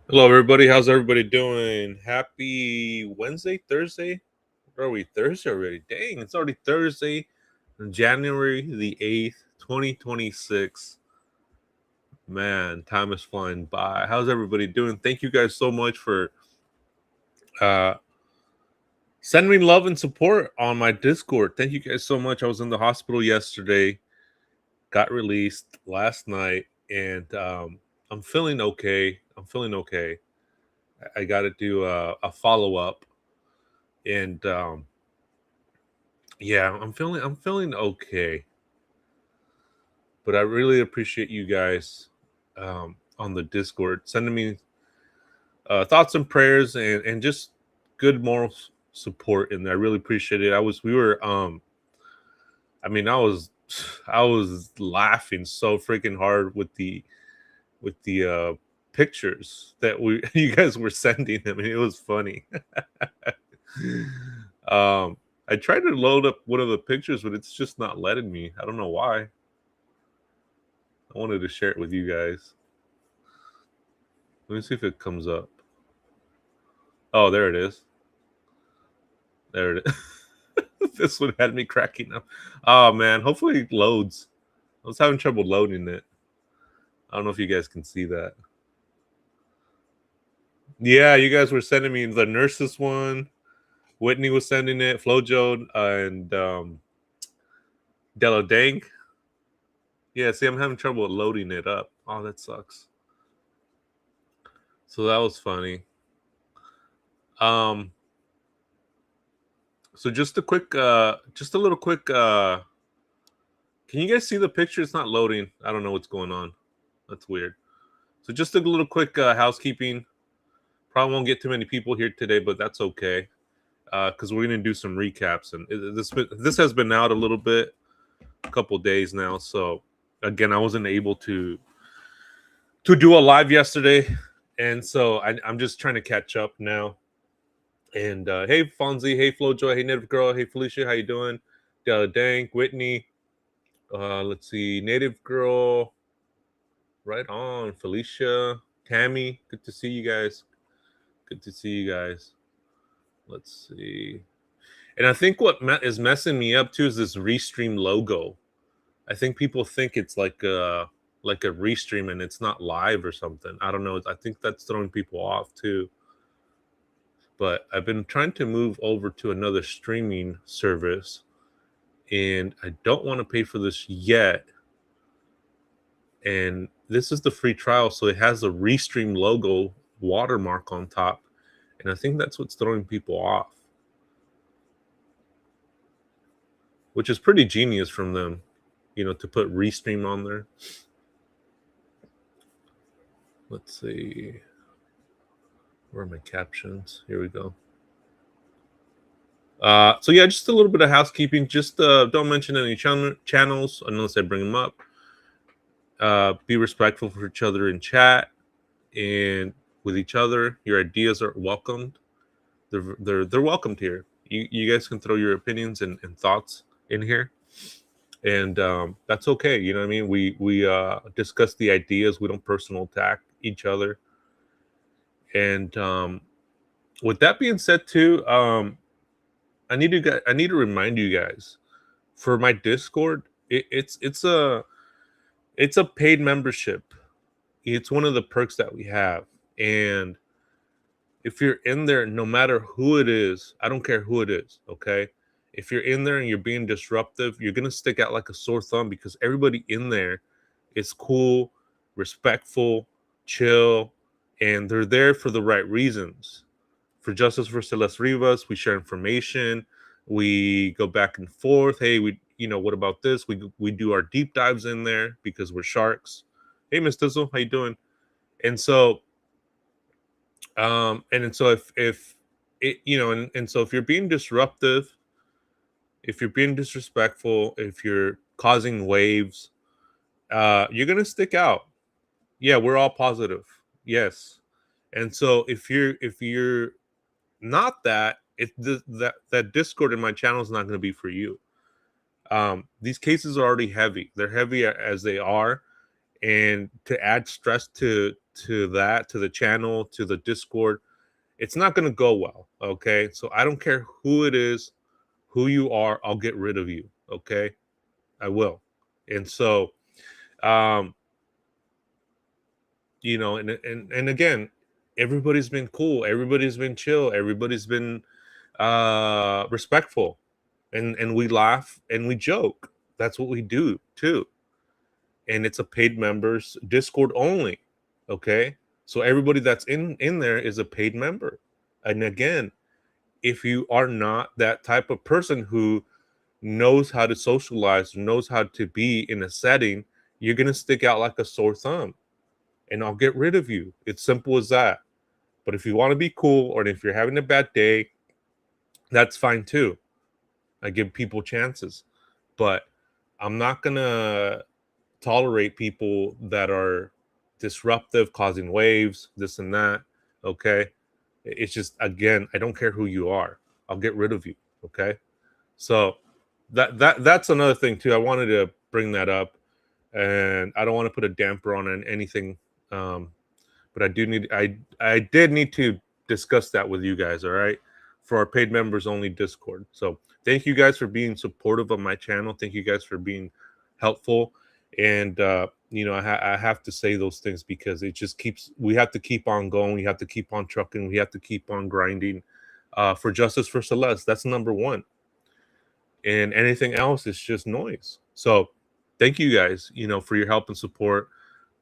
Hello, everybody. How's everybody doing? Happy Wednesday, Thursday? Where are we? Thursday already? Dang, it's already Thursday, January the 8th, 2026. Man, time is flying by. How's everybody doing? Thank you guys so much for uh, sending me love and support on my Discord. Thank you guys so much. I was in the hospital yesterday, got released last night, and I'm feeling okay. I'm feeling okay. I got to do a follow up and yeah, I'm feeling okay, but I really appreciate you guys on the Discord sending me thoughts and prayers and just good moral support, and I really appreciate it. We were I mean I was laughing so freaking hard with the pictures that we you guys were sending. I mean, it was funny. um I tried to load up one of the pictures, but it's just not letting me. I don't know why. I wanted to share it with you guys. Let me see if it comes up. Oh, there it is. There it is. This one had me cracking up. Oh man, hopefully it loads. I was having trouble loading it. I don't know if you guys can see that. Yeah, you guys were sending me the nurses one. Whitney was sending it. Flojo and Della Dank. Yeah, see, I'm having trouble loading it up. Oh, that sucks. So that was funny. Um, so just a little quick can you guys see the picture? It's not loading. I don't know what's going on. That's weird. So just a little quick housekeeping. Probably won't get too many people here today, but that's okay because we're gonna do some recaps. And this has been out a little bit, a couple days now. So again, I wasn't able to do a live yesterday, and so I'm just trying to catch up now. And hey, Fonzie, hey, Flojoy, hey, Native Girl, hey, Felicia, how you doing? Dank, Whitney, let's see, Native Girl, right on. Felicia, Tammy, good to see you guys. Good to see you guys. Let's see. And I think what is messing me up too is this restream logo. I think people think it's like a restream and it's not live or something. I don't know. I think that's throwing people off too. But I've been trying to move over to another streaming service, and I don't want to pay for this yet. And this is the free trial, so it has a restream logo watermark on top, and I think that's what's throwing people off, which is pretty genius from them, to put restream on there. Let's see, where are my captions? Here we go. So yeah, just a little bit of housekeeping. Just don't mention any channels unless I bring them up. Be respectful for each other in chat and with each other. Your ideas are welcomed. They're welcomed here. You guys can throw your opinions and thoughts in here, and that's okay. You know what I mean? We discuss the ideas. We don't personal attack each other. And with that being said, too, I need to remind you guys for my Discord. It's a paid membership. It's one of the perks that we have, and if you're in there, no matter who it is, I don't care who it is, okay? If you're in there and you're being disruptive, you're gonna stick out like a sore thumb because everybody in there is cool, respectful, chill, and they're there for the right reasons. For Justice for Celeste Rivas, we share information, we go back and forth. Hey, what about this? We do our deep dives in there because we're sharks. Hey, Miss Dizzle, how you doing? And so and so if it and so if you're being disruptive, if you're being disrespectful, if you're causing waves, you're gonna stick out. Yeah, we're all positive. Yes. And so if you're not that, that Discord in my channel is not going to be for you. These cases are already heavy. They're heavy as they are, and to add stress to the channel, to the Discord, it's not going to go well. Okay, so I don't care who it is, who you are, I'll get rid of you. Okay, I will. And so, um, and again, everybody's been cool, everybody's been chill, everybody's been respectful, and we laugh and we joke. That's what we do too. And it's a paid members Discord only. Okay, so everybody that's in there is a paid member. And again, if you are not that type of person who knows how to socialize, knows how to be in a setting, you're gonna stick out like a sore thumb, and I'll get rid of you. It's simple as that. But if you want to be cool, or if you're having a bad day, that's fine too. I give people chances, but I'm not gonna tolerate people that are disruptive, causing waves, this and that. Okay, it's just, again, I don't care who you are, I'll get rid of you. Okay, so that's another thing too. I wanted to bring that up, and I don't want to put a damper on anything, but I did need to discuss that with you guys. All right, for our paid members only Discord. So thank you guys for being supportive of my channel. Thank you guys for being helpful. And I have to say those things because it just keeps, we have to keep on going, we have to keep on trucking, we have to keep on grinding for justice for Celeste. That's number one, and anything else is just noise. So thank you guys, for your help and support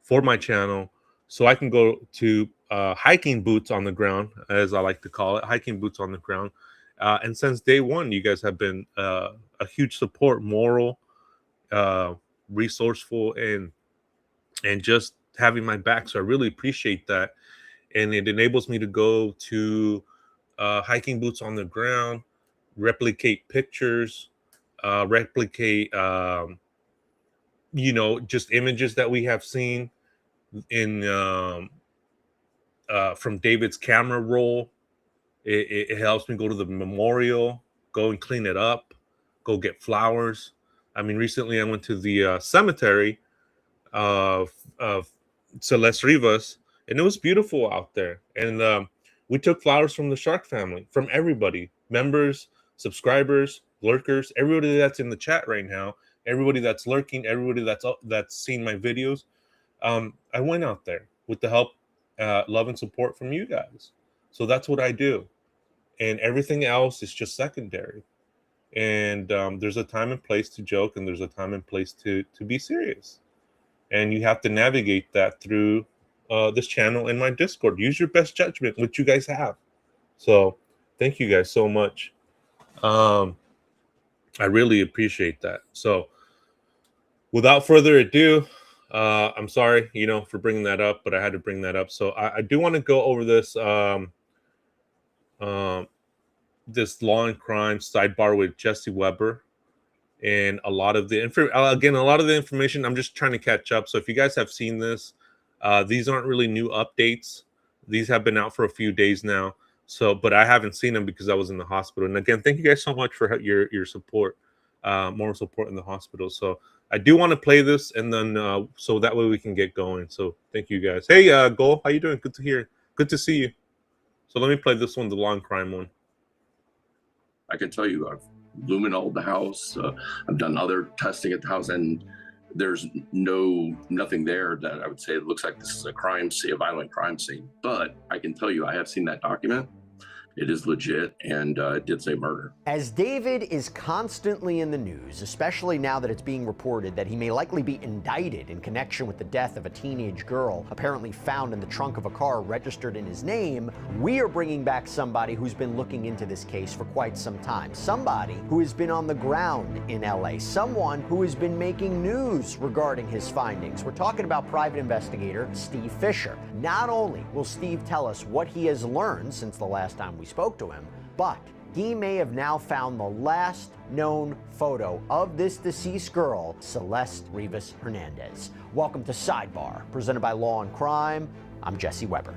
for my channel, so I can go to hiking boots on the ground, as I like to call it, hiking boots on the ground. And since day one, you guys have been a huge support, moral, resourceful, and just having my back. So I really appreciate that. And it enables me to go to hiking boots on the ground, replicate pictures, replicate, just images that we have seen in from David's camera roll. It helps me go to the memorial, go and clean it up, go get flowers. I mean, recently I went to the cemetery of Celeste Rivas, and it was beautiful out there. And we took flowers from the Shark family, from everybody, members, subscribers, lurkers, everybody that's in the chat right now, everybody that's lurking, everybody that's seen my videos. I went out there with the help, love, and support from you guys. So that's what I do, and everything else is just secondary. And there's a time and place to joke, and there's a time and place to be serious. And you have to navigate that through this channel and my Discord. Use your best judgment, which you guys have. So thank you guys so much. I really appreciate that. So without further ado, I'm sorry, for bringing that up, but I had to bring that up. So I do want to go over this this law and crime sidebar with Jesse Weber, and a lot of the information. I'm just trying to catch up. So if you guys have seen this, these aren't really new updates. These have been out for a few days now. So, but I haven't seen them because I was in the hospital. And again, thank you guys so much for your support, moral support in the hospital. So I do want to play this, and then so that way we can get going. So thank you guys. Hey, Goal, how you doing? Good to hear. Good to see you. So let me play this one, the law and crime one. I can tell you, I've luminoled the house. I've done other testing at the house, and there's nothing there that I would say it looks like this is a crime scene, a violent crime scene. But I can tell you, I have seen that document. It is legit, and it did say murder. As David is constantly in the news, especially now that it's being reported that he may likely be indicted in connection with the death of a teenage girl apparently found in the trunk of a car registered in his name, we are bringing back somebody who's been looking into this case for quite some time. Somebody who has been on the ground in LA. Someone who has been making news regarding his findings. We're talking about private investigator Steve Fisher. Not only will Steve tell us what he has learned since the last time we spoke to him, but he may have now found the last known photo of this deceased girl, Celeste Rivas Hernandez. Welcome to Sidebar, presented by Law and Crime. I'm Jesse Weber.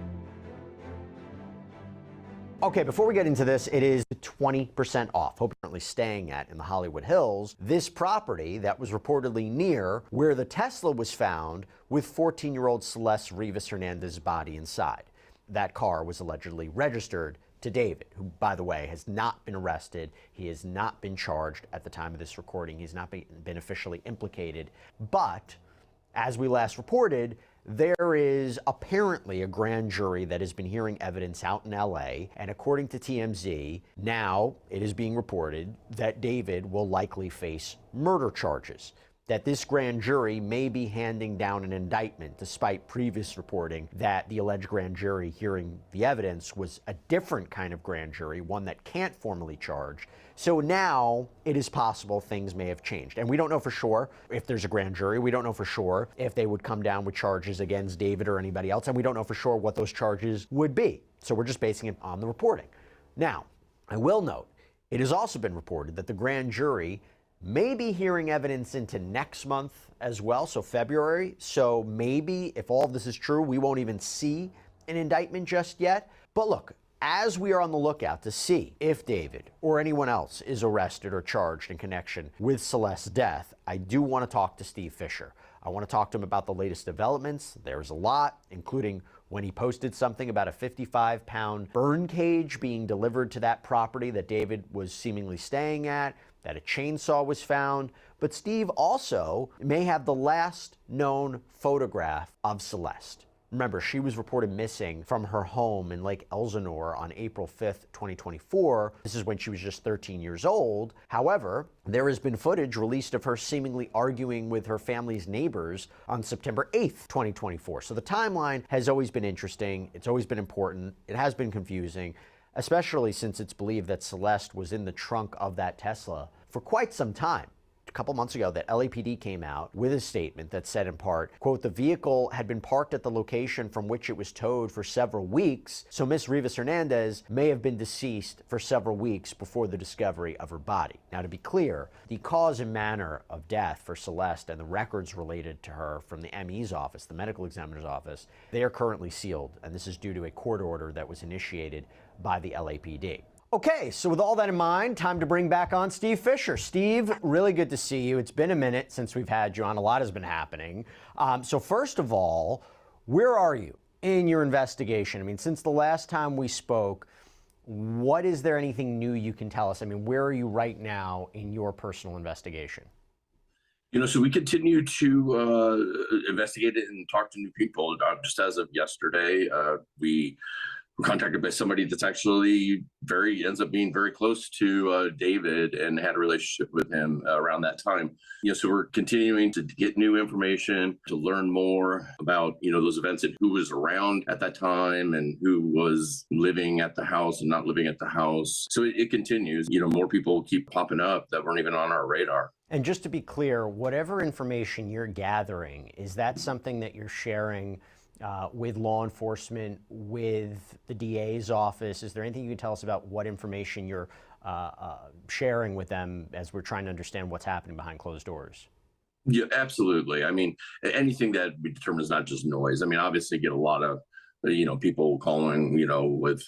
Okay, before we get into this, it is 20% off. Hope you're currently staying at in the Hollywood Hills. This property that was reportedly near where the Tesla was found with 14-year-old Celeste Rivas Hernandez's body inside. That car was allegedly registered to David, who, by the way, has not been arrested. He has not been charged at the time of this recording. He's not been officially implicated. But as we last reported, there is apparently a grand jury that has been hearing evidence out in LA, and according to TMZ, now it is being reported that David will likely face murder charges, that this grand jury may be handing down an indictment, despite previous reporting that the alleged grand jury hearing the evidence was a different kind of grand jury, one that can't formally charge. So now it is possible things may have changed. And we don't know for sure if there's a grand jury. We don't know for sure if they would come down with charges against David or anybody else. And we don't know for sure what those charges would be. So we're just basing it on the reporting. Now, I will note, it has also been reported that the grand jury may be hearing evidence into next month as well, so February. So maybe if all of this is true, we won't even see an indictment just yet. But look, as we are on the lookout to see if David or anyone else is arrested or charged in connection with Celeste's death, I do want to talk to Steve Fisher. I want to talk to him about the latest developments. There's a lot, including when he posted something about a 55-pound burn cage being delivered to that property that David was seemingly staying at, that a chainsaw was found. But Steve also may have the last known photograph of Celeste. Remember, she was reported missing from her home in Lake Elsinore on April 5th, 2024. This is when she was just 13 years old. However, there has been footage released of her seemingly arguing with her family's neighbors on September 8th, 2024. So the timeline has always been interesting. It's always been important. It has been confusing, especially since it's believed that Celeste was in the trunk of that Tesla for quite some time. A couple months ago, that LAPD came out with a statement that said in part, quote, the vehicle had been parked at the location from which it was towed for several weeks, so Miss Rivas Hernandez may have been deceased for several weeks before the discovery of her body. Now, to be clear, the cause and manner of death for Celeste and the records related to her from the ME's office, the medical examiner's office, they are currently sealed, and this is due to a court order that was initiated by the LAPD. Okay, so with all that in mind, time to bring back on Steve Fisher. Steve, really good to see you. It's been a minute since we've had you on. A lot has been happening. So first of all, where are you in your investigation? I mean, since the last time we spoke, what is there anything new you can tell us? I mean, where are you right now in your personal investigation? You know, so we continue to investigate it and talk to new people. Just as of yesterday, we were contacted by somebody that's actually ends up being very close to David and had a relationship with him around that time. You know, so we're continuing to get new information, to learn more about, you know, those events and who was around at that time and who was living at the house and not living at the house. So it continues. You know, more people keep popping up that weren't even on our radar. And just to be clear, whatever information you're gathering, is that something that you're sharing with law enforcement, with the DA's office? Is there anything you can tell us about what information you're sharing with them as we're trying to understand what's happening behind closed doors? Yeah, absolutely. I mean, anything that we determine is not just noise. I mean, obviously get a lot of, you know, people calling, you know, with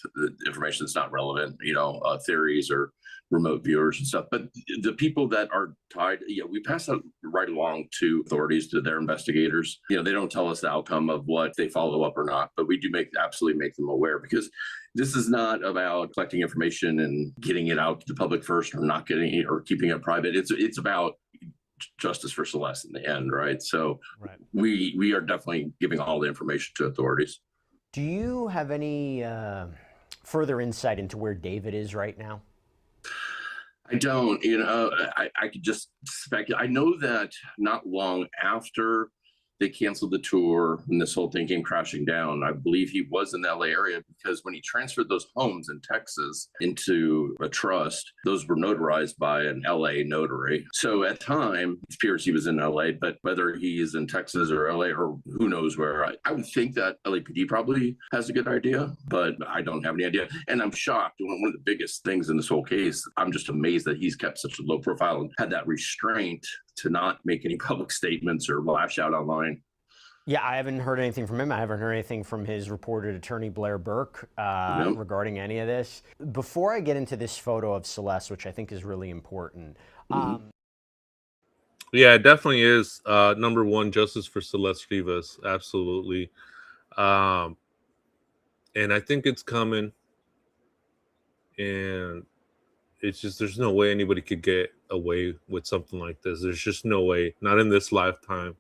information that's not relevant, you know, theories or remote viewers and stuff. But the people that are tied, yeah, we pass that right along to authorities, to their investigators. You know, they don't tell us the outcome of what they follow up or not, but we do absolutely make them aware, because this is not about collecting information and getting it out to the public first or not getting it or keeping it private. It's about justice for Celeste in the end, right? So right. We are definitely giving all the information to authorities. Do you have any further insight into where David is right now? I don't. You know, I could just speculate. I know that not long after they canceled the tour and this whole thing came crashing down, I believe he was in the LA area, because when he transferred those homes in Texas into a trust, those were notarized by an LA notary. So at the time, it appears he was in LA, but whether he's in Texas or LA or who knows where, I would think that LAPD probably has a good idea, but I don't have any idea. And I'm shocked. One of the biggest things in this whole case, I'm just amazed that he's kept such a low profile and had that restraint to not make any public statements or lash out online. Yeah, I haven't heard anything from him. I haven't heard anything from his reported attorney, Blair Burke, Yep. regarding any of this. Before I get into this photo of Celeste, which I think is really important, Yeah, it definitely is. Number one, justice for Celeste Rivas. Absolutely. Um, and I think it's coming. And it's just, there's no way anybody could get away with something like this. There's just no way. Not in this lifetime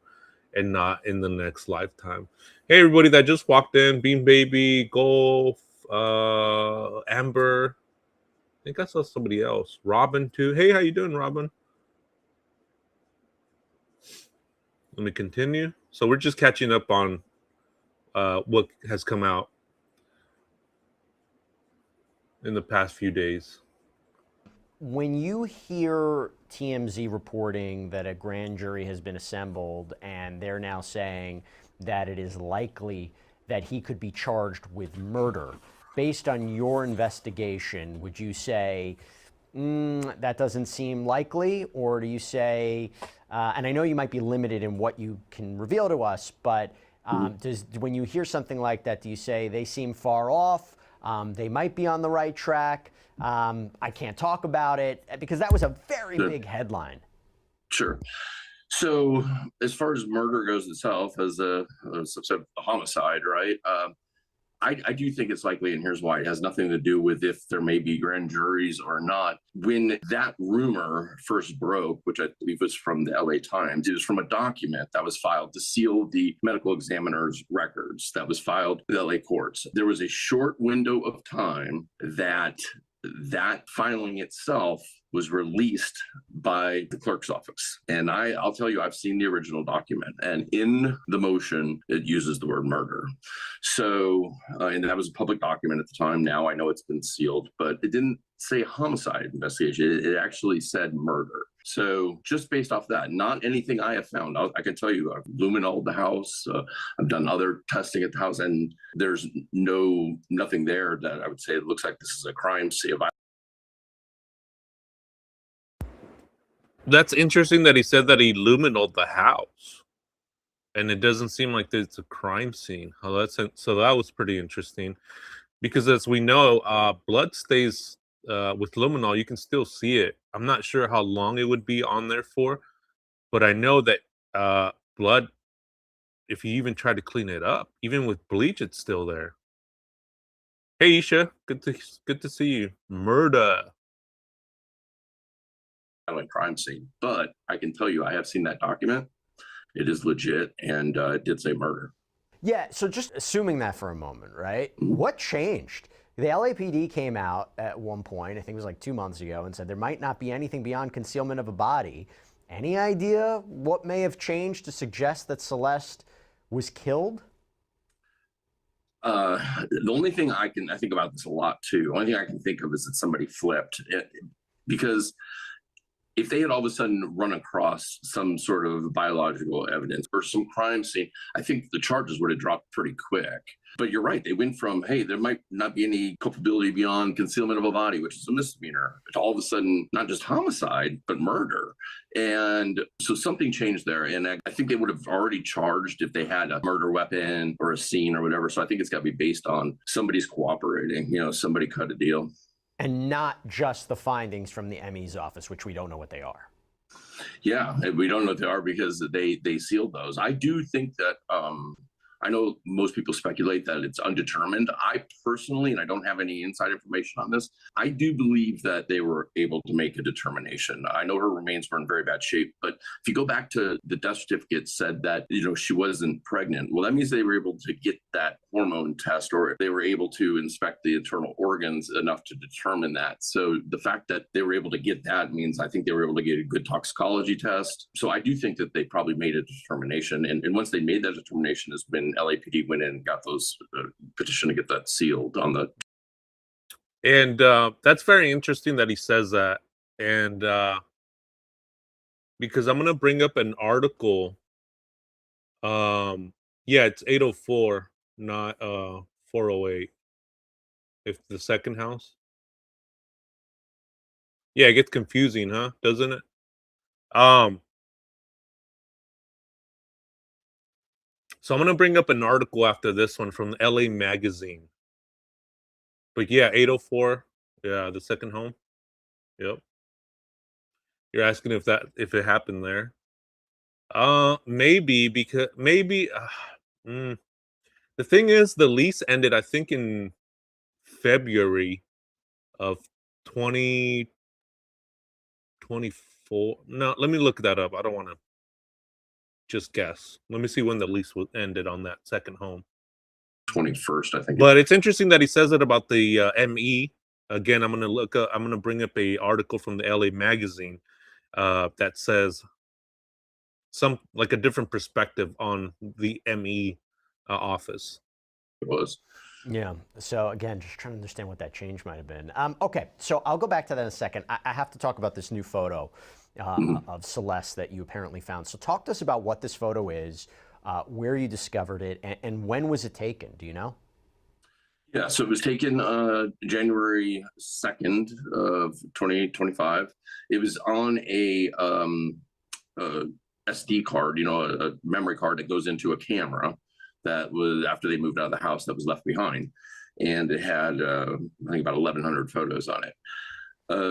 and not in the next lifetime. Hey, everybody that just walked in, Bean Baby, Golf, Amber. I think I saw somebody else. Robin, too. Hey, how you doing, Robin? Let me continue. So we're just catching up on what has come out in the past few days. when you hear TMZ reporting that a grand jury has been assembled and they're now saying that it is likely that he could be charged with murder, based on your investigation, would you say that doesn't seem likely? Or do you say, and I know you might be limited in what you can reveal to us, but when you hear something like that, do you say they seem far off? They might be on the right track. I can't talk about it, because that was a very big headline. Sure. So as far as murder goes itself, as a homicide, right? I do think it's likely, and here's why. It has nothing to do with if there may be grand juries or not. When that rumor first broke, which I believe was from the LA Times, it was from a document that was filed to seal the medical examiner's records that was filed in the LA courts. There was a short window of time that filing itself was released by the clerk's office. And I'll tell you, I've seen the original document, and in the motion, it uses the word murder. So, and that was a public document at the time. Now I know it's been sealed, but it didn't say homicide investigation. It actually said murder. So just based off that, not anything I have found. I can tell you, I've luminoled the house. I've done other testing at the house, and there's nothing there that I would say it looks like this is a crime scene. That's interesting that he said that he luminoled the house, and it doesn't seem like it's a crime scene. Oh, so that was pretty interesting, because as we know, blood stays with luminol. You can still see it. I'm not sure how long it would be on there for, but I know that blood, if you even try to clean it up, even with bleach, it's still there. Hey, Isha, good to see you. Murder. Crime scene, but I can tell you, I have seen that document. It is legit, and it did say murder. Yeah, so just assuming that for a moment, right? What changed? The LAPD came out at one point, I think it was like 2 months ago, and said there might not be anything beyond concealment of a body. Any idea what may have changed to suggest that Celeste was killed? The only thing I think about this a lot too. The only thing I can think of is that somebody flipped it, because if they had all of a sudden run across some sort of biological evidence or some crime scene, I think the charges would have dropped pretty quick. But you're right. They went from, hey, there might not be any culpability beyond concealment of a body, which is a misdemeanor, to all of a sudden, not just homicide, but murder. And so something changed there. And I think they would have already charged if they had a murder weapon or a scene or whatever. So I think it's got to be based on somebody's cooperating, somebody cut a deal. And not just the findings from the ME's office, which we don't know what they are. Yeah, we don't know what they are because they sealed those. I do think that I know most people speculate that it's undetermined. I personally, and I don't have any inside information on this, I do believe that they were able to make a determination. I know her remains were in very bad shape, but if you go back to the death certificate said that, she wasn't pregnant. Well, that means they were able to get that hormone test, or they were able to inspect the internal organs enough to determine that. So the fact that they were able to get that means I think they were able to get a good toxicology test. So I do think that they probably made a determination. And once they made that determination is when LAPD went in and got those petition to get that sealed on the. And that's very interesting that he says that. And because I'm going to bring up an article. Yeah, it's 804, not 408. If the second house. Yeah, it gets confusing, huh? Doesn't it? So I'm gonna bring up an article after this one from LA Magazine. But yeah, 804. Yeah, the second home. Yep. You're asking if it happened there. Maybe because maybe mm, the thing is the lease ended I think in February of 2024. No, let me look that up. I don't want to just guess. Let me see when the lease was ended on that second home. 21st, I think. But it's interesting that he says it about the ME. Again, I'm gonna bring up a article from the LA Magazine that says some like a different perspective on the ME office. It was. Yeah. So again, just trying to understand what that change might have been. Okay. So I'll go back to that in a second. I have to talk about this new photo of Celeste that you apparently found. So talk to us about what this photo is, where you discovered it, and when was it taken? Do you know? Yeah, so it was taken January 2nd of 2025. It was on a SD card, a memory card that goes into a camera that was after they moved out of the house that was left behind. And it had, I think, about 1,100 photos on it.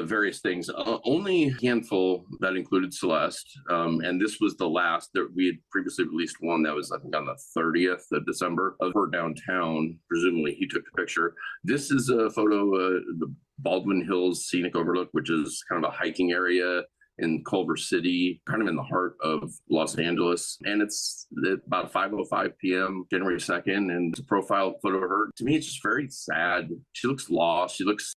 Various things, only a handful that included Celeste. And this was the last that we had previously released one that was, I think, on the 30th of December of her downtown. Presumably he took the picture. This is a photo of the Baldwin Hills Scenic Overlook, which is kind of a hiking area in Culver City, kind of in the heart of Los Angeles. And it's about 5:05 p.m., January 2nd. And it's a profile photo of her. To me, it's just very sad. She looks lost. She looks.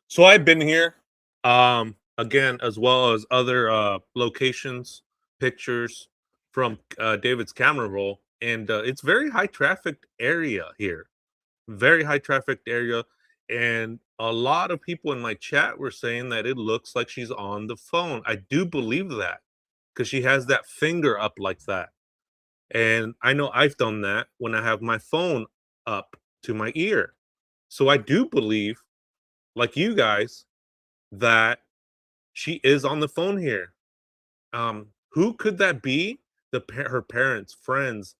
So I've been here, again, as well as other locations, pictures from David's camera roll, and it's very high trafficked area here, very high trafficked area, and a lot of people in my chat were saying that it looks like she's on the phone. I do believe that because she has that finger up like that, and I know I've done that when I have my phone up to my ear. So I do believe, like you guys, that she is on the phone here. Who could that be? Her parents, friends,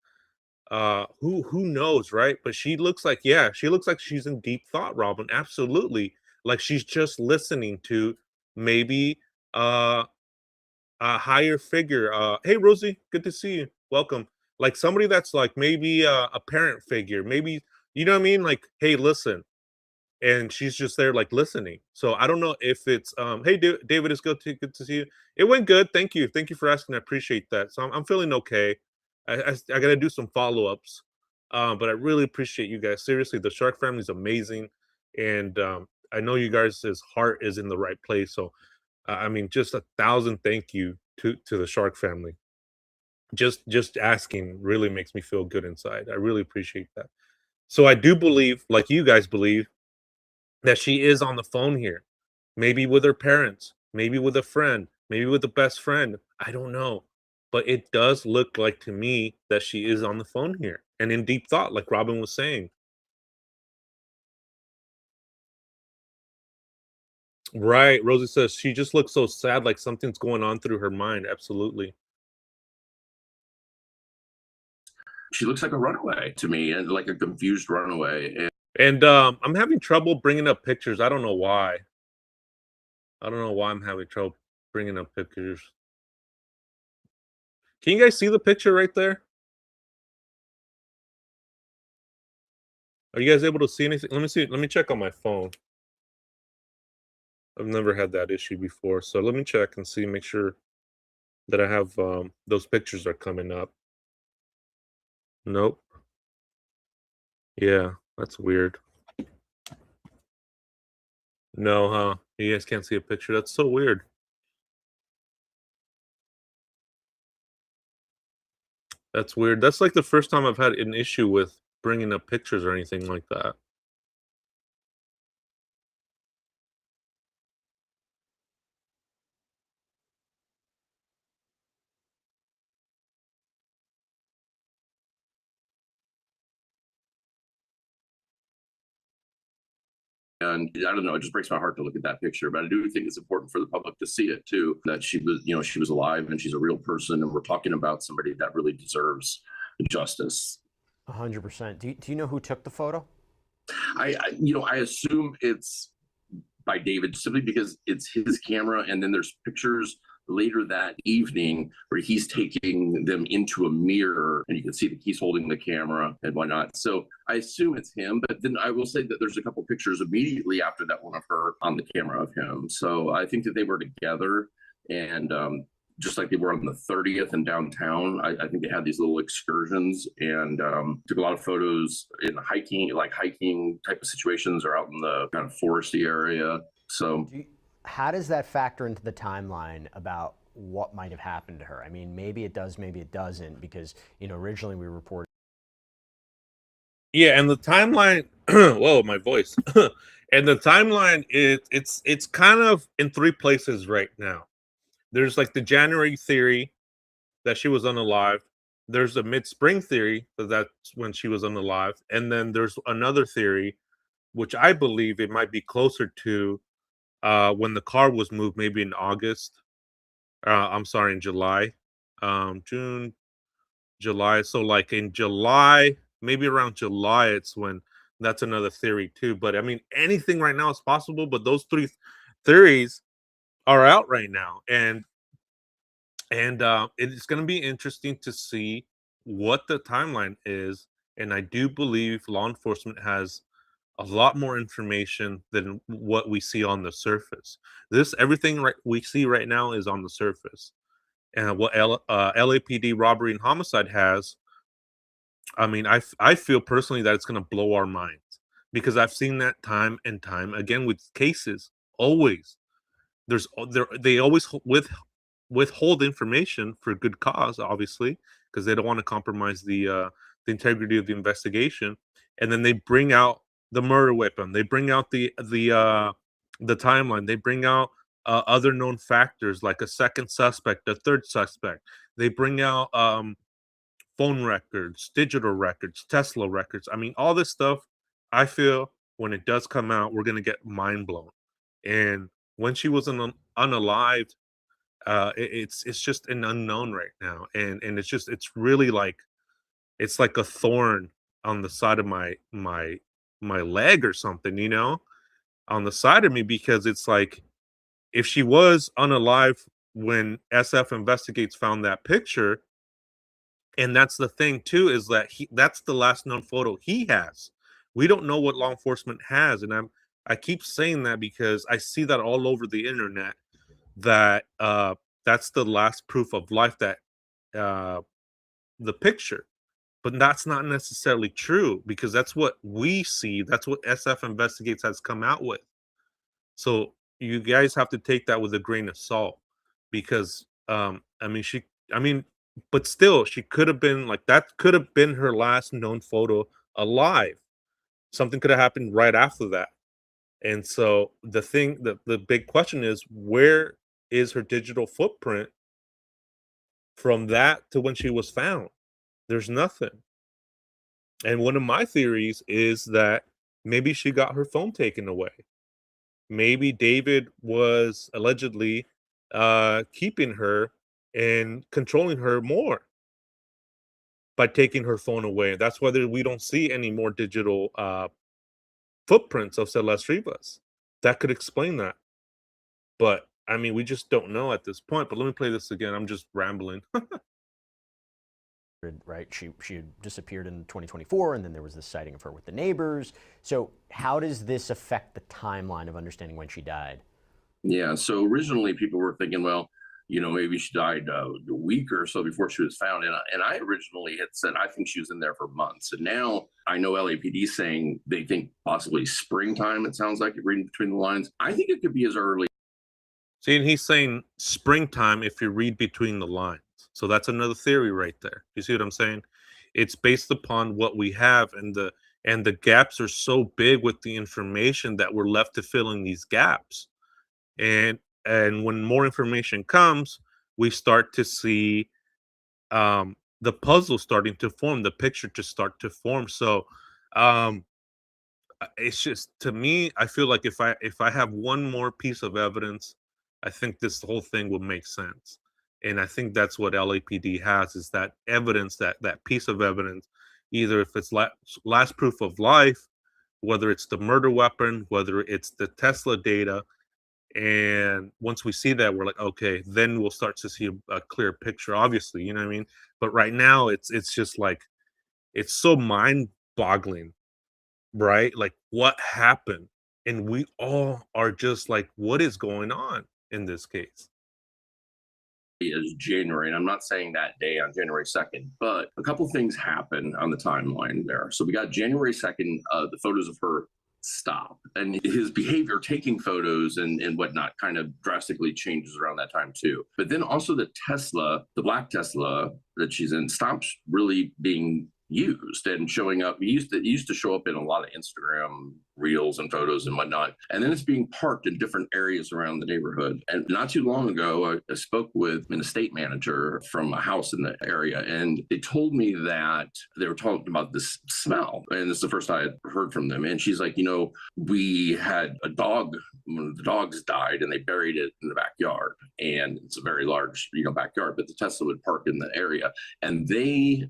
who knows, right? But she looks like, yeah, she looks like she's in deep thought, Robin. Absolutely. Like she's just listening to maybe a higher figure. Hey Rosie, good to see you. Welcome. Like somebody that's like maybe a parent figure, maybe, you know what I mean? Like, hey, listen, and she's just there like listening. So I don't know if it's hey David, it's good to see you. It went good. Thank you for asking. I appreciate that. So I'm feeling okay. I gotta do some follow-ups, but I really appreciate you guys. Seriously, the Shark family is amazing, and I know you guys' heart is in the right place. So I mean, just 1,000 thank you to the Shark family. Just asking really makes me feel good inside. I really appreciate that. So I do believe, like you guys believe, that she is on the phone here. Maybe with her parents, maybe with a friend, maybe with a best friend. I don't know. But it does look like to me that she is on the phone here and in deep thought, like Robin was saying. Right. Rosie says she just looks so sad, like something's going on through her mind. Absolutely. She looks like a runaway to me, and like a confused runaway. And I'm having trouble bringing up pictures. I don't know why. I don't know why I'm having trouble bringing up pictures. Can you guys see the picture right there? Are you guys able to see anything? Let me see. Let me check on my phone. I've never had that issue before. So let me check and see, make sure that I have those pictures are coming up. Nope. Yeah, that's weird. No, huh? You guys can't see a picture. That's so weird. That's weird. That's like the first time I've had an issue with bringing up pictures or anything like that. And I don't know, it just breaks my heart to look at that picture. But I do think it's important for the public to see it too, that she was alive and she's a real person, and we're talking about somebody that really deserves justice. 100%. Do you know who took the photo? I assume it's by David simply because it's his camera, and then there's pictures later that evening where he's taking them into a mirror and you can see that he's holding the camera and whatnot. So I assume it's him, but then I will say that there's a couple pictures immediately after that one of her on the camera of him. So I think that they were together, and just like they were on the 30th in downtown, I think they had these little excursions and took a lot of photos in hiking type of situations or out in the kind of foresty area. So how does that factor into the timeline about what might have happened to her? I mean, maybe it does, maybe it doesn't, because, originally we reported. Yeah, and the timeline, whoa, my voice. And the timeline it's kind of in three places right now. There's like the January theory that she was unalive. There's a mid-spring theory that's when she was unalive, and then there's another theory, which I believe it might be closer to when the car was moved, maybe in August. I'm sorry, in July, June, July. So like in July, maybe around July, it's when that's another theory too. But I mean, anything right now is possible. But those three theories are out right now, and it's going to be interesting to see what the timeline is. And I do believe law enforcement has a lot more information than what we see on the surface. Everything we see right now is on the surface, and what LAPD robbery and homicide has. I mean, I feel personally that it's going to blow our minds because I've seen that time and time again with cases. Always, they always withhold information for good cause, obviously, because they don't want to compromise the integrity of the investigation. And then they bring out the murder weapon. They bring out the timeline. They bring out other known factors like a second suspect, a third suspect. They bring out phone records, digital records, Tesla records. I mean, all this stuff. I feel when it does come out, we're gonna get mind blown. And when she was unalived, it's just an unknown right now, and it's really like it's like a thorn on the side of my leg or something, on the side of me, because it's like if she was unalive when SF Investigates found that picture, and that's the thing too, is that that's the last known photo he has. We don't know what law enforcement has, and I keep saying that because I see that all over the internet that that's the last proof of life, that uh the picture. But that's not necessarily true because that's what we see. That's what SF Investigates has come out with. So you guys have to take that with a grain of salt because I mean, but still she could have been like that could have been her last known photo alive. Something could have happened right after that. And so the big question is, where is her digital footprint from that to when she was found? There's nothing. And one of my theories is that maybe she got her phone taken away. Maybe David was allegedly keeping her and controlling her more by taking her phone away. That's why we don't see any more digital footprints of Celeste Rivas. That could explain that. But I mean, we just don't know at this point. But let me play this again. I'm just rambling. Right, she had disappeared in 2024, and then there was this sighting of her with the neighbors. So how does this affect the timeline of understanding when she died? Yeah, so originally people were thinking, well, maybe she died a week or so before she was found. And I originally had said, I think she was in there for months. And now I know LAPD saying they think possibly springtime, it sounds like, reading between the lines. I think it could be as early. See, and he's saying springtime if you read between the lines. So that's another theory right there. You see what I'm saying? It's based upon what we have, and the gaps are so big with the information that we're left to fill in these gaps. And when more information comes, we start to see the puzzle starting to form, the picture to start to form. So it's just, to me, I feel like if I have one more piece of evidence, I think this whole thing will make sense. And I think that's what LAPD has, is that evidence, that piece of evidence, either if it's last proof of life, whether it's the murder weapon, whether it's the Tesla data. And once we see that, we're like, okay, then we'll start to see a clear picture, obviously, you know what I mean? But right now it's just like, it's so mind boggling, right? Like, what happened? And we all are just like, what is going on in this case? Is January, and I'm not saying that day on January 2nd, but a couple things happened on the timeline there. So we got January 2nd, the photos of her stop, and his behavior taking photos and whatnot kind of drastically changes around that time too. But then also the Tesla, the black Tesla that she's in, stops really being used and showing up. It used to show up in a lot of Instagram reels and photos and whatnot. And then it's being parked in different areas around the neighborhood. And not too long ago, I spoke with an estate manager from a house in the area, and they told me that they were talking about this smell. And this is the first I had heard from them. And she's like, we had a dog, one of the dogs died, and they buried it in the backyard. And it's a very large, backyard, but the Tesla would park in the area. And they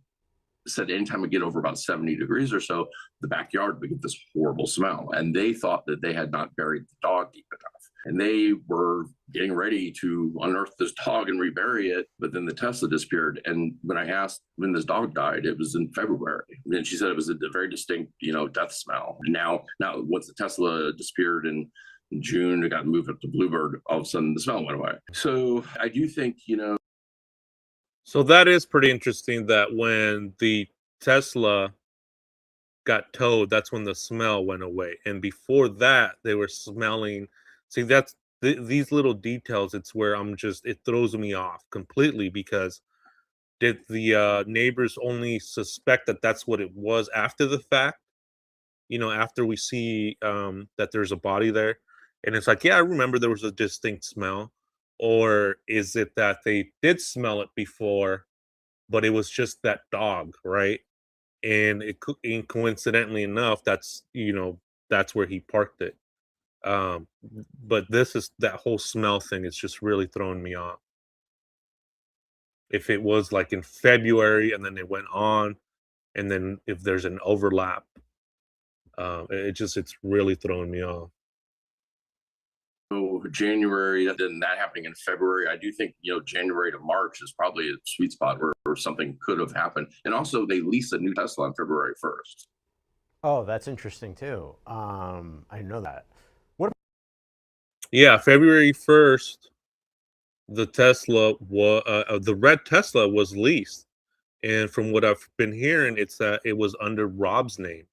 said anytime we get over about 70 degrees or so, the backyard would get this horrible smell. And they thought that they had not buried the dog deep enough. And they were getting ready to unearth this dog and rebury it, but then the Tesla disappeared. And when I asked when this dog died, it was in February. And she said it was a very distinct, death smell. Now, once the Tesla disappeared in June, it got moved up to Bluebird, all of a sudden the smell went away. So I do think, So that is pretty interesting, that when the Tesla got towed, that's when the smell went away. And before that, they were smelling. See, that's these little details. It's where it throws me off completely, because did the neighbors only suspect that that's what it was after the fact? After we see that there's a body there, and it's like, yeah, I remember there was a distinct smell. Or is it that they did smell it before, but it was just that dog, right? And and coincidentally enough, that's where he parked it. But that whole smell thing is just really throwing me off. If it was like in February and then it went on, and then if there's an overlap, it's really throwing me off. January, then that happening in February. I do think, January to March is probably a sweet spot where something could have happened. And also, they leased a new Tesla on February 1st. Oh, that's interesting too. I didn't know that. What? Yeah, February 1st, the the red Tesla was leased. And from what I've been hearing, it's that it was under Rob's name.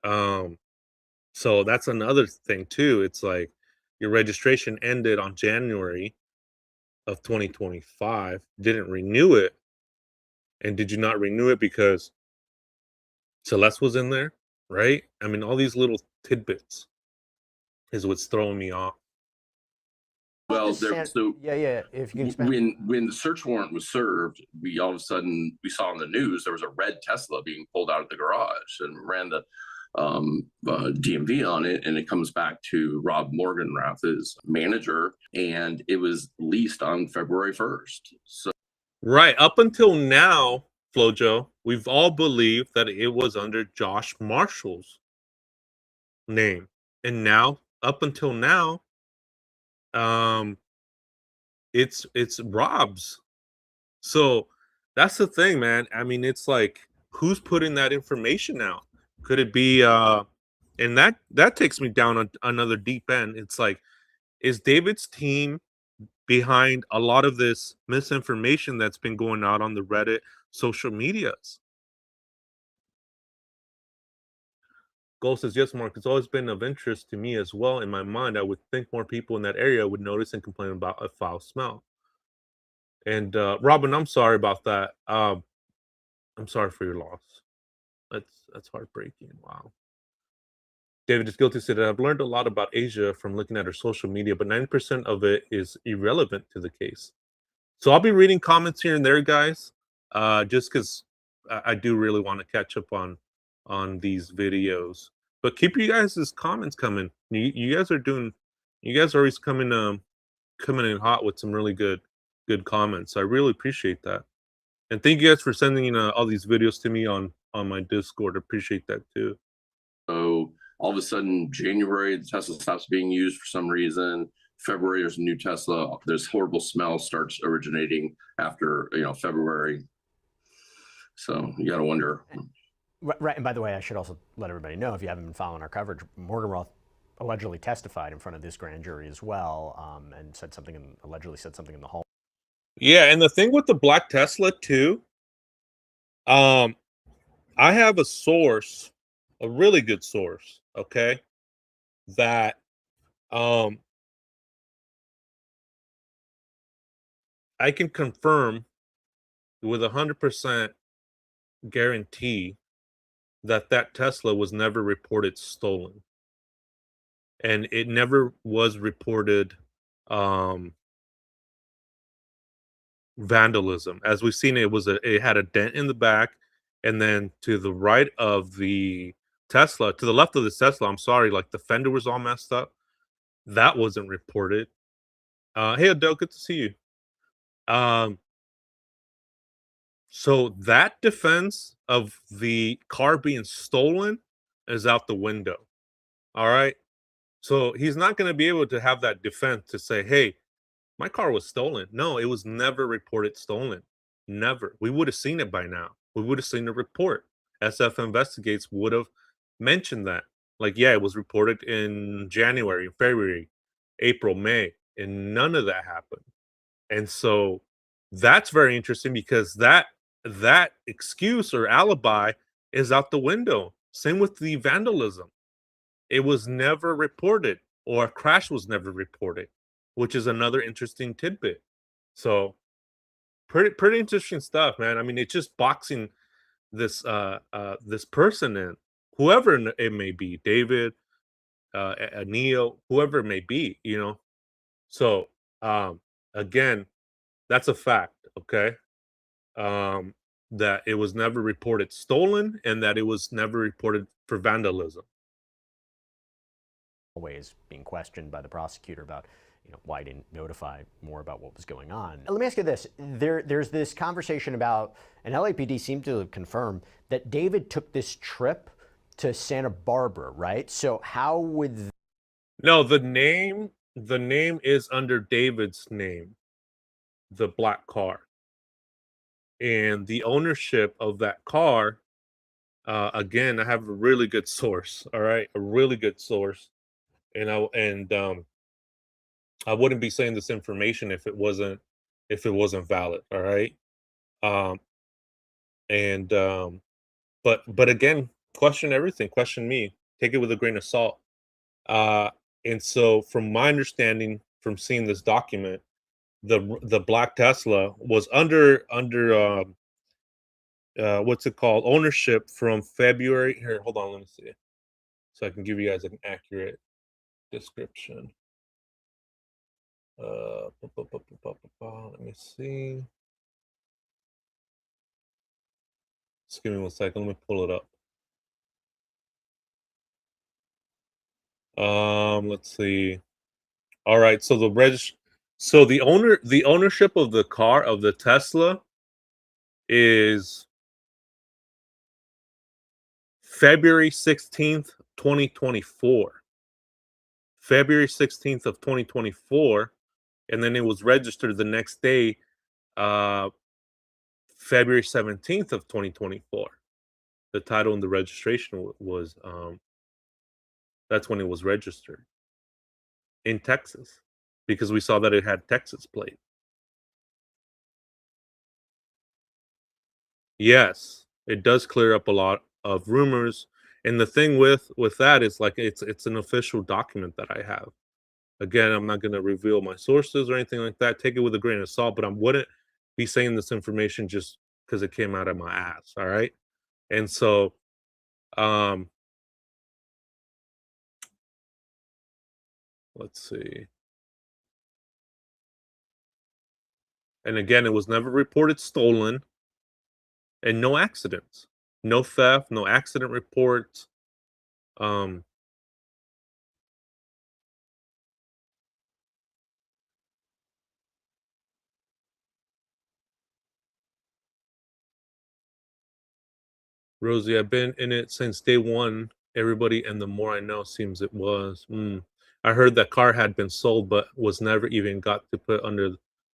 So that's another thing too. It's like, your registration ended on January of 2025, didn't renew it. And did you not renew it because Celeste was in there? Right? I mean, all these little tidbits is what's throwing me off. Well, yeah. If you can expand. When the search warrant was served, we all of a sudden saw on the news there was a red Tesla being pulled out of the garage, and ran the DMV on it, and it comes back to Rob Morgenrath's manager, and it was leased on February 1st. So Right. Up until now, Flojo, we've all believed that it was under Josh Marshall's name. And now, up until now, um, it's Rob's. So that's the thing, man. I mean, it's like, who's putting that information out? Could it be and that takes me down another deep end. It's like, is David's team behind a lot of this misinformation that's been going out on the Reddit social medias? Gold says, yes, Mark, it's always been of interest to me as well. In my mind, I would think more people in that area would notice and complain about a foul smell. And Robin, I'm sorry about that. I'm sorry for your loss. That's heartbreaking. Wow. David is guilty said, I've learned a lot about Asia from looking at her social media, but 90% of it is irrelevant to the case. So I'll be reading comments here and there, guys, just because I do really want to catch up on these videos. But keep you guys' comments coming. You guys are always coming in hot with some really good good comments. I really appreciate that. And thank you guys for sending all these videos to me on my Discord. Appreciate that too. So all of a sudden, January, the Tesla stops being used for some reason. February, there's a new Tesla. This horrible smell starts originating after February. So you got to wonder. Right, and by the way, I should also let everybody know, if you haven't been following our coverage, Morgan Roth allegedly testified in front of this grand jury as well, and allegedly said something in the hall. Yeah, and the thing with the black Tesla too, I have a source, a really good source, okay, that I can confirm with 100% guarantee that Tesla was never reported stolen, and it never was reported vandalism. As we've seen, it had a dent in the back, and then to the right of the Tesla, to the left of the Tesla, I'm sorry, like the fender was all messed up. That wasn't reported. Hey Adele, good to see you. So that defense of the car being stolen is out the window. All right. So he's not going to be able to have that defense to say, hey, my car was stolen. No, it was never reported stolen. Never. We would have seen it by now. We would have seen the report. SF Investigates would have mentioned that. Like, yeah, it was reported in January, February, April, May, and none of that happened. And so that's very interesting because that excuse or alibi is out the window. Same with the vandalism. It was never reported, or a crash was never reported, which is another interesting tidbit. So pretty interesting stuff, man. I mean, it's just boxing this this person in, whoever it may be, David, Neo, whoever it may be, you know. So again, that's a fact, okay? That it was never reported stolen and that it was never reported for vandalism. Always being questioned by the prosecutor about, why he didn't notify more about what was going on. Let me ask you this. There's this conversation about, and LAPD seemed to confirm that David took this trip to Santa Barbara, right? So how would... No, the name is under David's name, the black car. And the ownership of that car, again, I have a really good source, all right? A really good source. And I wouldn't be saying this information if it wasn't valid, all right? Um and but again, question everything, question me, take it with a grain of salt. And so from my understanding, from seeing this document, the black Tesla was under what's it called, ownership from February. Here, hold on, let me see, so I can give you guys an accurate description. Let me see. Just give me 1 second. Let me pull it up. Let's see. All right. So the ownership of the car, of the Tesla, is February 16th, 2024. February 16th of 2024, and then it was registered the next day, February 17th of 2024. The title and the registration was that's when it was registered in Texas, because we saw that it had Texas plate. Yes, it does clear up a lot of rumors, and the thing with that is, like, it's an official document that I have. Again, I'm not going to reveal my sources or anything like that. Take it with a grain of salt, but I wouldn't be saying this information just because it came out of my ass. All right. And so, let's see. And again, it was never reported stolen, and no accidents, no theft, no accident reports. Um, Rosie, I've been in it since day one. Everybody, and the more I know, seems it was. I heard that car had been sold, but was never even got to put under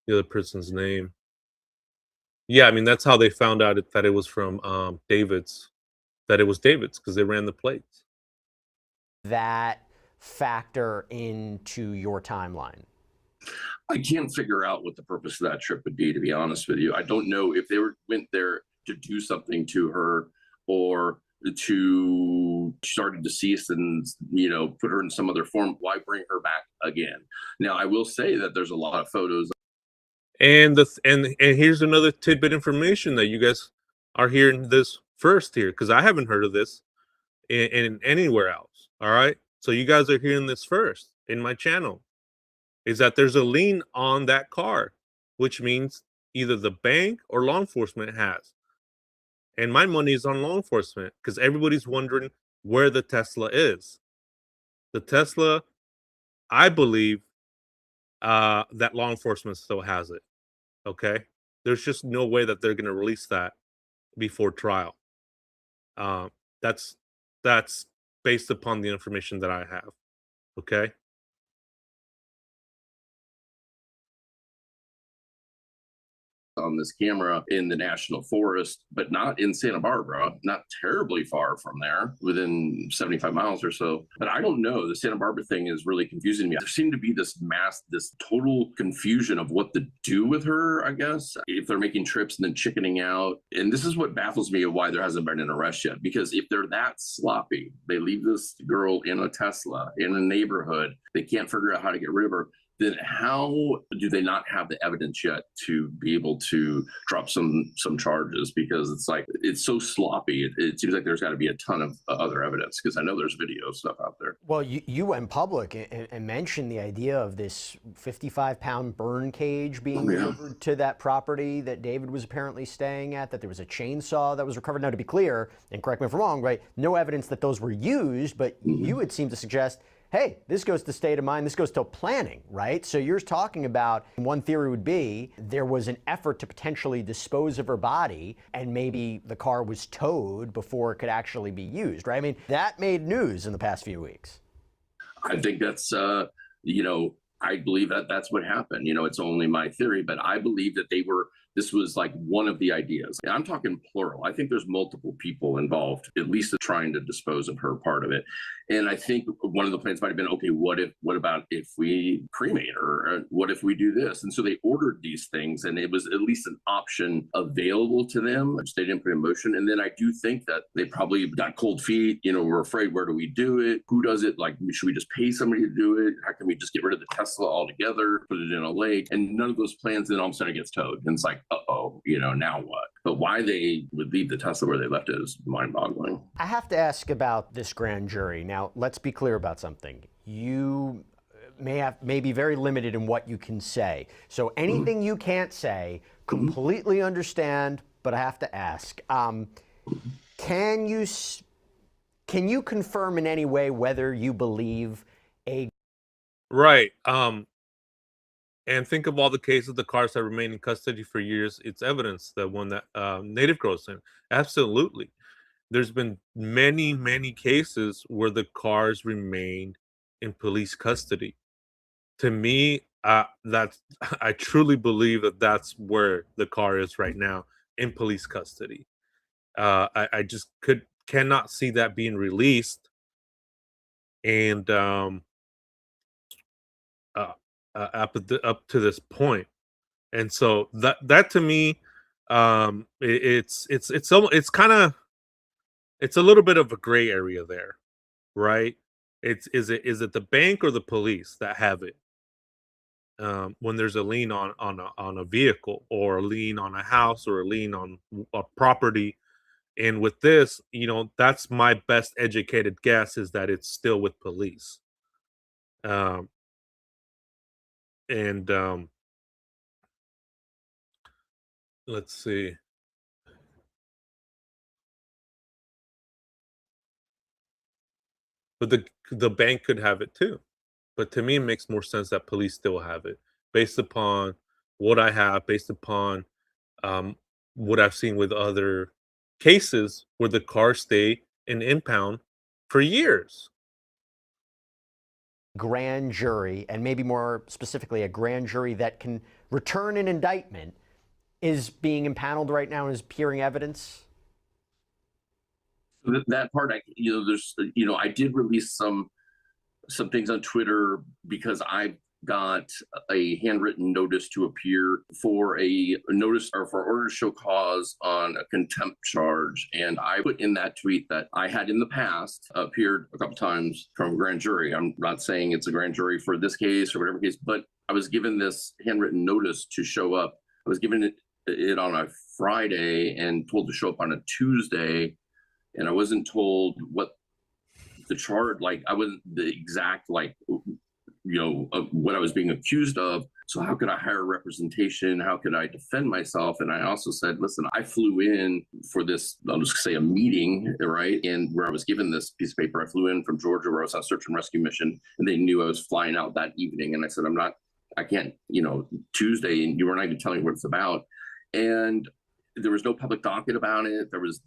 the other person's name. Yeah, I mean that's how they found out that it was from David's. That it was David's because they ran the plates. That factor into your timeline? I can't figure out what the purpose of that trip would be, to be honest with you. I don't know if they went there to do something to her or to started deceased and put her in some other form. Why bring her back again? Now I will say that there's a lot of photos. And and here's another tidbit information that you guys are hearing this first here because I haven't heard of this in anywhere else. All right, so you guys are hearing this first in my channel. Is that there's a lien on that car, which means either the bank or law enforcement has. And my money is on law enforcement because everybody's wondering where the Tesla is. The Tesla, I believe, that law enforcement still has it. Okay, there's just no way that they're going to release that before trial. Uh, that's that's based upon the information that I have. Okay. On this camera in the national forest, but not in Santa Barbara, not terribly far from there, within 75 miles or so. But I don't know. The Santa Barbara thing is really confusing me. There seemed to be this total confusion of what to do with her, I guess, if they're making trips and then chickening out. And this is what baffles me of why there hasn't been an arrest yet. Because if they're that sloppy, they leave this girl in a Tesla in a neighborhood, they can't figure out how to get rid of her, then how do they not have the evidence yet to be able to drop some charges? Because it's like, it's so sloppy. It seems like there's got to be a ton of other evidence, because I know there's video stuff out there. Well, you went public and mentioned the idea of this 55-pound burn cage being delivered to that property that David was apparently staying at, that there was a chainsaw that was recovered. Now, to be clear, and correct me if I'm wrong, right, no evidence that those were used, but you would seem to suggest, hey, this goes to state of mind, this goes to planning, right? So you're talking about, one theory would be there was an effort to potentially dispose of her body and maybe the car was towed before it could actually be used, right? I mean, that made news in the past few weeks. I think that's, I believe that that's what happened. It's only my theory, but I believe that this was like one of the ideas. And I'm talking plural. I think there's multiple people involved, at least trying to dispose of her part of it. And I think one of the plans might have been, okay, what about if we cremate her? Or what if we do this? And so they ordered these things, and it was at least an option available to them, which they didn't put in motion. And then I do think that they probably got cold feet, were afraid, where do we do it? Who does it? Like, should we just pay somebody to do it? How can we just get rid of the Tesla altogether, put it in a lake? And none of those plans, then all of a sudden it gets towed. And it's like, uh-oh, now what? But why they would leave the Tesla where they left it is mind-boggling. I have to ask about this grand jury. Now, let's be clear about something. You may be very limited in what you can say. So anything you can't say, completely understand, but I have to ask. Can you confirm in any way whether you believe a... Right. And think of all the cases, the cars that remain in custody for years. It's evidence that one that native girls in. Absolutely. There's been many, many cases where the cars remained in police custody. To me, that's I truly believe that that's where the car is right now, in police custody. I just cannot see that being released. And up to this point. And so that to me, it's kind of, it's a little bit of a gray area there, right? Is it the bank or the police that have it? When there's a lien on a vehicle, or a lien on a house, or a lien on a property. And with this, that's my best educated guess, is that it's still with police. Um, and let's see. But the bank could have it too. But to me, it makes more sense that police still have it, based upon what I have, based upon um, what I've seen with other cases where the cars stay in impound for years. Grand jury, and maybe more specifically, a grand jury that can return an indictment, is being impaneled right now and is hearing evidence? That part, I did release some things on Twitter because I got a handwritten notice to appear for a notice or for order to show cause on a contempt charge. And I put in that tweet that I had in the past appeared a couple times from a grand jury. I'm not saying it's a grand jury for this case or whatever case, but I was given this handwritten notice to show up. I was given it on a Friday and told to show up on a Tuesday. And I wasn't told what the charge, like I wasn't the exact, what I was being accused of. So how could I hire representation? How could I defend myself? And I also said, listen, I flew in for this, I'll just say a meeting, right? And where I was given this piece of paper, I flew in from Georgia where I was on a search and rescue mission, and they knew I was flying out that evening. And I said, I can't, Tuesday, and you were not even telling me what it's about. And there was no public docket about it. There was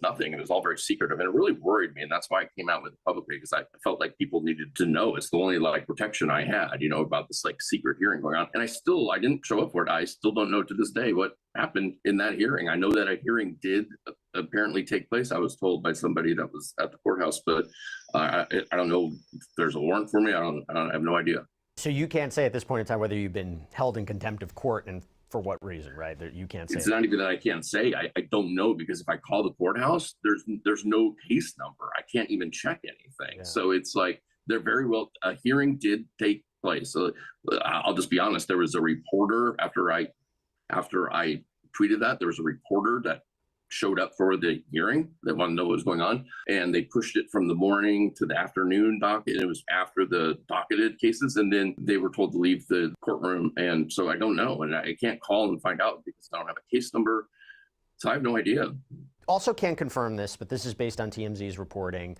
nothing. It was all very secretive, and it really worried me. And that's why I came out with it publicly, because I felt like people needed to know. It's the only protection I had, about this secret hearing going on. And I didn't show up for it. I still don't know to this day what happened in that hearing. I know that a hearing did apparently take place. I was told by somebody that was at the courthouse, but I don't know if there's a warrant for me. I have no idea. So you can't say at this point in time whether you've been held in contempt of court and for what reason, right? That you can't say. It's not even that I can't say. I don't know, because if I call the courthouse, there's no case number. I can't even check anything. Yeah. So it's they're very well. A hearing did take place. So I'll just be honest. There was a reporter after I tweeted that. There was a reporter that showed up for the hearing that wanted to know what was going on, and they pushed it from the morning to the afternoon docket, and it was after the docketed cases, and then they were told to leave the courtroom. And so I don't know, and I can't call and find out because I don't have a case number, so I have no idea. Also can't confirm this, but this is based on TMZ's reporting.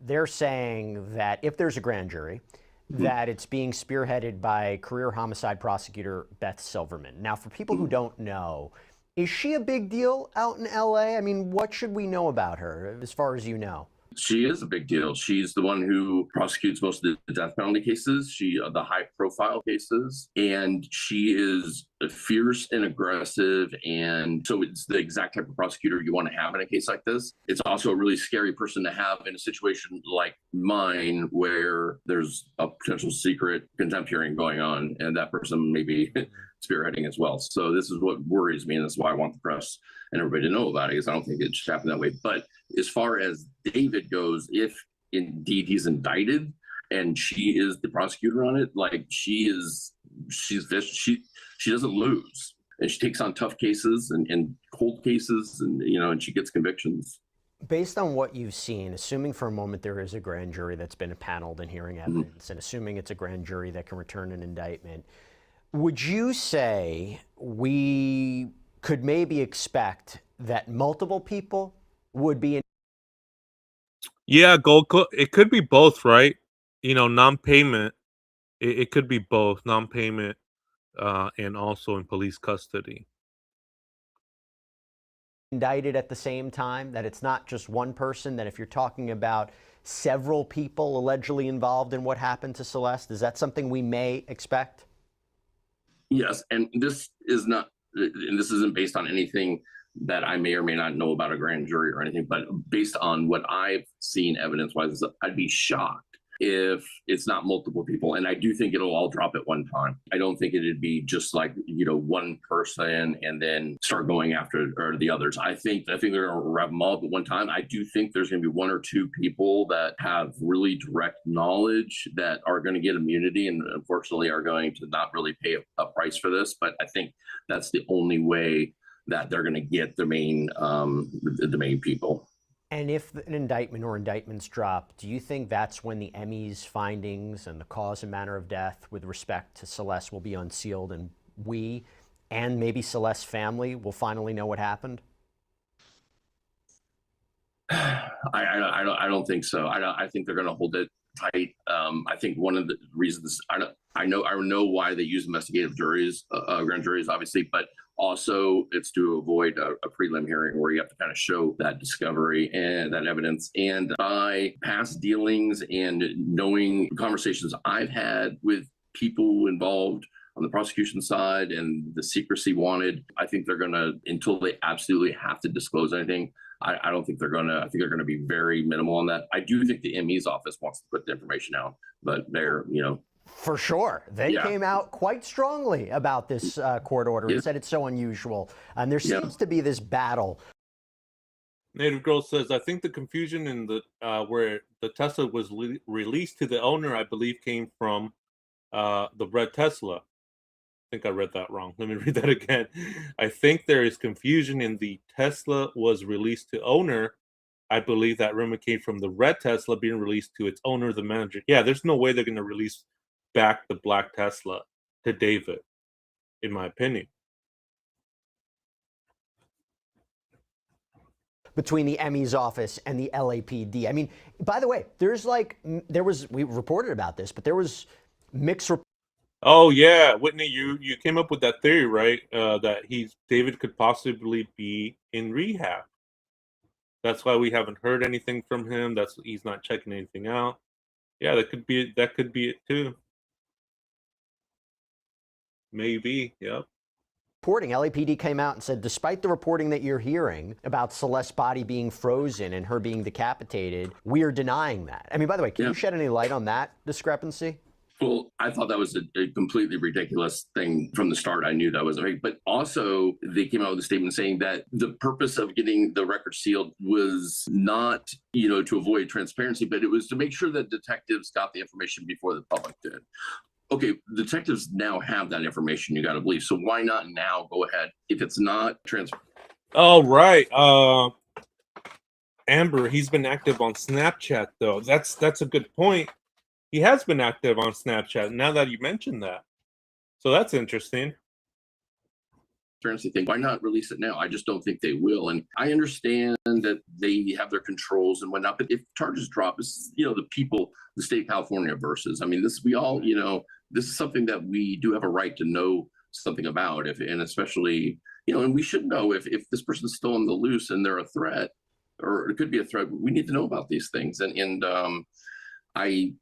They're saying that if there's a grand jury, that it's being spearheaded by career homicide prosecutor Beth Silverman. Now, for people who don't know, is she a big deal out in LA? I mean, what should we know about her as far as you know? She is a big deal. She's the one who prosecutes most of the death penalty cases, the high profile cases, and she is fierce and aggressive. And so it's the exact type of prosecutor you want to have in a case like this. It's also a really scary person to have in a situation like mine, where there's a potential secret contempt hearing going on, and that person may be spearheading as well. So this is what worries me, and that's why I want the press and everybody to know about it, because I don't think it should happen that way. But as far as David goes, if indeed he's indicted and she is the prosecutor on it, she doesn't lose, and she takes on tough cases and cold cases, and she gets convictions. Based on what you've seen, assuming for a moment there is a grand jury that's been impaneled and hearing evidence, and assuming it's a grand jury that can return an indictment, would you say we could maybe expect that multiple people would be in? Yeah, it could be both, right? Non-payment. It could be both non-payment and also in police custody. Indicted at the same time, that it's not just one person, that if you're talking about several people allegedly involved in what happened to Celeste, is that something we may expect? Yes, and this isn't based on anything that I may or may not know about a grand jury or anything, but based on what I've seen evidence-wise, I'd be shocked if it's not multiple people. And I do think it'll all drop at one time. I don't think it'd be just one person and then start going after the others. I think they're going to wrap them all up at one time. I do think there's going to be one or two people that have really direct knowledge that are going to get immunity, and unfortunately are going to not really pay a price for this. But I think that's the only way that they're going to get the main people. And if an indictment or indictments drop, do you think that's when the Emmys findings and the cause and manner of death with respect to Celeste will be unsealed, and we and maybe Celeste's family will finally know what happened? I don't think so. I think they're going to hold it tight. I think one of the reasons I know why they use investigative juries, grand juries, obviously, but also it's to avoid a prelim hearing where you have to kind of show that discovery and that evidence. And by past dealings and knowing conversations I've had with people involved on the prosecution side and the secrecy wanted, I think they're going to, until they absolutely have to disclose anything, I don't think they're going to, I think they're going to be very minimal on that. I do think the ME's office wants to put the information out, but they're, For sure. They came out quite strongly about this court order and said it's so unusual. And there seems to be this battle. Native Girl says, I think the confusion in the where the Tesla was released to the owner, I believe, came from the red Tesla. I think I read that wrong. Let me read that again. I think there is confusion in the Tesla was released to owner. I believe that rumor came from the red Tesla being released to its owner, the manager. Yeah, there's no way they're going to release back the black Tesla to David, in my opinion. Between the ME's office and the LAPD. I mean, by the way, we reported about this, but there was mixed reports. Oh yeah, Whitney, you came up with that theory, right? That David could possibly be in rehab. That's why we haven't heard anything from him. He's not checking anything out. Yeah, that could be it too. Maybe, yep. Reporting, LAPD came out and said, despite the reporting that you're hearing about Celeste's body being frozen and her being decapitated, we are denying that. I mean, by the way, can you shed any light on that discrepancy? Well, I thought that was a completely ridiculous thing from the start. I knew that was right. But also, they came out with a statement saying that the purpose of getting the record sealed was not, to avoid transparency, but it was to make sure that detectives got the information before the public did. Okay, detectives now have that information, you got to believe. So why not now go ahead if it's not transparent? Oh, right. Amber, he's been active on Snapchat, though. That's a good point. He has been active on Snapchat, now that you mentioned that. So that's interesting. Transparency thing. Why not release it now? I just don't think they will. And I understand that they have their controls and whatnot, but if charges drop, it's, the people, the state of California versus, I mean, this is something that we do have a right to know something about, and especially, and we should know if this person's still on the loose and they're a threat, or it could be a threat. We need to know about these things. And I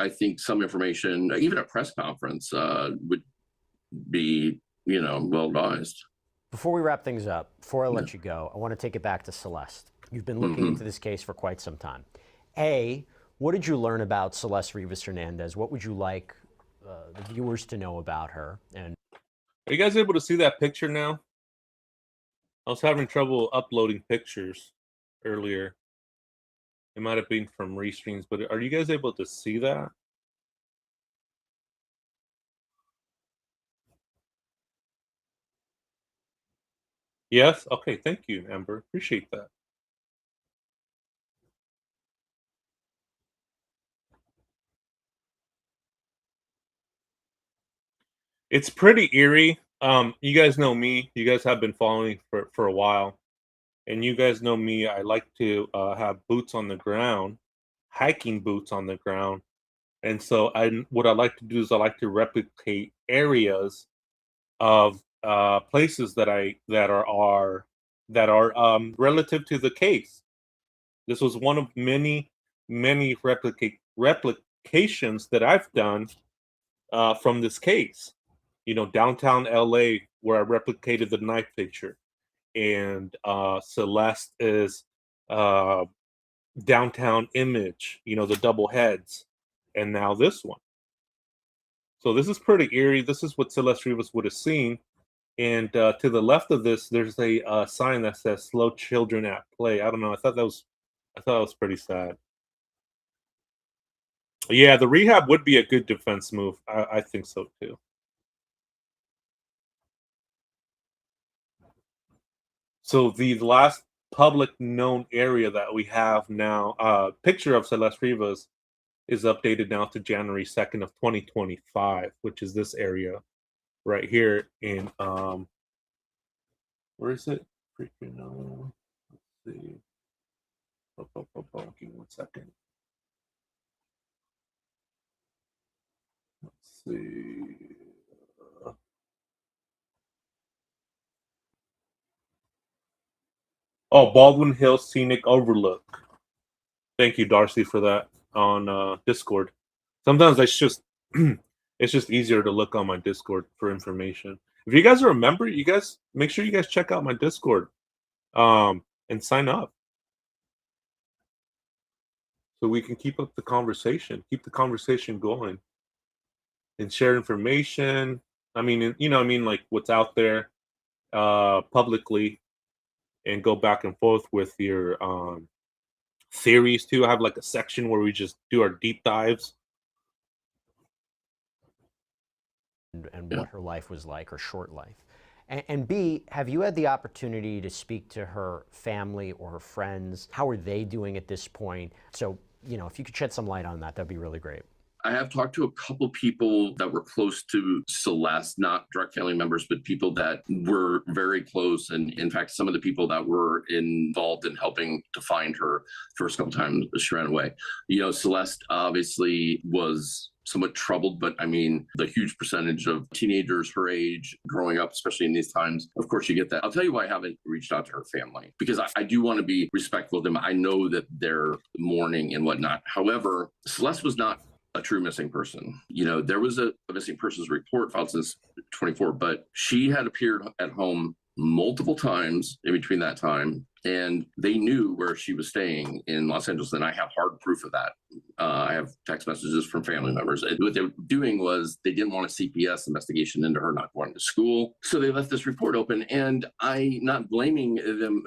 think some information, even a press conference, would be, well advised. Before we wrap things up, before I let you go, I want to take it back to Celeste. You've been looking into this case for quite some time. What did you learn about Celeste Rivas Hernandez? What would you like the viewers to know about her? And are you guys able to see that picture now? I was having trouble uploading pictures earlier. It might have been from restreams, but are you guys able to see that? Yes? Okay, thank you, Amber. Appreciate that. It's pretty eerie. You guys know me. You guys have been following for a while. And you guys know me, I like to have boots on the ground, hiking boots on the ground. And so what I like to do is I like to replicate areas of places that are relative to the case. This was one of many replications that I've done from this case. Downtown LA, where I replicated the knife picture. And Celeste is downtown Image, the double heads, and now this one. So this is pretty eerie. This is what Celeste Rivas would have seen. And to the left of this, there's a sign that says "Slow Children at Play." I don't know. I thought that was pretty sad. Yeah, the rehab would be a good defense move. I think so too. So the last public known area that we have now, picture of Celeste Rivas, is updated now to January 2nd of 2025, which is this area right here in where is it? Freaking let's see. Give me 1 second. see. Oh, Baldwin Hills Scenic Overlook. Thank you, Darcy, for that on Discord. Sometimes it's just it's just easier to look on my Discord for information. If you guys are a member, you guys make sure you guys check out my Discord and sign up so we can keep up the conversation, keep the conversation going, and share information. I mean, like what's out there publicly, and go back and forth with your theories too. I have like a section where we just do our deep dives. And what her life was like, her short life. And B, have you had the opportunity to speak to her family or her friends? How are they doing at this point? So, if you could shed some light on that, that'd be really great. I have talked to a couple people that were close to Celeste, not direct family members, but people that were very close. And in fact, some of the people that were involved in helping to find her first couple times she ran away. Celeste obviously was somewhat troubled, but I mean, the huge percentage of teenagers her age growing up, especially in these times, of course you get that. I'll tell you why I haven't reached out to her family, because I do want to be respectful of them. I know that they're mourning and whatnot. However, Celeste was not a true missing person. There was a missing persons report filed since 24, but she had appeared at home multiple times in between that time, and they knew where she was staying in Los Angeles, and I have hard proof of that. I have text messages from family members. And what they were doing was they didn't want a CPS investigation into her not going to school, so they left this report open. And I'm not blaming them,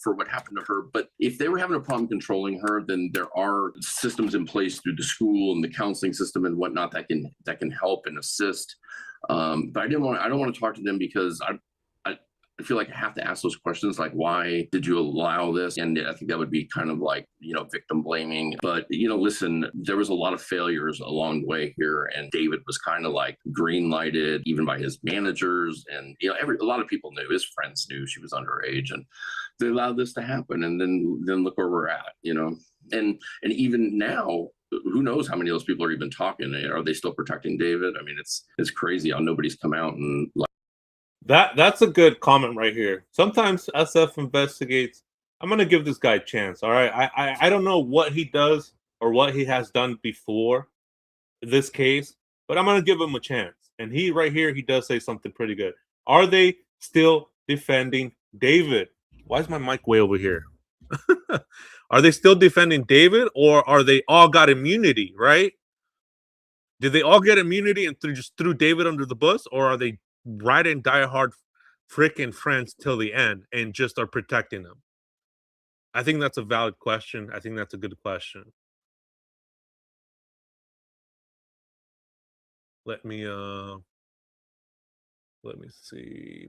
for what happened to her. But if they were having a problem controlling her, then there are systems in place through the school and the counseling system and whatnot that can help and assist. But I don't want to talk to them because I feel like I have to ask those questions, like, why did you allow this? And I think that would be kind of like, victim blaming. But, listen, there was a lot of failures along the way here. And David was kind of like green lighted, even by his managers. And, a lot of people knew, his friends knew she was underage, and they allowed this to happen. And then look where we're at, and even now, who knows how many of those people are even talking? Are they still protecting David? I mean, it's crazy how nobody's come out and That's a good comment right here. Sometimes SF investigates. I'm gonna give this guy a chance. All right, I don't know what he does or what he has done before this case, but I'm gonna give him a chance. And he right here, he does say something pretty good. Are they still defending David? Why is my mic way over here? Are they still defending David, or are they all got immunity? Right? Did they all get immunity and just threw David under the bus, or are they ride and die hard freaking friends till the end and just are protecting them? I think that's a valid question. I think that's a good question. Let me see.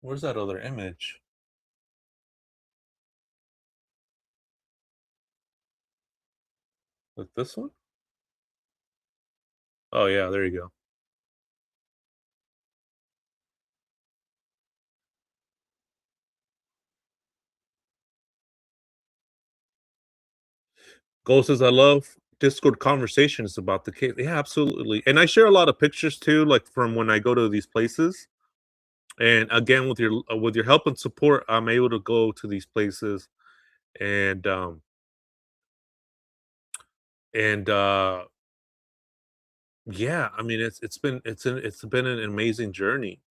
Where's that other image? Like this one? Oh yeah, there you go. Ghost says, I love Discord conversations about the case. Yeah, absolutely. And I share a lot of pictures too, like from when I go to these places. And again, with your help and support, I'm able to go to these places and yeah, I mean it's been an amazing journey,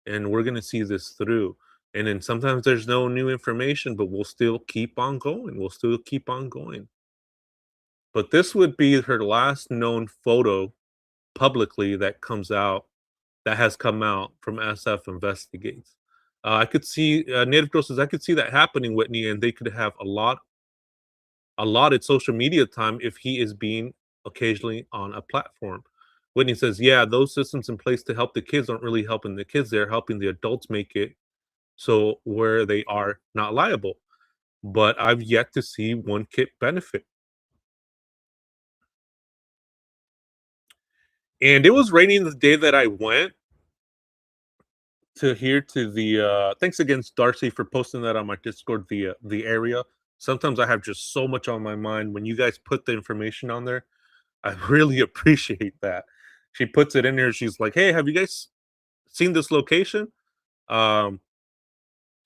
and we're gonna see this through. And then sometimes there's no new information, but we'll still keep on going. We'll still keep on going. But this would be her last known photo publicly that has come out from SF Investigates. I could see Native Girl says I could see that happening, Whitney, and they could have allotted social media time if he is being occasionally on a platform. Whitney says, yeah, those systems in place to help the kids aren't really helping the kids. They're helping the adults make it so where they are not liable. But I've yet to see one kid benefit. And it was raining the day that I went to here to the thanks again, Darcy, for posting that on my Discord, the area. sometimes I have just so much on my mind. When you guys put the information on there, I really appreciate that. She puts it in there. She's like, "Hey, have you guys seen this location?" Um,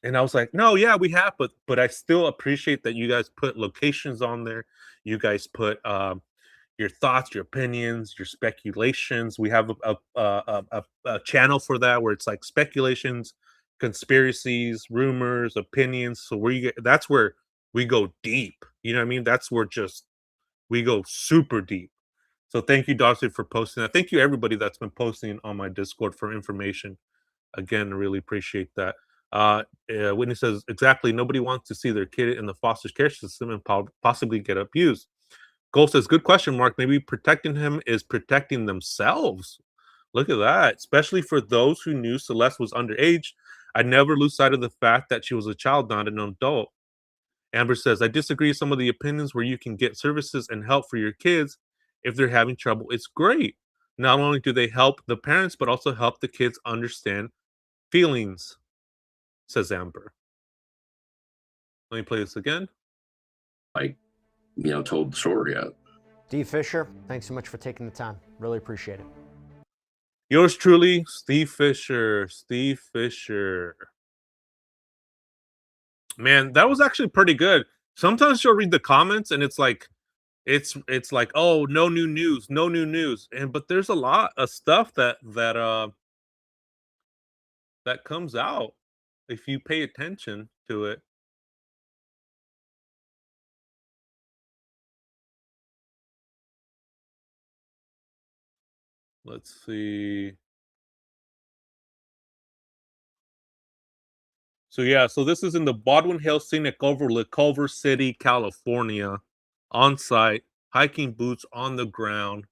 and I was like, "No, yeah, we have, but I still appreciate that you guys put locations on there. You guys put your thoughts, your opinions, your speculations. We have a channel for that where it's like speculations, conspiracies, rumors, opinions. So that's where we go deep. You know what I mean? That's where just we go super deep. So thank you, Darcy, for posting that. Thank you, everybody that's been posting on my Discord for information. Again, I really appreciate that. Whitney says, exactly, nobody wants to see their kid in the foster care system and possibly get abused. Gold says, good question, Mark. Maybe protecting him is protecting themselves. Look at that. Especially for those who knew Celeste was underage. I never lose sight of the fact that she was a child, not an adult. Amber says, I disagree with some of the opinions where you can get services and help for your kids if they're having trouble. It's great. Not only do they help the parents, but also help the kids understand feelings, says Amber. Let me play this again. Like, told the story yet. D. Fisher, thanks so much for taking the time. Really appreciate it. Yours truly, Steve Fisher. Steve Fisher. Man, that was actually pretty good. Sometimes you'll read the comments and it's like, oh, no new news, no new news. But there's a lot of stuff that comes out if you pay attention to it. Let's see. So yeah, so this is in the Baldwin Hills Scenic Overlook, Culver City, California, on site, hiking boots on the ground.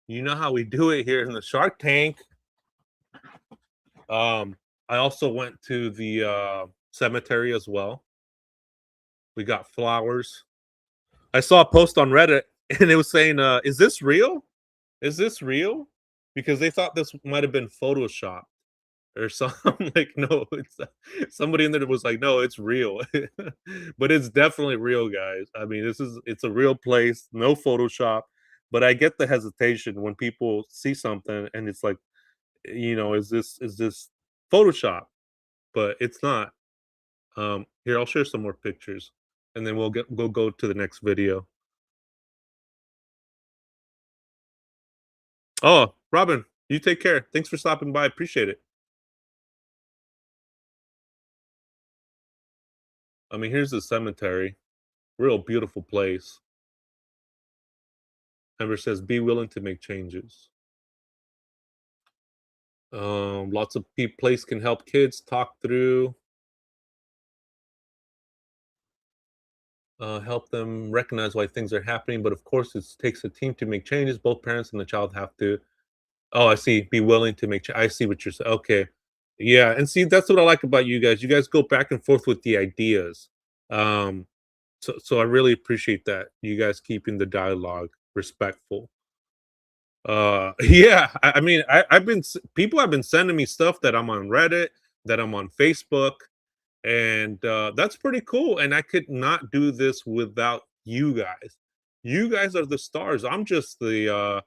You know how we do it here in the Shark Tank. I also went to the cemetery as well. We got flowers. I saw a post on Reddit and it was saying, is this real? Is this real? Because they thought this might have been Photoshop or something. Like, no, it's somebody in there was like, no, it's real. But it's definitely real, guys. I mean, it's a real place, no Photoshop. But I get the hesitation when people see something and it's like, is this Photoshop? But it's not. Here, I'll share some more pictures and then we'll go to the next video. Oh, Robin, you take care. Thanks for stopping by. Appreciate it. I mean, here's the cemetery. Real beautiful place. Amber says, be willing to make changes. Lots of place can help kids talk through. Help them recognize why things are happening. But of course, it takes a team to make changes. Both parents and the child have to. Oh, I see. Be willing to make. I see what you're saying. Okay, yeah, and see, that's what I like about you guys. You guys go back and forth with the ideas. So I really appreciate that. You guys keeping the dialogue respectful. Yeah, I mean, people have been sending me stuff that I'm on Reddit, that I'm on Facebook, and that's pretty cool. And I could not do this without you guys. You guys are the stars. I'm just the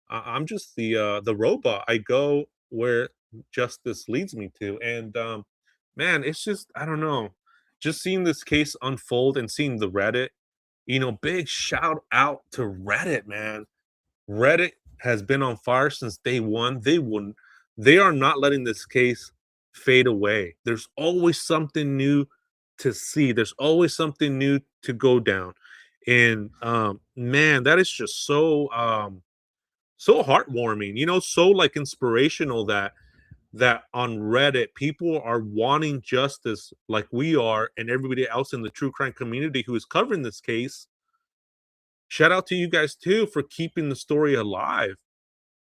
robot. I go where justice leads me to. And man, it's just, I don't know, just seeing this case unfold and seeing the Reddit, big shout out to Reddit, man. Reddit has been on fire since day one. They are not letting this case fade away. There's always something new to see. There's always something new to go down. And man, that is just so heartwarming, so like inspirational that on Reddit people are wanting justice like we are, and everybody else in the true crime community who is covering this case. Shout out to you guys too for keeping the story alive,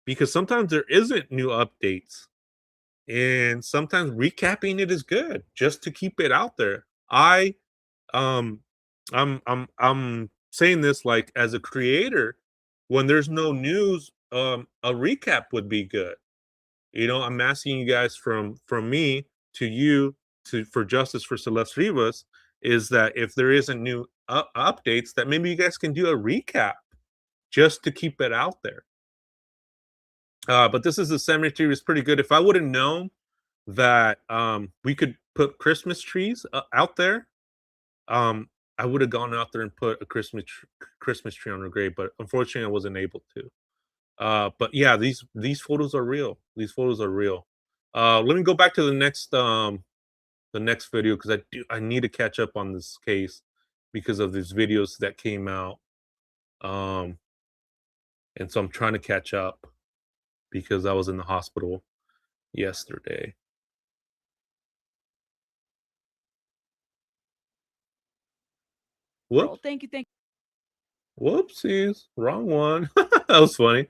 because sometimes there isn't new updates and sometimes recapping it is good just to keep it out there. Um I'm saying this like as a creator, when there's no news, a recap would be good. I'm asking you guys from me to you for justice for Celeste Rivas is that if there isn't new updates, that maybe you guys can do a recap just to keep it out there. But this is the cemetery is pretty good. If I would have known that we could put Christmas trees out there, I would have gone out there and put a Christmas tree on her grave, but unfortunately, I wasn't able to. But yeah, these photos are real. These photos are real. Let me go back to the next video because I need to catch up on this case because of these videos that came out. And so I'm trying to catch up because I was in the hospital yesterday. Whoops. Thank you. Whoopsies. Wrong one. That was funny.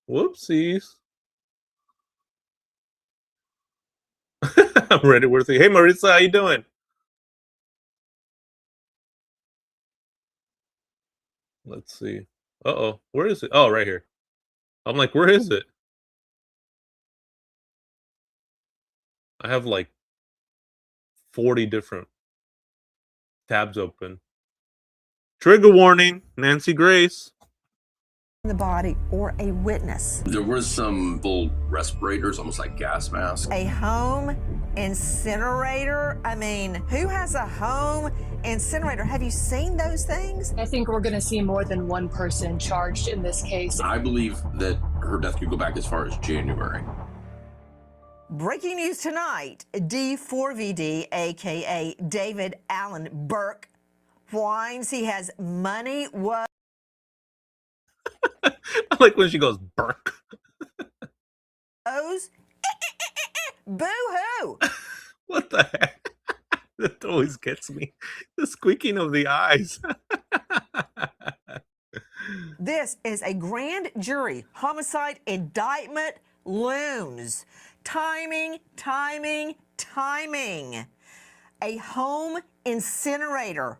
Whoopsies. I'm ready. Hey, Marissa, how you doing? Let's see. Uh-oh. Where is it? Oh, right here. I'm like, where is it? I have like 40 different tabs open. Trigger warning, Nancy Grace. The body or a witness. There was some full respirators, almost like gas masks. A home incinerator? I mean, who has a home incinerator? Have you seen those things? I think we're going to see more than one person charged in this case. I believe that her death could go back as far as January. Breaking news tonight, D4VD, aka David Allen Burke, whines he has money was I like when she goes, Burke. boo-hoo. What the heck? That always gets me. The squeaking of the eyes. This is a grand jury homicide indictment looms. Timing. A home incinerator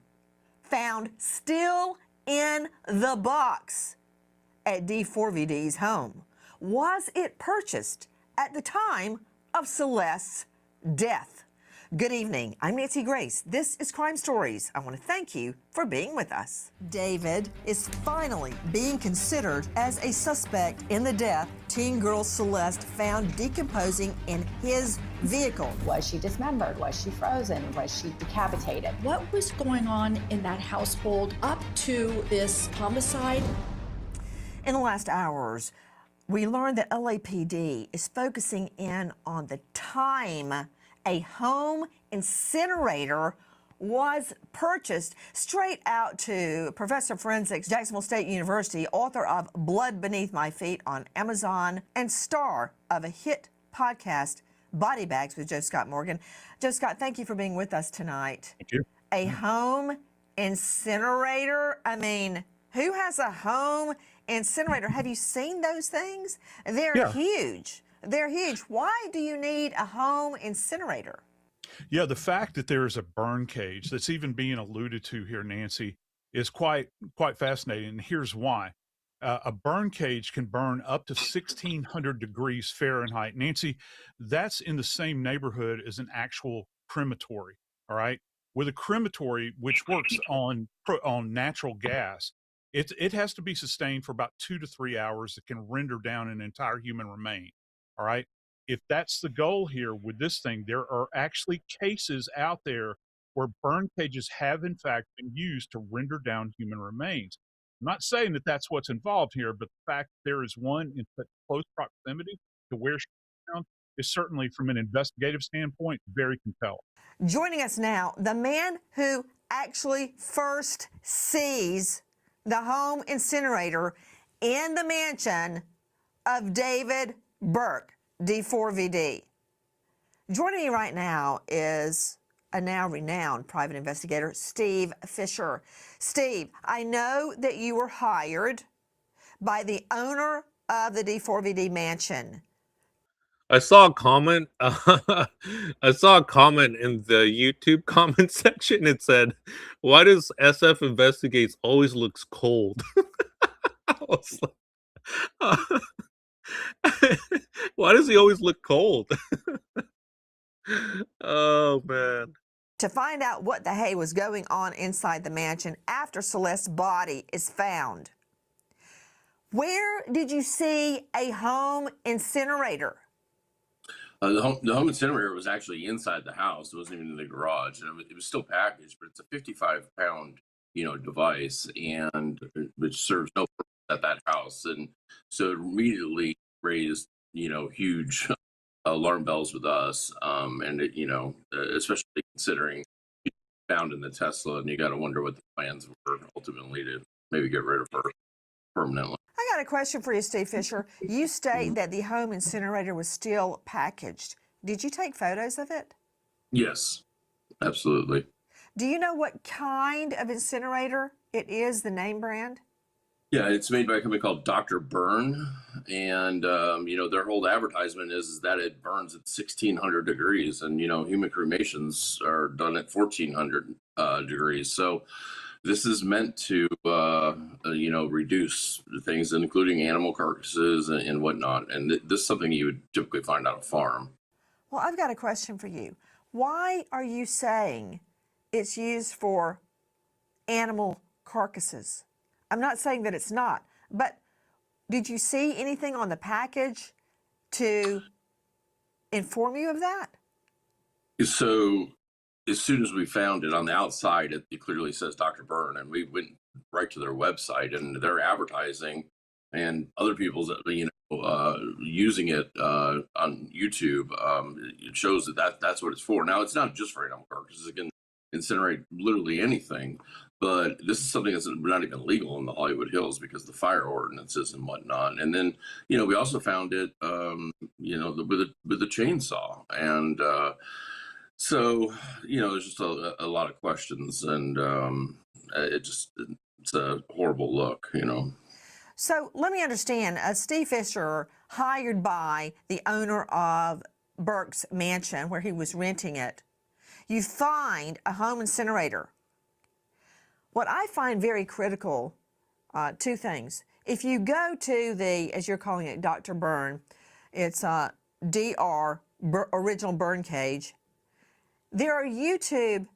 found still in the box at D4VD's home. Was it purchased at the time of Celeste's death? Good evening. I'm Nancy Grace. This is Crime Stories. I want to thank you for being with us. David is finally being considered as a suspect in the death teen girl Celeste found decomposing in his vehicle. Was she dismembered? Was she frozen? Was she decapitated? What was going on in that household up to this homicide? In the last hours, we learned that LAPD is focusing in on the time a home incinerator was purchased. Straight out to Professor of Forensics, Jacksonville State University, author of Blood Beneath My Feet on Amazon, and star of a hit podcast, Body Bags with Joe Scott Morgan. Joe Scott, thank you for being with us tonight. Thank you. A home incinerator? I mean, who has a home incinerator? Have you seen those things? They're huge. They're huge. Why do you need a home incinerator? Yeah, the fact that there is a burn cage that's even being alluded to here, Nancy, is quite fascinating. And here's why. A burn cage can burn up to 1,600 degrees Fahrenheit. Nancy, that's in the same neighborhood as an actual crematory, all right? With a crematory, which works on natural gas, it has to be sustained for about 2 to 3 hours. It can render down an entire human remain. All right. If that's the goal here with this thing, there are actually cases out there where burn cages have in fact been used to render down human remains. I'm not saying that that's what's involved here, but the fact that there is one in close proximity to where she was found is certainly, from an investigative standpoint, very compelling. Joining us now, the man who actually first sees the home incinerator in the mansion of David Burke, D4VD. Joining me right now is a now renowned private investigator, Steve Fisher. Steve, I know that you were hired by the owner of the D4VD mansion. I saw a comment. I saw a comment in the YouTube comment section. It said, "Why does SF Investigates always looks cold?" I was like, why does he always look cold? Oh man. to find out what the hay was going on inside the mansion after Celeste's body is found. Where did you see a home incinerator? The home incinerator was actually inside the house. It wasn't even in the garage, and it was still packaged. But it's a 55-pound, device, and which serves no purpose at that house. And so it immediately raised, huge alarm bells with us. And it, especially considering she was found in the Tesla, and you got to wonder what the plans were ultimately to maybe get rid of her permanently. I got a question for you, Steve Fisher. You state that the home incinerator was still packaged. Did you take photos of it? Yes, absolutely. Do you know what kind of incinerator it is, the name brand? Yeah, it's made by a company called Dr. Burn, and their whole advertisement is that it burns at 1,600 degrees, and human cremations are done at 1,400 degrees. So this is meant to reduce things, including animal carcasses and whatnot. And this is something you would typically find on a farm. Well, I've got a question for you. Why are you saying it's used for animal carcasses? I'm not saying that it's not, but did you see anything on the package to inform you of that? So as soon as we found it on the outside, it clearly says Dr. Byrne, and we went right to their website, and they're advertising, and other people's using it on YouTube. It shows that's what it's for. Now, it's not just for animal carcasses; it can incinerate literally anything. But this is something that's not even legal in the Hollywood Hills because of the fire ordinances and whatnot. And then, we also found it, with a chainsaw. And so, there's just a lot of questions. And it's a horrible look, So let me understand, Steve Fisher, hired by the owner of Burke's mansion where he was renting it, you find a home incinerator. What I find very critical, two things. If you go to the, as you're calling it, Dr. Burn, it's original burn cage. There are YouTube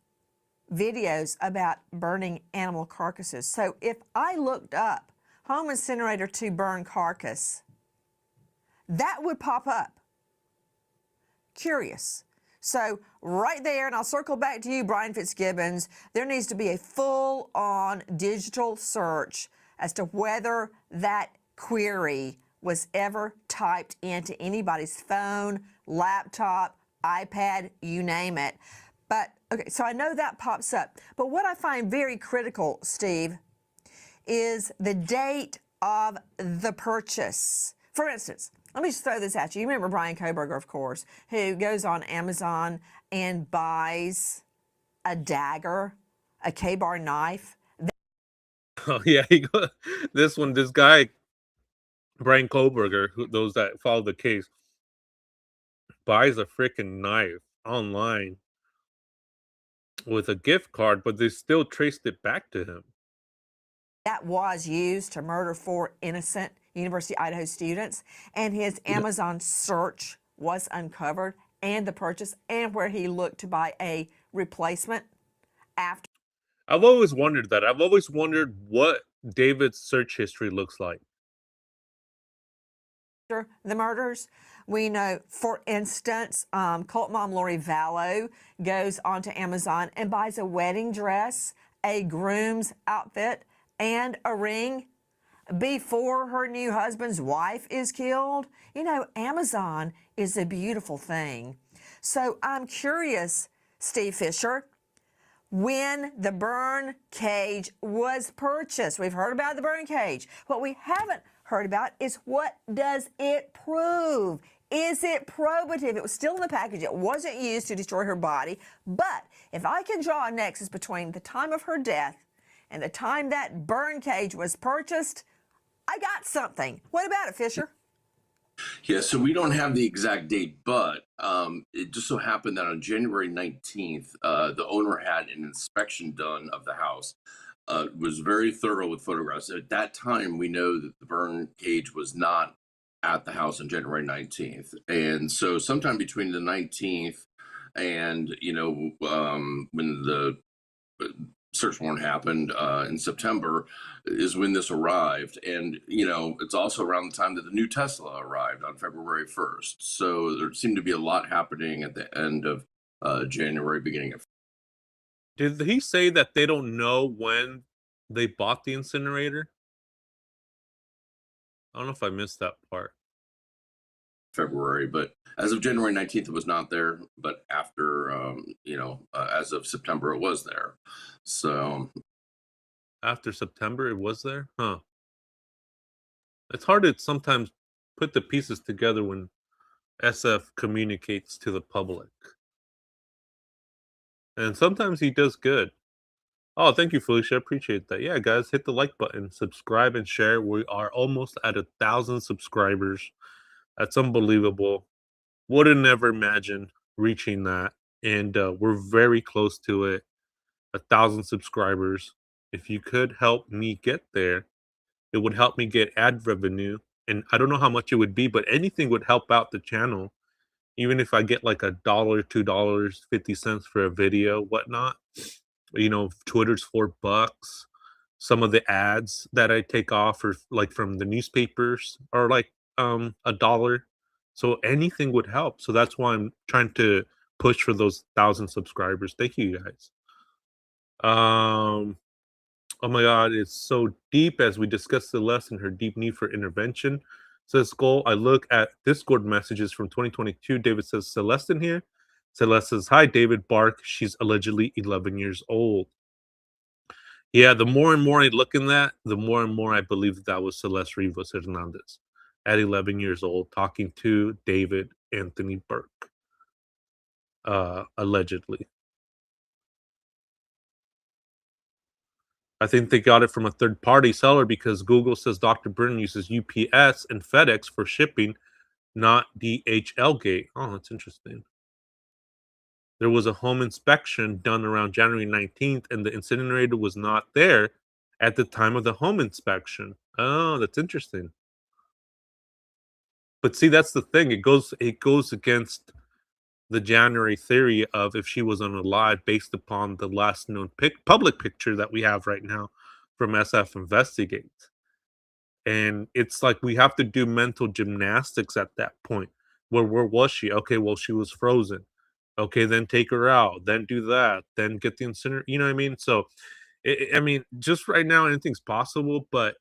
videos about burning animal carcasses. So if I looked up home incinerator to burn carcass, that would pop up. Curious. So right there, and I'll circle back to you, Brian Fitzgibbons, there needs to be a full-on digital search as to whether that query was ever typed into anybody's phone, laptop, iPad, you name it. But, okay, so I know that pops up. But what I find very critical, Steve, is the date of the purchase. For instance, let me just throw this at you. You remember Brian Koberger, of course, who goes on Amazon and buys a dagger, a K-bar knife. Oh yeah, this guy, Brian Koberger, those that follow the case, buys a freaking knife online with a gift card, but they still traced it back to him. That was used to murder 4 innocent University of Idaho students, and his Amazon search was uncovered, and the purchase, and where he looked to buy a replacement after. I've always wondered that. I've always wondered what David's search history looks like. The murders. We know, for instance, cult mom Lori Vallow goes onto Amazon and buys a wedding dress, a groom's outfit, and a ring before her new husband's wife is killed. Amazon is a beautiful thing. So I'm curious, Steve Fisher, when the burn cage was purchased. We've heard about the burn cage. What we haven't heard about is what does it prove? Is it probative? It was still in the package. It wasn't used to destroy her body. But if I can draw a nexus between the time of her death and the time that burn cage was purchased, I got something. What about it, Fisher? Yeah, so we don't have the exact date, but it just so happened that on January 19th, the owner had an inspection done of the house. Was very thorough with photographs. At that time, we know that the burn cage was not at the house on January 19th. And so sometime between the 19th And, when the search warrant happened in September is when this arrived. And, it's also around the time that the new Tesla arrived on February 1st. So there seemed to be a lot happening at the end of January, beginning of. Did he say that they don't know when they bought the incinerator? I don't know if I missed that part. February, but as of January 19th, it was not there. But after, as of September, it was there. So After September, it was there? Huh. It's hard to sometimes put the pieces together when SF communicates to the public. And sometimes he does good. Oh, thank you, Felicia. I appreciate that. Yeah, guys, hit the like button, subscribe, and share. We are almost at 1,000 subscribers. That's unbelievable. Would have never imagined reaching that. And we're very close to it. 1,000 subscribers. If you could help me get there, it would help me get ad revenue. And I don't know how much it would be, but anything would help out the channel. Even if I get like $1, $2, 50 cents for a video, whatnot. Twitter's $4. Some of the ads that I take off are like from the newspapers are like $1. So anything would help. So that's why I'm trying to push for those 1,000 subscribers. Thank you guys. Oh my God, it's so deep as we discuss Celeste and her deep need for intervention. Says Skull, I look at Discord messages from 2022. David says, Celeste in here? Celeste says, hi, David Bark. She's allegedly 11 years old. Yeah, the more and more I look in that, the more and more I believe that was Celeste Rivas Hernandez at 11 years old talking to David Anthony Burke, allegedly. I think they got it from a third-party seller because Google says Dr. Byrne uses UPS and FedEx for shipping, not DHL Gate. Oh, that's interesting. There was a home inspection done around January 19th, and the incinerator was not there at the time of the home inspection. Oh, that's interesting. But see, that's the thing. It goes against the January theory of if she was unalive based upon the last known public picture that we have right now from SF Investigate. And it's like we have to do mental gymnastics at that point. Where was she? Okay, well, she was frozen. Okay, then take her out. Then do that. Then get the incinerator. You know what I mean? So, I mean, just right now, anything's possible. But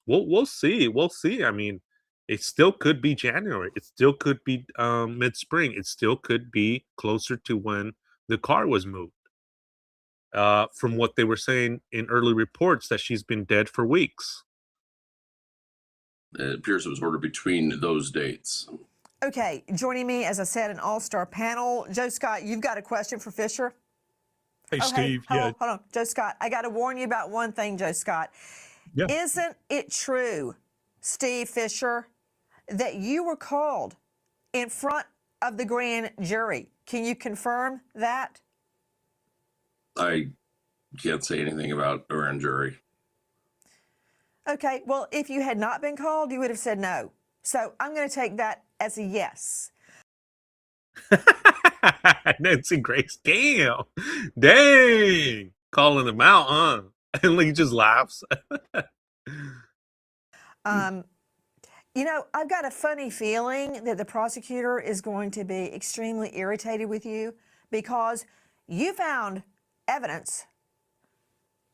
we'll see. We'll see. I mean, it still could be January. It still could be mid spring. It still could be closer to when the car was moved. From what they were saying in early reports, that she's been dead for weeks. It appears it was ordered between those dates. Okay, joining me, as I said, an all-star panel. Joe Scott, you've got a question for Fisher? Hey, Steve. Hold on. Joe Scott, I got to warn you about one thing, Joe Scott. Yeah. Isn't it true, Steve Fisher, that you were called in front of the grand jury? Can you confirm that? I can't say anything about a grand jury. Okay, well, if you had not been called, you would have said no. So I'm going to take that as a yes. Nancy Grace, damn, dang, calling him out, huh? And he just laughs. I've got a funny feeling that the prosecutor is going to be extremely irritated with you because you found evidence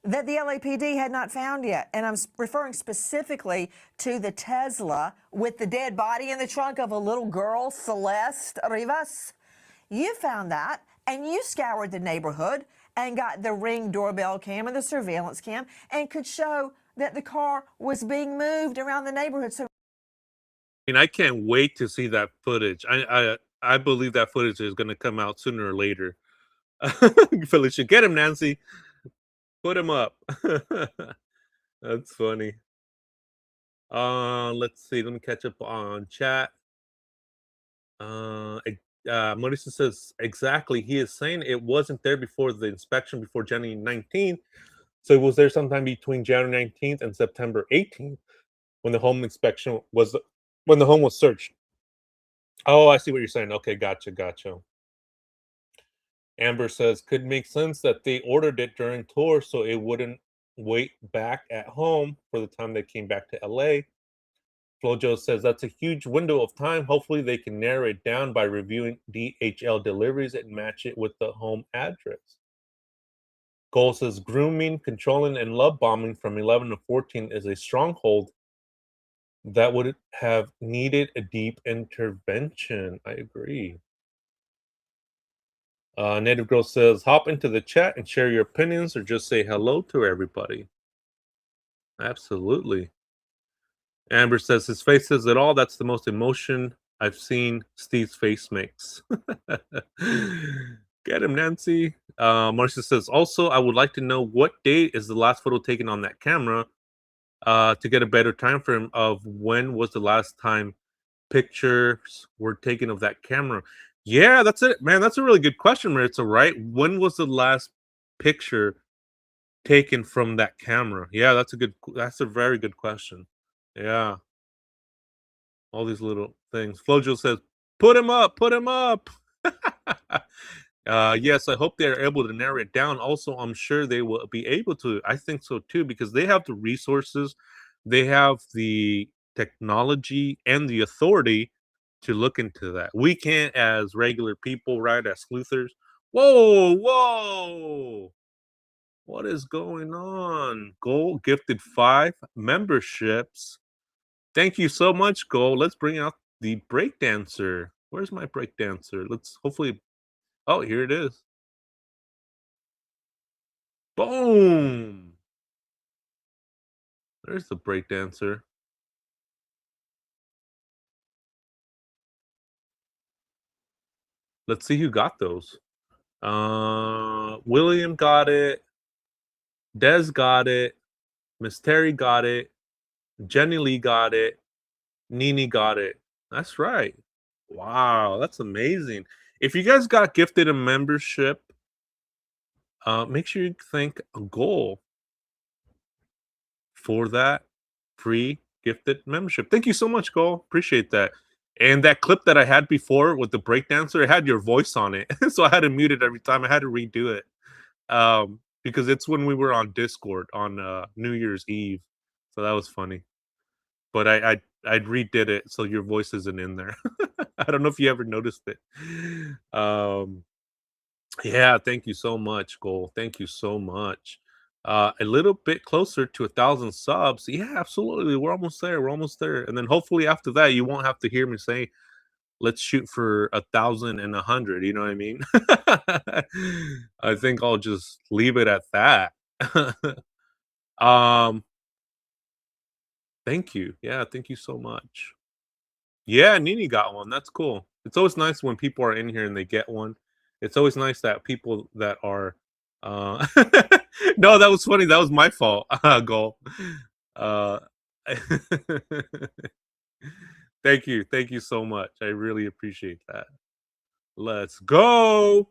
that the LAPD had not found yet. And I'm referring specifically to the Tesla with the dead body in the trunk of a little girl, Celeste Rivas. You found that, and you scoured the neighborhood and got the Ring doorbell cam and the surveillance cam and could show that the car was being moved around the neighborhood. So, I can't wait to see that footage. I believe that footage is going to come out sooner or later. Felicia, get him, Nancy. Put him up. That's funny. Let's see. Let me catch up on chat. Marisa says exactly. He is saying it wasn't there before the inspection before January 19th. So it was there sometime between January 19th and September 18th when the home inspection was when the home was searched. Oh, I see what you're saying. Okay, gotcha. Amber says, could make sense that they ordered it during tour so it wouldn't wait back at home for the time they came back to LA. Flojo says that's a huge window of time. Hopefully they can narrow it down by reviewing DHL deliveries and match it with the home address. Cole says grooming, controlling, and love bombing from 11 to 14 is a stronghold that would have needed a deep intervention. I agree. Native Girl says, hop into the chat and share your opinions or just say hello to everybody. Absolutely. Amber says, his face says it all. That's the most emotion I've seen Steve's face makes. Get him, Nancy. Marcia says, also, I would like to know what date is the last photo taken on that camera to get a better time frame of when was the last time pictures were taken of that camera. Yeah, that's it, man. That's a really good question, Maritza, right? When was the last picture taken from that camera? Yeah, that's a very good question. Yeah. All these little things. Flojo says, put him up, put him up. Yes, I hope they're able to narrow it down. Also, I'm sure they will be able to. I think so too, because they have the resources, they have the technology and the authority to look into that. We can't, as regular people, right? As sleuthers. Whoa, whoa. What is going on? Gold gifted 5 memberships. Thank you so much, Gold. Let's bring out the breakdancer. Where's my breakdancer? Let's hopefully. Oh, here it is. Boom. There's the breakdancer. Let's see who got those. William got it. Des got it. Miss Terry got it. Jenny Lee got it. Nini got it. That's right. Wow, that's amazing. If you guys got gifted a membership, make sure you thank a goal for that free gifted membership. Thank you so much, Goal. Appreciate that. And that clip that I had before with the breakdancer, it had your voice on it. So I had to mute it every time. I had to redo it. Because it's when we were on Discord on New Year's Eve. So that was funny. But I redid it so your voice isn't in there. I don't know if you ever noticed it. Yeah, thank you so much, Goal. Thank you so much. A little bit closer to 1,000 subs. Yeah, absolutely. We're almost there. We're almost there. And then hopefully after that, you won't have to hear me say, let's shoot for 1,100. You know what I mean? I think I'll just leave it at that. Thank you. Yeah, thank you so much. Yeah, Nini got one. That's cool. It's always nice when people are in here and they get one. It's always nice that people that are no, that was funny. That was my fault. Goal. Thank you. Thank you so much. I really appreciate that. Let's go.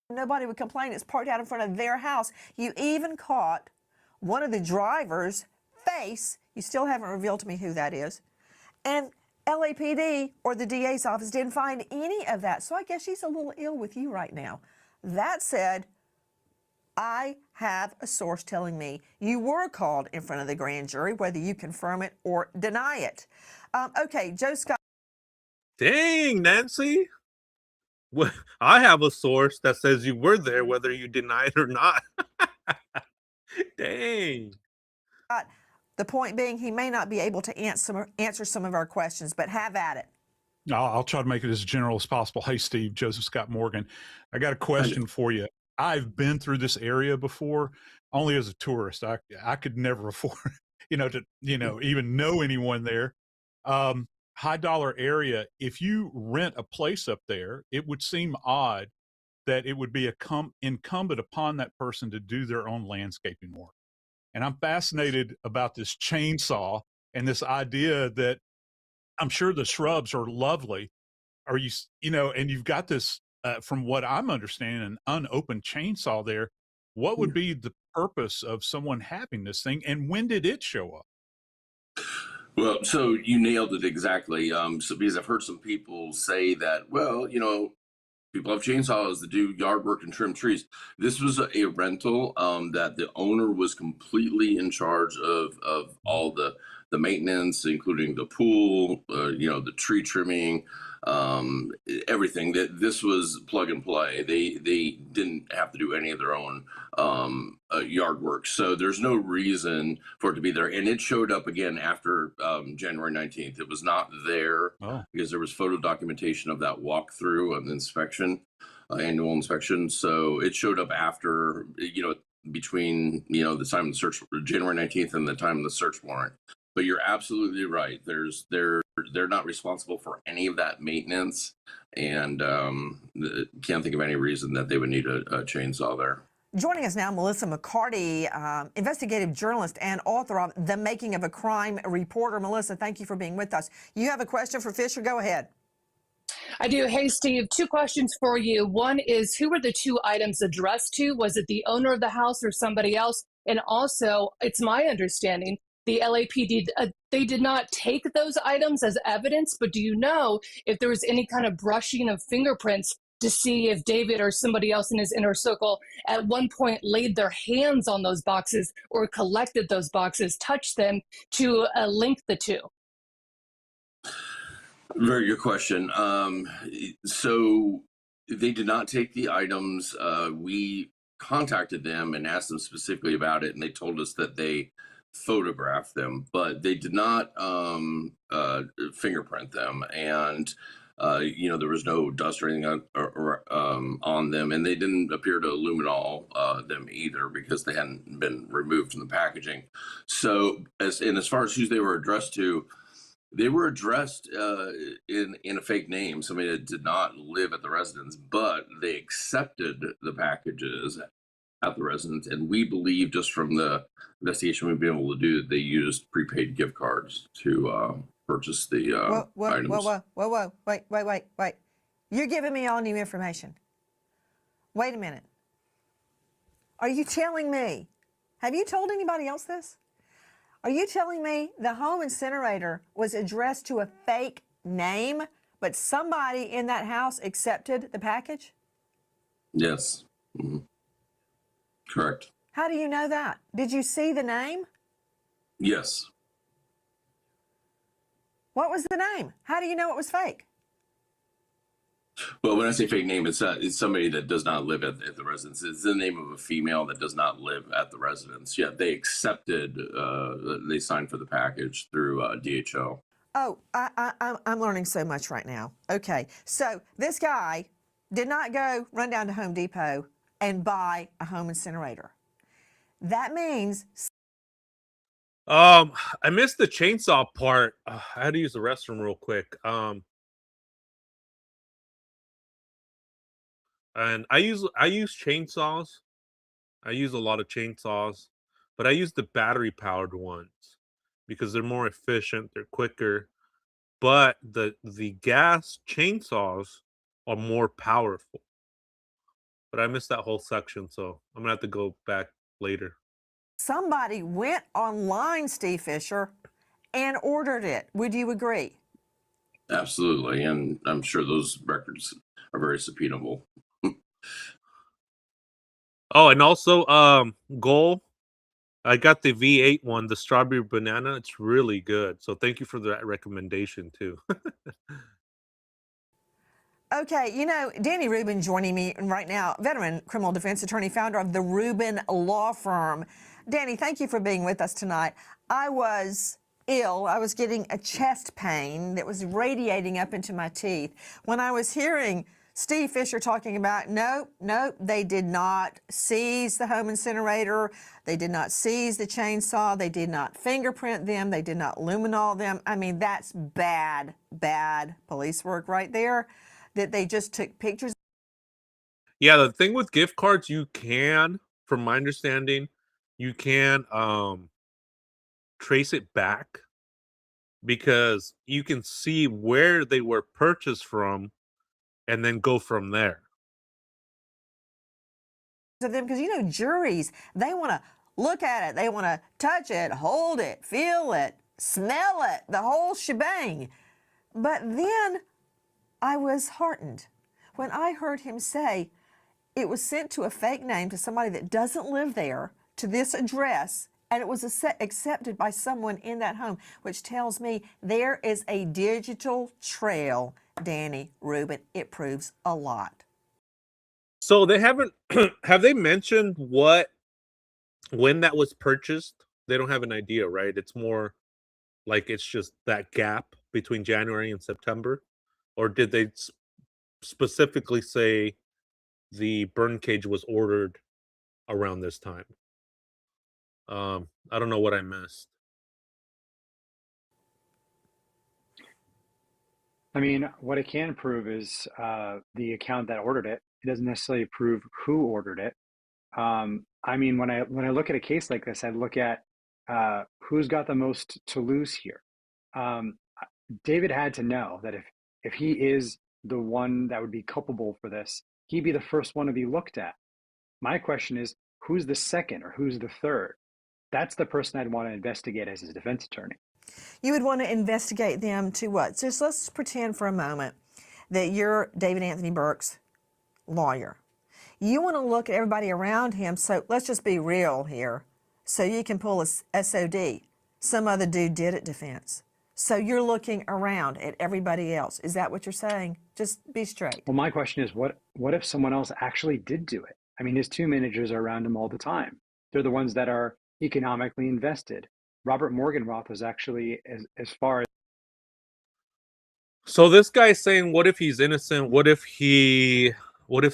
Nobody would complain. It's parked out in front of their house. You even caught one of the driver's face. You still haven't revealed to me who that is. And LAPD or the DA's office didn't find any of that. So I guess she's a little ill with you right now. That said, I have a source telling me you were called in front of the grand jury, whether you confirm it or deny it. Okay, Joe Scott. Dang, Nancy. Well, I have a source that says you were there, whether you deny it or not. Dang. The point being, he may not be able to answer some of our questions, but have at it. I'll try to make it as general as possible. Hey, Steve, Joseph Scott Morgan. I got a question for you. I've been through this area before, only as a tourist. I could never afford, to even know anyone there. High dollar area. If you rent a place up there, it would seem odd that it would be incumbent upon that person to do their own landscaping work. And I'm fascinated about this chainsaw and this idea that I'm sure the shrubs are lovely. Are you, and you've got this, from what I'm understanding, an unopened chainsaw there. What would be the purpose of someone having this thing, and when did it show up? Well, so you nailed it exactly. So because I've heard some people say that, well, people have chainsaws that do yard work and trim trees. This was a rental that the owner was completely in charge of all the maintenance, including the pool, the tree trimming, everything. That this was plug and play. They didn't have to do any of their own yard work. So there's no reason for it to be there. And it showed up again after January 19th. It was not there Oh, because there was photo documentation of that walkthrough of the inspection, annual inspection. So it showed up after, between, the time of the search, January 19th and the time of the search warrant. But you're absolutely right. They're not responsible for any of that maintenance, and can't think of any reason that they would need a chainsaw there. Joining us now, Melissa McCarty, investigative journalist and author of The Making of a Crime Reporter. Melissa, thank you for being with us. You have a question for Fisher? Go ahead. I do. Hey, Steve, two questions for you. One is, who were the two items addressed to? Was it the owner of the house or somebody else? And also, it's my understanding the LAPD, they did not take those items as evidence, but do you know if there was any kind of brushing of fingerprints to see if David or somebody else in his inner circle at one point laid their hands on those boxes or collected those boxes, touched them to link the two? Very good question. So they did not take the items. We contacted them and asked them specifically about it, and they told us that they photographed them, but they did not fingerprint them. And there was no dust or anything on them, and they didn't appear to luminol them either because they hadn't been removed from the packaging. So, as far as who they were addressed to, they were addressed in a fake name, somebody that did not live at the residence, but they accepted the packages at the residence, and we believe, just from the investigation we've been able to do, that they used prepaid gift cards to purchase the items. Whoa, wait. You're giving me all new information. Wait a minute. Are you telling me, have you told anybody else this? Are you telling me the home incinerator was addressed to a fake name, but somebody in that house accepted the package? Yes. Mm-hmm. Correct. How do you know that? Did you see the name? Yes. What was the name? How do you know it was fake? Well, when I say fake name, it's somebody that does not live at the residence. It's the name of a female that does not live at the residence. Yet they accepted, they signed for the package through DHL. Oh, I'm learning so much right now. Okay, so this guy did not go run down to Home Depot and buy a home incinerator. That means... I missed the chainsaw part. I had to use the restroom real quick. And I use chainsaws. I use a lot of chainsaws, but I use the battery powered ones because they're more efficient, they're quicker. But the gas chainsaws are more powerful. But I missed that whole section, so I'm gonna have to go back later. somebody went online, Steve Fisher, and ordered it. Would you agree? Absolutely, and I'm sure those records are very subpoenable. Oh, and also, Goal, I got the V8 one, the strawberry banana. It's really good. So thank you for that recommendation too. Okay, Danny Rubin joining me right now, veteran criminal defense attorney, founder of the Rubin Law Firm. Danny, thank you for being with us tonight. I was ill. I was getting a chest pain that was radiating up into my teeth when I was hearing Steve Fisher talking about, nope, they did not seize the home incinerator. They did not seize the chainsaw. They did not fingerprint them. They did not luminol them. I mean, that's bad police work right there, that they just took pictures. Yeah, the thing with gift cards, you can, from my understanding, you can trace it back because you can see where they were purchased from and then go from there. Of them, because juries, they want to look at it, they want to touch it, hold it, feel it, smell it, the whole shebang. But then I was heartened when I heard him say it was sent to a fake name to somebody that doesn't live there, to this address, and it was accepted by someone in that home, which tells me there is a digital trail, Danny Rubin. It proves a lot. So they haven't have they mentioned when that was purchased? They don't have an idea, right? It's more like it's just that gap between January and September, or did they specifically say the burn cage was ordered around this time? I don't know what I missed. I mean, what it can prove is the account that ordered it. It doesn't necessarily prove who ordered it. I mean, when I look at a case like this, I look at who's got the most to lose here. Um, David had to know that if he is the one that would be culpable for this, he'd be the first one to be looked at. My question is, who's the second or who's the third? That's the person I'd want to investigate as his defense attorney. You would want to investigate them to what? Just let's pretend for a moment that you're David Anthony Burke's lawyer. You want to look at everybody around him, so let's just be real here. So you can pull a SOD, some other dude did it defense. So you're looking around at everybody else. Is that what you're saying? Just be straight. Well, my question is, what if someone else actually did do it? I mean, his two managers are around him all the time. They're the ones that are economically invested. Robert Morgenroth was actually as far as. So this guy's saying, what if he's innocent? What if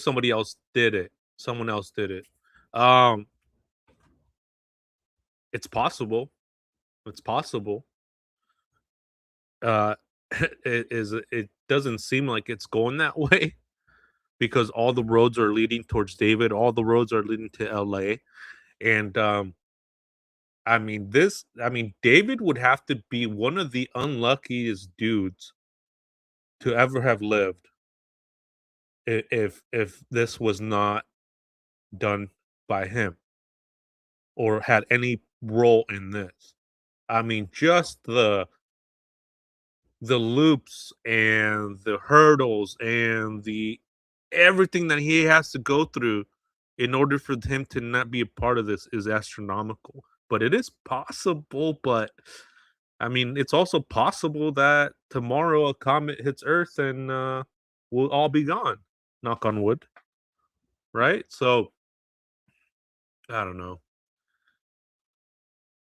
somebody else did it? Someone else did it. It's possible. It's possible. It doesn't seem like it's going that way because all the roads are leading towards David. All the roads are leading to LA. And David would have to be one of the unluckiest dudes to ever have lived if this was not done by him or had any role in this. I mean, just the loops and the hurdles and the everything that he has to go through in order for him to not be a part of this is astronomical. But it is possible, but I mean, it's also possible that tomorrow a comet hits Earth and we'll all be gone. Knock on wood. Right? So I don't know.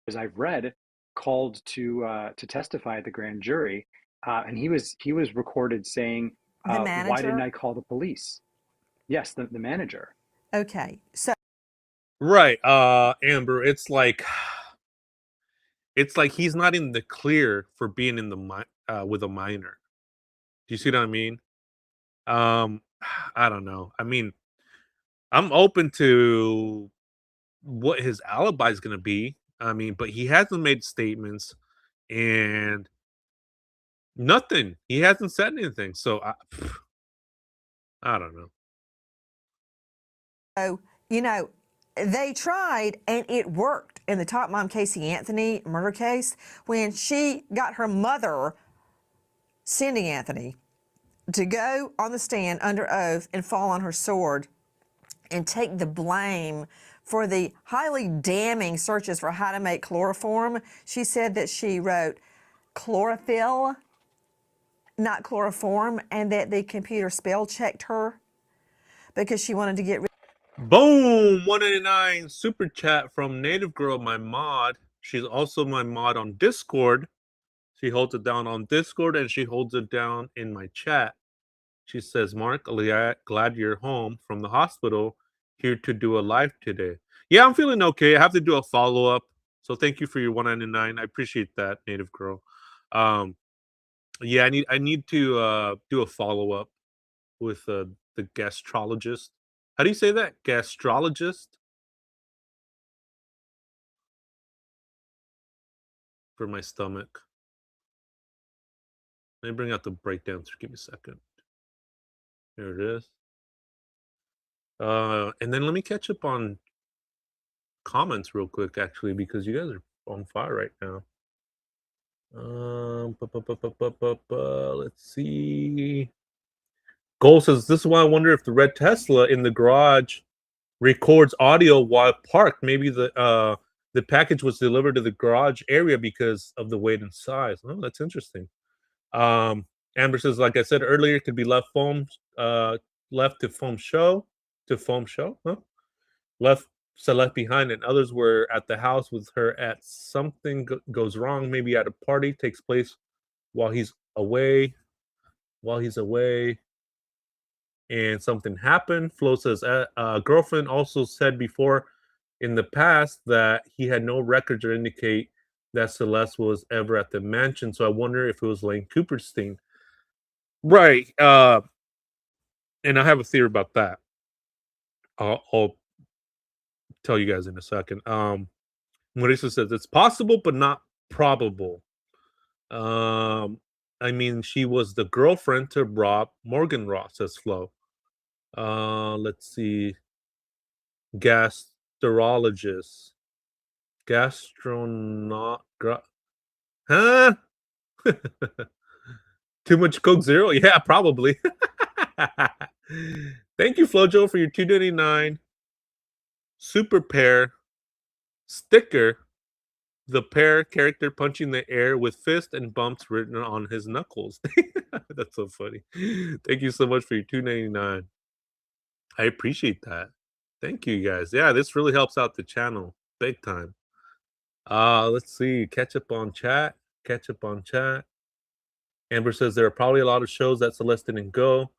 As I've read, called to testify at the grand jury, and he was recorded saying, The manager? "Why didn't I call the police?" Yes, the manager. Okay, so Right, Amber, it's like he's not in the clear for being in the with a minor. Do you see what I mean? I don't know. I mean, I'm open to what his alibi is going to be. I mean, but he hasn't made statements and nothing. He hasn't said anything. So I don't know. So, they tried and it worked in the Top Mom Casey Anthony murder case when she got her mother, Cindy Anthony, to go on the stand under oath and fall on her sword and take the blame for the highly damning searches for how to make chloroform. She said that she wrote chlorophyll, not chloroform, and that the computer spell checked her because she wanted to get rid. Boom! 189 super chat from Native Girl, my mod. She's also my mod on Discord. She holds it down on Discord and she holds it down in my chat. She says, Mark, glad you're home from the hospital. Here to do a live today. Yeah, I'm feeling okay. I have to do a follow-up. So thank you for your 199. I appreciate that, Native Girl. Yeah, I need to do a follow-up with the gastrologist. How do you say that? Gastrologist? For my stomach. Let me bring out the breakdowns. Give me a second. Here it is. And then let me catch up on comments real quick, actually, because you guys are on fire right now. Let's see. Gold says, this is why I wonder if the red Tesla in the garage records audio while parked. Maybe the package was delivered to the garage area because of the weight and size. Oh, that's interesting. Amber says, like I said earlier, it could be left to foam show, huh? Left left behind, and others were at the house with her at something goes wrong, maybe at a party takes place while he's away, and something happened. Flo says, girlfriend also said before in the past that he had no records or indicate that Celeste was ever at the mansion. So I wonder if it was Lane Cooperstein. Right. And I have a theory about that. I'll tell you guys in a second. Marisa says it's possible, but not probable. I mean, she was the girlfriend to Morgan Ross, says Flo. Let's see. Gastrologist. Gastronaut. Huh? Too much Coke Zero? Yeah, probably. Thank you, Flojo, for your $2.99 super pair sticker. The pair character punching the air with fist and bumps written on his knuckles. That's so funny. Thank you so much for your $2.99. I appreciate that. Thank you, guys. Yeah, this really helps out the channel big time. Let's see. Catch up on chat. Amber says there are probably a lot of shows that Celeste didn't go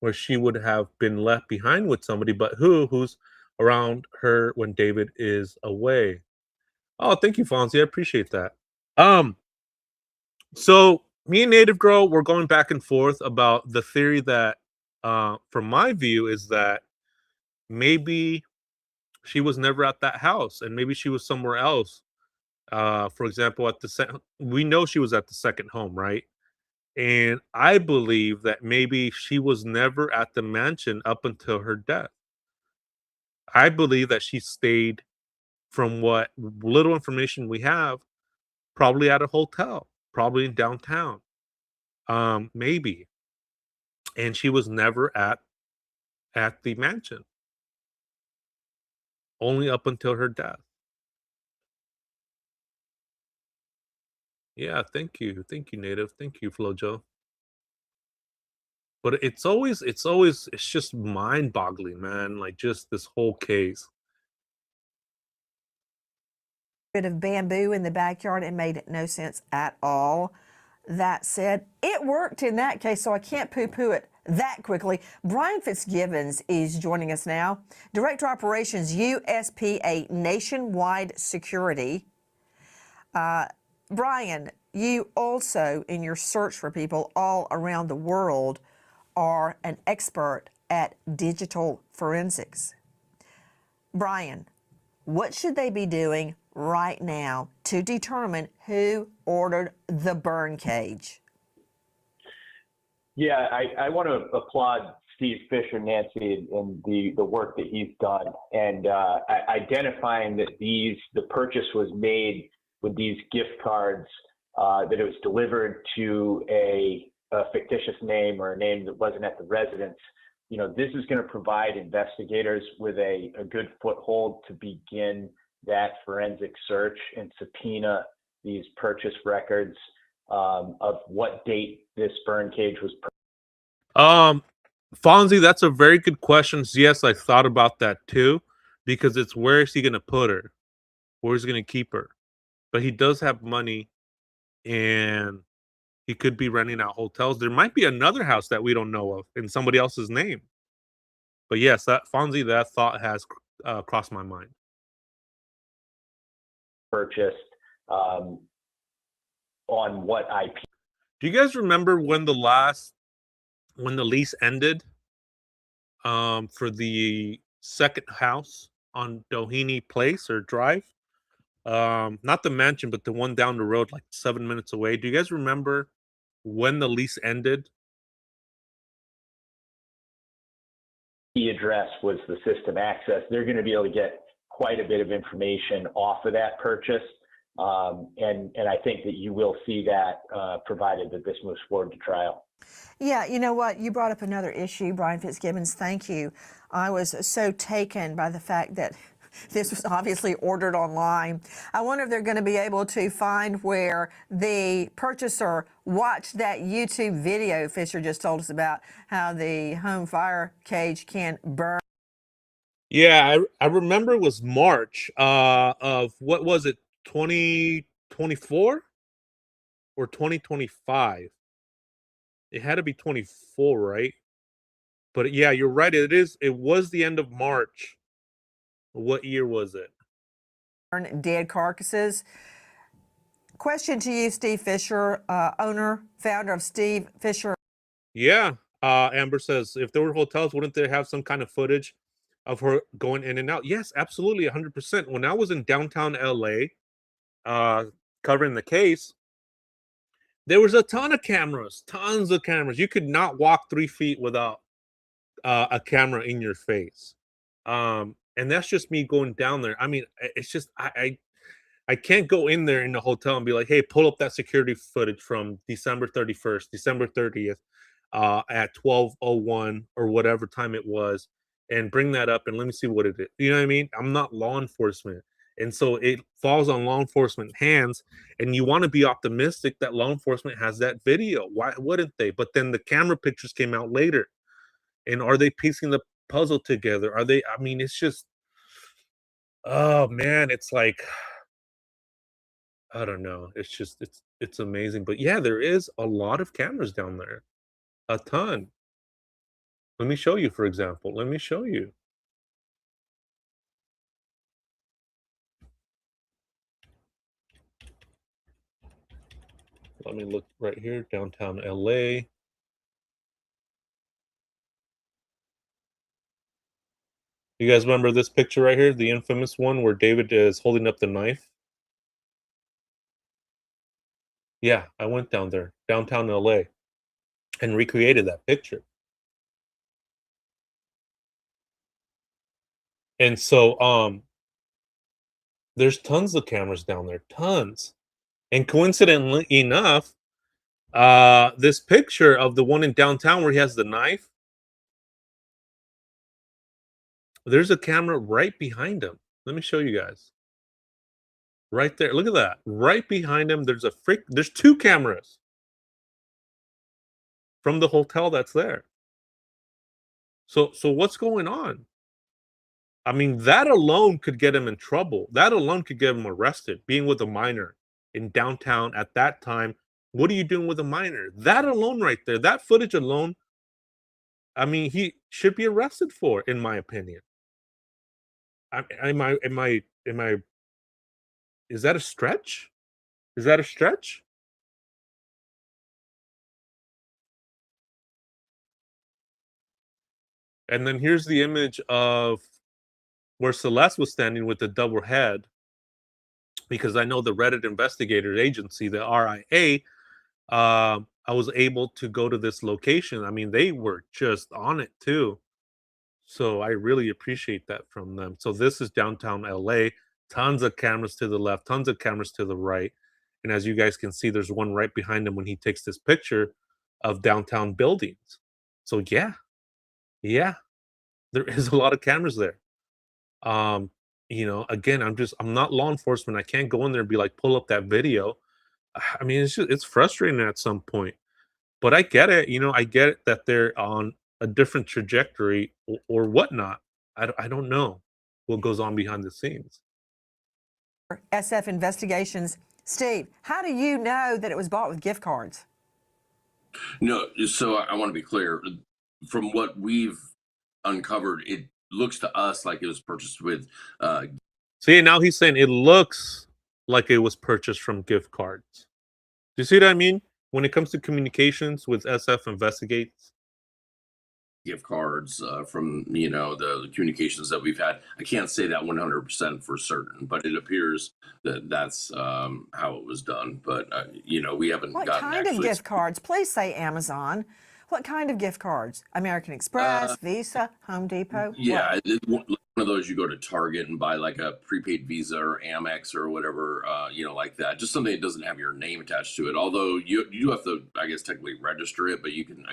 where she would have been left behind with somebody, but who's around her when David is away. Oh, thank you, Fonzie. I appreciate that. So me and Native Girl, we're going back and forth about the theory that, from my view, is that maybe she was never at that house and maybe she was somewhere else. For example, we know she was at the second home, right? And I believe that maybe she was never at the mansion up until her death. I believe that she stayed, from what little information we have, probably at a hotel, probably in downtown, maybe. And she was never at the mansion, only up until her death. Yeah, thank you, Native, thank you, Flojo. But it's just mind-boggling, man. Like, just this whole case. Bit of bamboo in the backyard, it made no sense at all. That said, it worked in that case, so I can't poo-poo it that quickly. Brian Fitzgibbons is joining us now, Director Operations, USPA Nationwide Security. Brian, you also, in your search for people all around the world, are an expert at digital forensics. Brian, what should they be doing right now to determine who ordered the burn cage? Yeah, I want to applaud Steve Fisher, Nancy, and the work that he's done, and identifying that the purchase was made with these gift cards, that it was delivered to a fictitious name or a name that wasn't at the residence. You know, this is going to provide investigators with a good foothold to begin that forensic search and subpoena these purchase records of what date this burn cage was purchased. Fonzie, that's a very good question. Yes, I thought about that too, because it's where is he going to put her? Where is he going to keep her? But he does have money, and he could be renting out hotels. There might be another house that we don't know of in somebody else's name. But yes, Fonzie, that thought has crossed my mind. Purchased on what IP? Do you guys remember when the lease ended for the second house on Doheny Place or Drive? Not the mansion, but the one down the road, like 7 minutes away. Do you guys remember when the lease ended? The address was the system access. They're going to be able to get quite a bit of information off of that purchase. And I think that you will see that provided that this moves forward to trial. Yeah, you know what? You brought up another issue, Brian Fitzgibbons. Thank you. I was so taken by the fact that this was obviously ordered online. I wonder if they're going to be able to find where the purchaser watched that YouTube video Fisher just told us about, how the home fire cage can burn. Yeah, I remember it was March of, what was it, 2024 or 2025? It had to be 24, right? But yeah, you're right. It was the end of March. What year was it? Dead carcasses. Question to you, Steve Fisher, owner, founder of Steve Fisher. Yeah. Amber says, if there were hotels, wouldn't they have some kind of footage of her going in and out? Yes, absolutely, 100%. When I was in downtown LA, covering the case, there was a ton of cameras, tons of cameras. You could not walk 3 feet without a camera in your face. And that's just me going down there. I mean, it's just I can't go in there in the hotel and be like, hey, pull up that security footage from December 31st, December 30th, at 12:01 or whatever time it was, and bring that up and let me see what it is. You know what I mean? I'm not law enforcement. And so it falls on law enforcement hands, and you want to be optimistic that law enforcement has that video. Why wouldn't they? But then the camera pictures came out later. And are they piecing the puzzle together? Are they? I mean, it's just, oh man, it's like, I don't know. It's just, it's amazing. But yeah, there is a lot of cameras down there, a ton. Let me show you, for example. Let me show you. Let me look right here, downtown LA. You guys remember this picture right here, the infamous one where David is holding up the knife? Yeah, I went down there, downtown LA, and recreated that picture. And so, there's tons of cameras down there, tons. And coincidentally enough, this picture of the one in downtown where he has the knife, there's a camera right behind him. Let me show you guys. Right there. Look at that. Right behind him, there's 2 cameras from the hotel that's there. So what's going on? I mean, that alone could get him in trouble. That alone could get him arrested, being with a minor in downtown at that time. What are you doing with a minor? That alone right there, that footage alone, I mean, he should be arrested for, in my opinion. Am I is that a stretch? Is that a stretch? And then here's the image of where Celeste was standing with the double head, because I know the Reddit investigator agency, the RIA, I was able to go to this location. I mean, they were just on it too. So I really appreciate that from them. So this is downtown LA, tons of cameras to the left, tons of cameras to the right. And as you guys can see, there's one right behind him when he takes this picture of downtown buildings. So yeah, there is a lot of cameras there. You know, again, I'm not law enforcement. I can't go in there and be like, pull up that video. I mean, it's frustrating at some point. But I get it. You know, I get it that they're on a different trajectory or whatnot. I don't know what goes on behind the scenes. SF Investigations. Steve, how do you know that it was bought with gift cards? No, so I want to be clear. From what we've uncovered, it looks to us like it was purchased with. See, now he's saying it looks like it was purchased from gift cards. Do you see what I mean? When it comes to communications with SF Investigates, gift cards from the communications that we've had. I can't say that 100% for certain, but it appears that that's how it was done. But we haven't What gotten kind of gift cards? Please say Amazon. What kind of gift cards? American Express, Visa, Home Depot? Yeah, one of those you go to Target and buy like a prepaid Visa or Amex or whatever, like that. Just something that doesn't have your name attached to it. Although you do have to, I guess, technically register it, but you can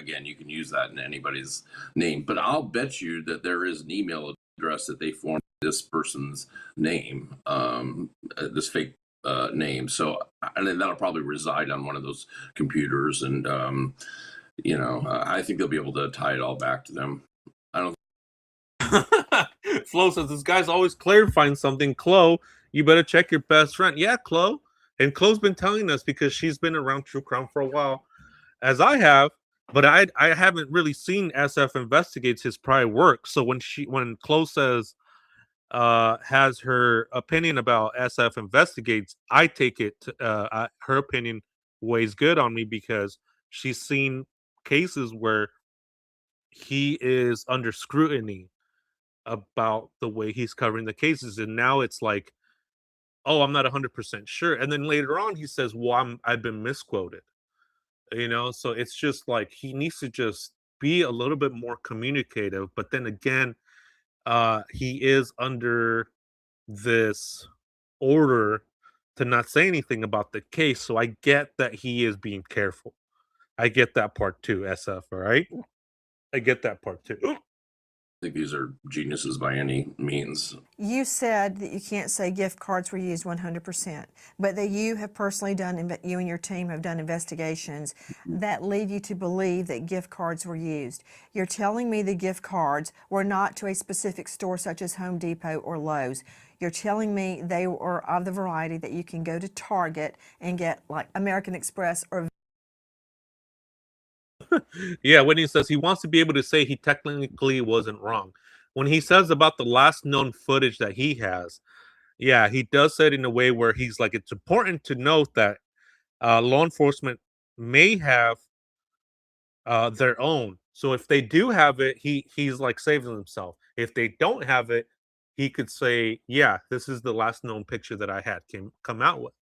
use that in anybody's name. But I'll bet you that there is an email address that they formed this person's name, this fake name. So, and then that'll probably reside on one of those computers, and I think they'll be able to tie it all back to them. I don't. Flo says this guy's always clarifying something. Chloe, you better check your best friend. Yeah, Chloe. And Chloe's been telling us because she's been around True Crime for a while, as I have, but I haven't really seen SF Investigates his prior work. So when Chloe says has her opinion about SF Investigates, I take it her opinion weighs good on me because she's seen cases where he is under scrutiny about the way he's covering the cases, and now it's like, oh, I'm not 100% sure, and then later on he says, well, I've been misquoted, so it's just like he needs to just be a little bit more communicative. But then again, he is under this order to not say anything about the case, so I get that he is being careful. I get that part too, SF. All right, I get that part too. I think these are geniuses by any means. You said that you can't say gift cards were used 100%, but that you have personally you and your team have done investigations that lead you to believe that gift cards were used. You're telling me the gift cards were not to a specific store such as Home Depot or Lowe's. You're telling me they were of the variety that you can go to Target and get, like American Express or Yeah, when he says he wants to be able to say he technically wasn't wrong. When he says about the last known footage that he has, yeah, he does say it in a way where he's like, it's important to note that law enforcement may have their own. So if they do have it, he's like saving himself. If they don't have it, he could say, yeah, this is the last known picture that I had come out with.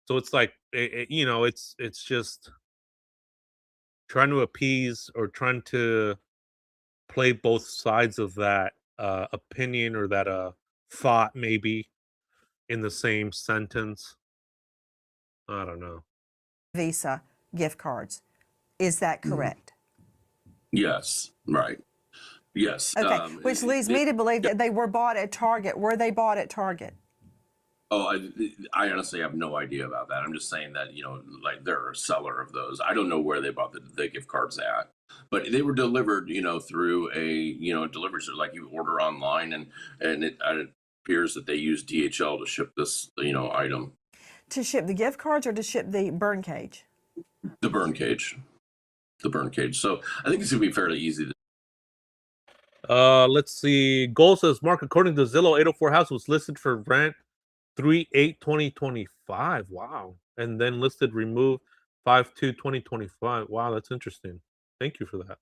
So it's like, it's just trying to appease or trying to play both sides of that opinion or that thought maybe in the same sentence. I don't know. Visa gift cards. Is that correct? Yes, right. Yes. Okay, which leads me to believe that they were bought at Target. Were they bought at Target? Oh, I honestly have no idea about that. I'm just saying that, like they're a seller of those. I don't know where they bought the gift cards at, but they were delivered, through a, delivery service, like you order online, and it appears that they use DHL to ship this, item. To ship the gift cards or to ship the burn cage? The burn cage. The burn cage. So I think it's gonna be fairly easy to. Let's see. Goal says, Mark, according to Zillow, 804 house was listed for rent 3/8/2025. Wow. And then listed removed 5/2/2025. Wow, that's interesting. Thank you for that.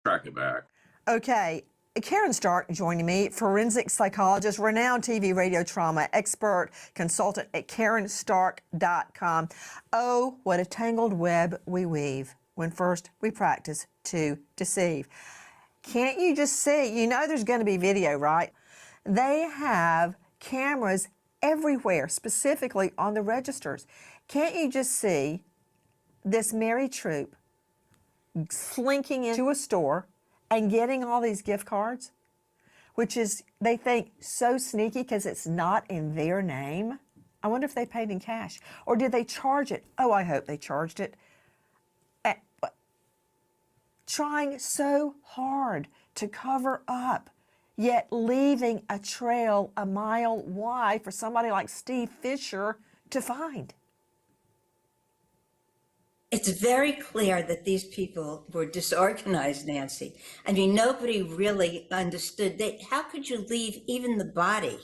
Track it back. Okay. Karen Stark joining me, forensic psychologist, renowned TV radio trauma expert, consultant at KarenStark.com. Oh, what a tangled web we weave when first we practice to deceive. Can't you just see? There's going to be video, right? They have cameras everywhere, specifically on the registers. Can't you just see this merry troop slinking into a store and getting all these gift cards, which is, they think, so sneaky because it's not in their name? I wonder if they paid in cash. Or did they charge it? Oh, I hope they charged it. Trying so hard to cover up, yet leaving a trail a mile wide for somebody like Steve Fisher to find. It's very clear that these people were disorganized, Nancy. I mean, nobody really understood. How could you leave even the body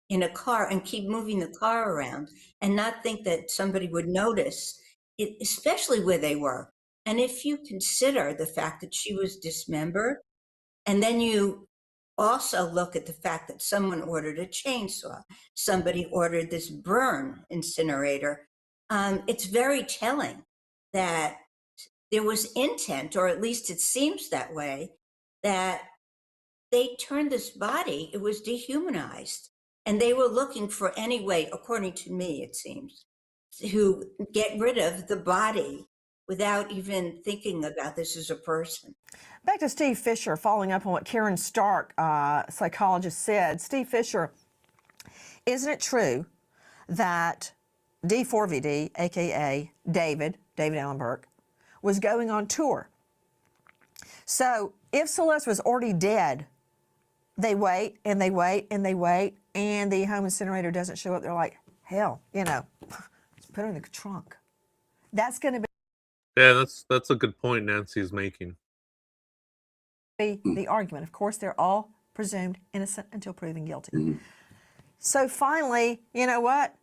in a car and keep moving the car around and not think that somebody would notice it, especially where they were? And if you consider the fact that she was dismembered, and then you also look at the fact that someone ordered a chainsaw, somebody ordered this burn incinerator, it's very telling that there was intent, or at least it seems that way, that they turned this body, it was dehumanized. And they were looking for any way, according to me, it seems, to get rid of the body without even thinking about this as a person. Back to Steve Fisher, following up on what Karen Stark, psychologist, said. Steve Fisher, isn't it true that D4VD, aka David Allen Burke, was going on tour? So if Celeste was already dead, they wait and they wait and they wait, and the home incinerator doesn't show up. They're like, hell, you know, let's put her in the trunk. That's going to be. Yeah, that's a good point Nancy's making. The argument. Of course, they're all presumed innocent until proven guilty. So finally, you know what?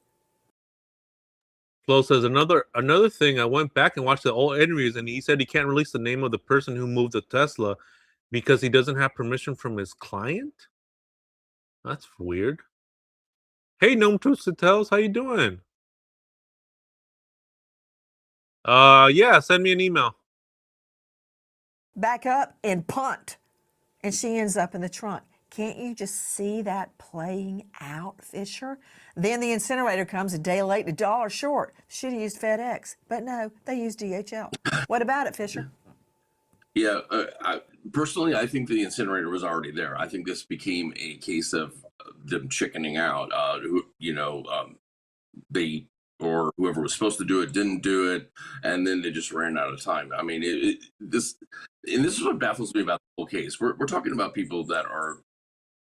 Flo says another thing. I went back and watched the old interviews, and he said he can't release the name of the person who moved the Tesla because he doesn't have permission from his client. That's weird. Hey, Gnome Twisted Tales, how you doing? Yeah, send me an email. Back up and punt, and she ends up in the trunk. Can't you just see that playing out, Fisher? Then the incinerator comes a day late, $1 short. Should have used FedEx, but no, they used DHL. What about it, Fisher? Yeah, personally, I think the incinerator was already there. I think this became a case of them chickening out. They or whoever was supposed to do it didn't do it, and then they just ran out of time. I mean, this is what baffles me about the whole case. We're talking about people that are,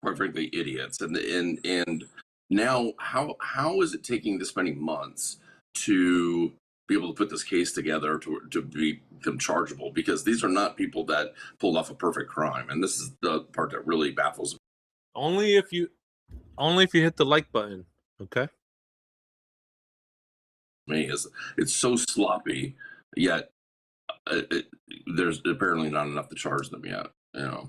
quite frankly, idiots, and now how is it taking this many months to be able to put this case together to become chargeable? Because these are not people that pulled off a perfect crime, and this is the part that really baffles me. Only if you hit the like button, okay? It's so sloppy, yet there's apparently not enough to charge them yet. You know,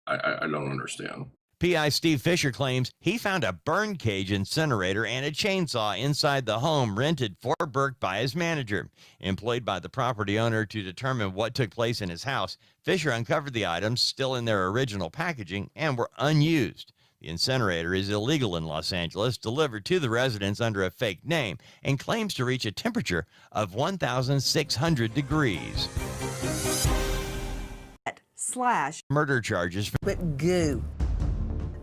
I don't understand. PI Steve Fisher claims he found a burn cage incinerator and a chainsaw inside the home rented for Burke by his manager. Employed by the property owner to determine what took place in his house, Fisher uncovered the items still in their original packaging and were unused. The incinerator is illegal in Los Angeles, delivered to the residents under a fake name, and claims to reach a temperature of 1,600 degrees. Slash murder charges. But goo.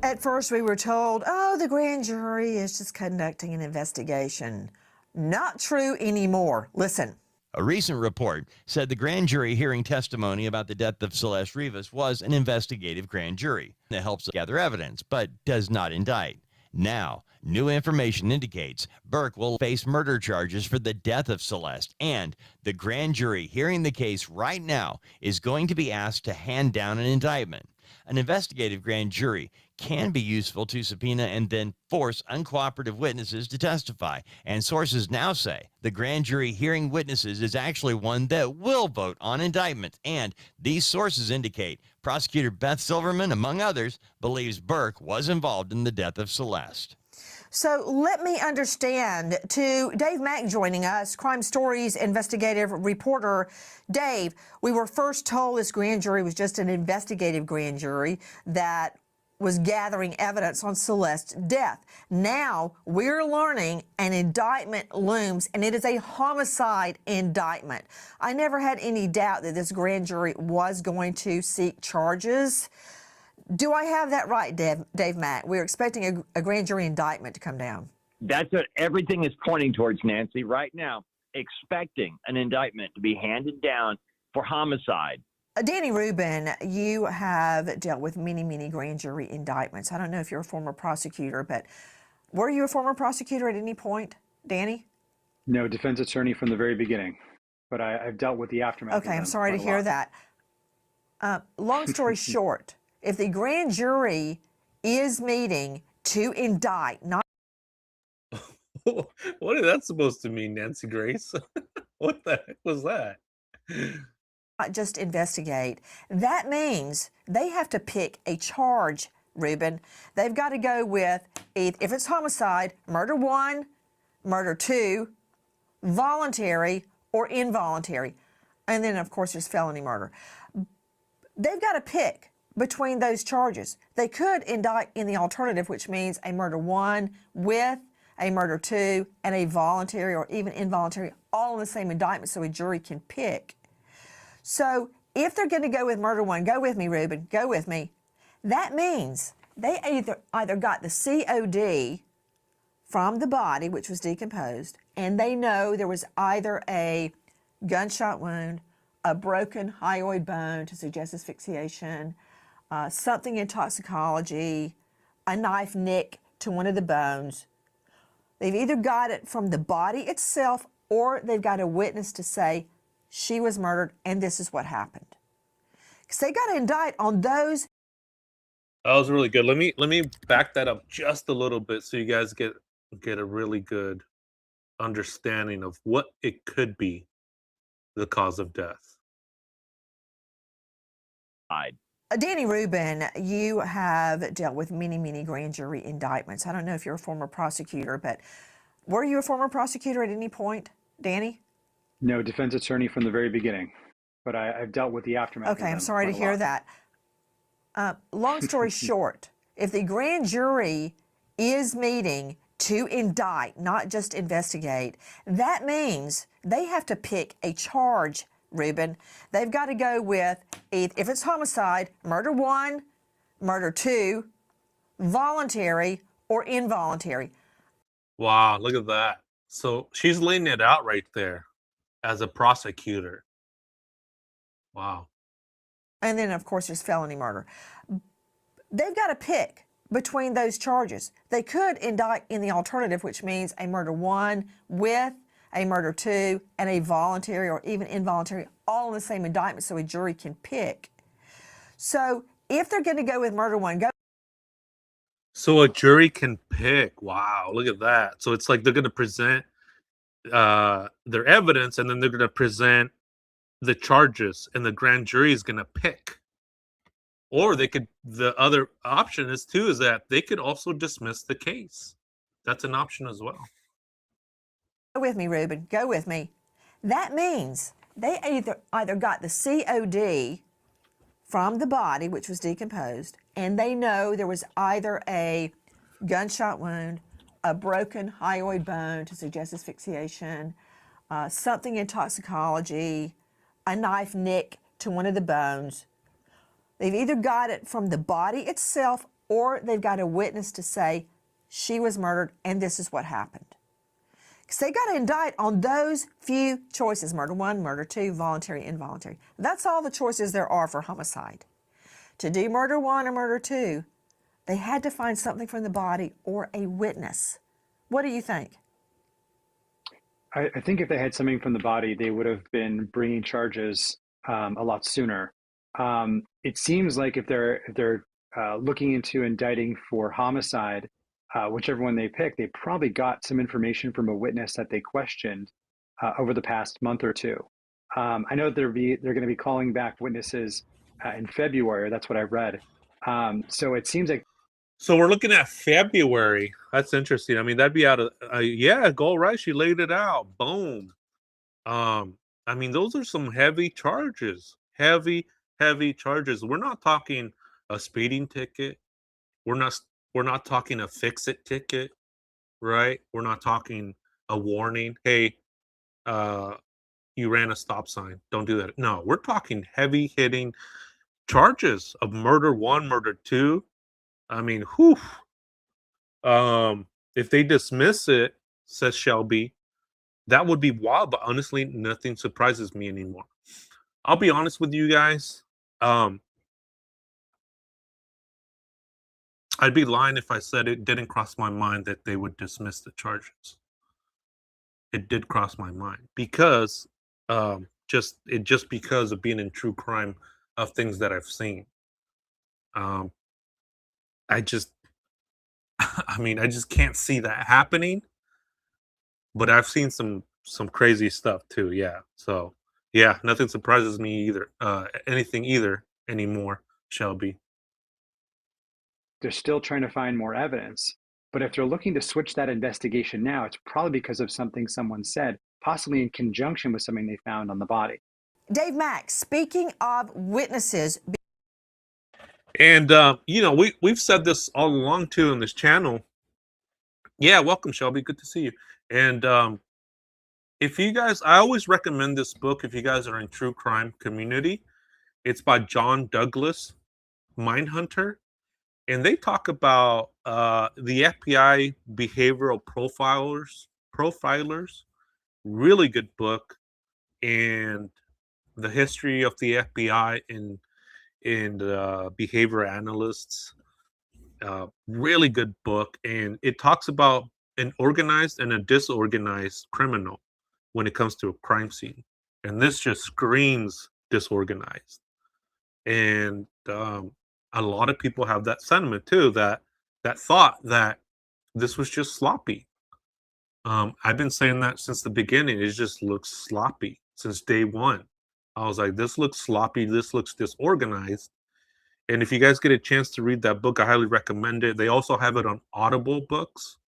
At first we were told, oh, the grand jury is just conducting an investigation. Not true anymore. Listen. A recent report said the grand jury hearing testimony about the death of Celeste Rivas was an investigative grand jury that helps gather evidence, but does not indict. Now, new information indicates Burke will face murder charges for the death of Celeste, and the grand jury hearing the case right now is going to be asked to hand down an indictment. An investigative grand jury can be useful to subpoena and then force uncooperative witnesses to testify. And sources now say the grand jury hearing witnesses is actually one that will vote on indictment. And these sources indicate prosecutor Beth Silverman, among others, believes Burke was involved in the death of Celeste. So let me understand, to Dave Mack joining us, Crime Stories investigative reporter. Dave, we were first told this grand jury was just an investigative grand jury that was gathering evidence on Celeste's death. Now we're learning an indictment looms, and it is a homicide indictment. I never had any doubt that this grand jury was going to seek charges. Do I have that right, Dave Mack? We're expecting a grand jury indictment to come down. That's what everything is pointing towards, Nancy, right now, expecting an indictment to be handed down for homicide. Danny Rubin, you have dealt with many, many grand jury indictments. I don't know if you're a former prosecutor, but were you a former prosecutor at any point, Danny? No, defense attorney from the very beginning, but I've dealt with the aftermath. Okay, I'm sorry to hear that. Long story short, if the grand jury is meeting to indict, not what is that supposed to mean, Nancy Grace? What the heck was that? not just investigate, that means they have to pick a charge, Reuben. They've got to go with, if it's homicide, murder 1, murder 2, voluntary or involuntary. And then, of course, there's felony murder. They've got to pick between those charges. They could indict in the alternative, which means a murder 1 with a murder 2 and a voluntary or even involuntary, all in the same indictment, so a jury can pick. So if they're going to go with murder 1, go with me, Ruben, go with me. That means they either got the COD from the body, which was decomposed, and they know there was either a gunshot wound, a broken hyoid bone to suggest asphyxiation, something in toxicology, a knife nick to one of the bones. They've either got it from the body itself or they've got a witness to say she was murdered and this is what happened. Because they got to indict on those. That was really good. Let me back that up just a little bit so you guys get a really good understanding of what it could be the cause of death. Danny Rubin, you have dealt with many grand jury indictments. I don't know if you're a former prosecutor, but were you a former prosecutor at any point, Danny? No, defense attorney from the very beginning, but I've dealt with the aftermath. Okay, I'm sorry to hear that. Long story short, if the grand jury is meeting to indict, not just investigate, that means they have to pick a charge, Ruben. They've got to go with, if it's homicide, murder 1, murder 2, voluntary or involuntary. Wow, look at that. So she's laying it out right there as a prosecutor. Wow. And then, of course, there's felony murder. They've got to pick between those charges. They could indict in the alternative, which means a murder 1 with a murder 2 and a voluntary or even involuntary, all in the same indictment, so a jury can pick. So if they're going to go with murder 1, go. So a jury can pick. Wow, look at that. So it's like they're going to present their evidence, and then they're going to present the charges, and the grand jury is going to pick. Or they could, the other option is too, is that they could also dismiss the case. That's an option as well. Go with me, Ruben, go with me. That means they either got the COD from the body, which was decomposed, and they know there was either a gunshot wound, a broken hyoid bone to suggest asphyxiation, something in toxicology, a knife nick to one of the bones. They've either got it from the body itself or they've got a witness to say she was murdered and this is what happened. Because they got to indict on those few choices, murder 1, murder 2, voluntary, involuntary. That's all the choices there are for homicide. To do murder 1 or murder 2, they had to find something from the body or a witness. What do you think? I think if they had something from the body, they would have been bringing charges a lot sooner. It seems like if they're looking into indicting for homicide, whichever one they pick, they probably got some information from a witness that they questioned over the past month or two. I know they're going to be calling back witnesses in February. That's what I read. So it seems like. So we're looking at February. That's interesting. I mean, that'd be out of yeah, go right. She laid it out. Boom. I mean, those are some heavy charges. Heavy charges. We're not talking a speeding ticket. We're not talking a fix-it ticket, right? We're not talking a warning. Hey, you ran a stop sign. Don't do that. No, we're talking heavy hitting charges of murder 1, murder 2. I mean, whew. If they dismiss it, says Shelby, that would be wild, but honestly, nothing surprises me anymore. I'll be honest with you guys. I'd be lying if I said it didn't cross my mind that they would dismiss the charges. It did cross my mind because just because of being in true crime of things that I've seen. I just can't see that happening. But I've seen some crazy stuff too. Yeah. So yeah, nothing surprises me either. Anything either anymore, Shelby. They're still trying to find more evidence. But if they're looking to switch that investigation now, it's probably because of something someone said, possibly in conjunction with something they found on the body. Dave Mack, speaking of witnesses. And we've said this all along too in this channel. Yeah, welcome, Shelby. Good to see you. And if you guys, I always recommend this book if you guys are in true crime community. It's by John Douglas, Mindhunter, and they talk about the FBI behavioral profilers. Really good book, and the history of the FBI and behavior analysts. Really good book, and it talks about an organized and a disorganized criminal when it comes to a crime scene, and this just screams disorganized. And a lot of people have that sentiment too, that thought that this was just sloppy. I've been saying that since the beginning. It just looks sloppy since day one. I was like, this looks sloppy, this looks disorganized. And if you guys get a chance to read that book, I highly recommend it. They also have it on Audible books.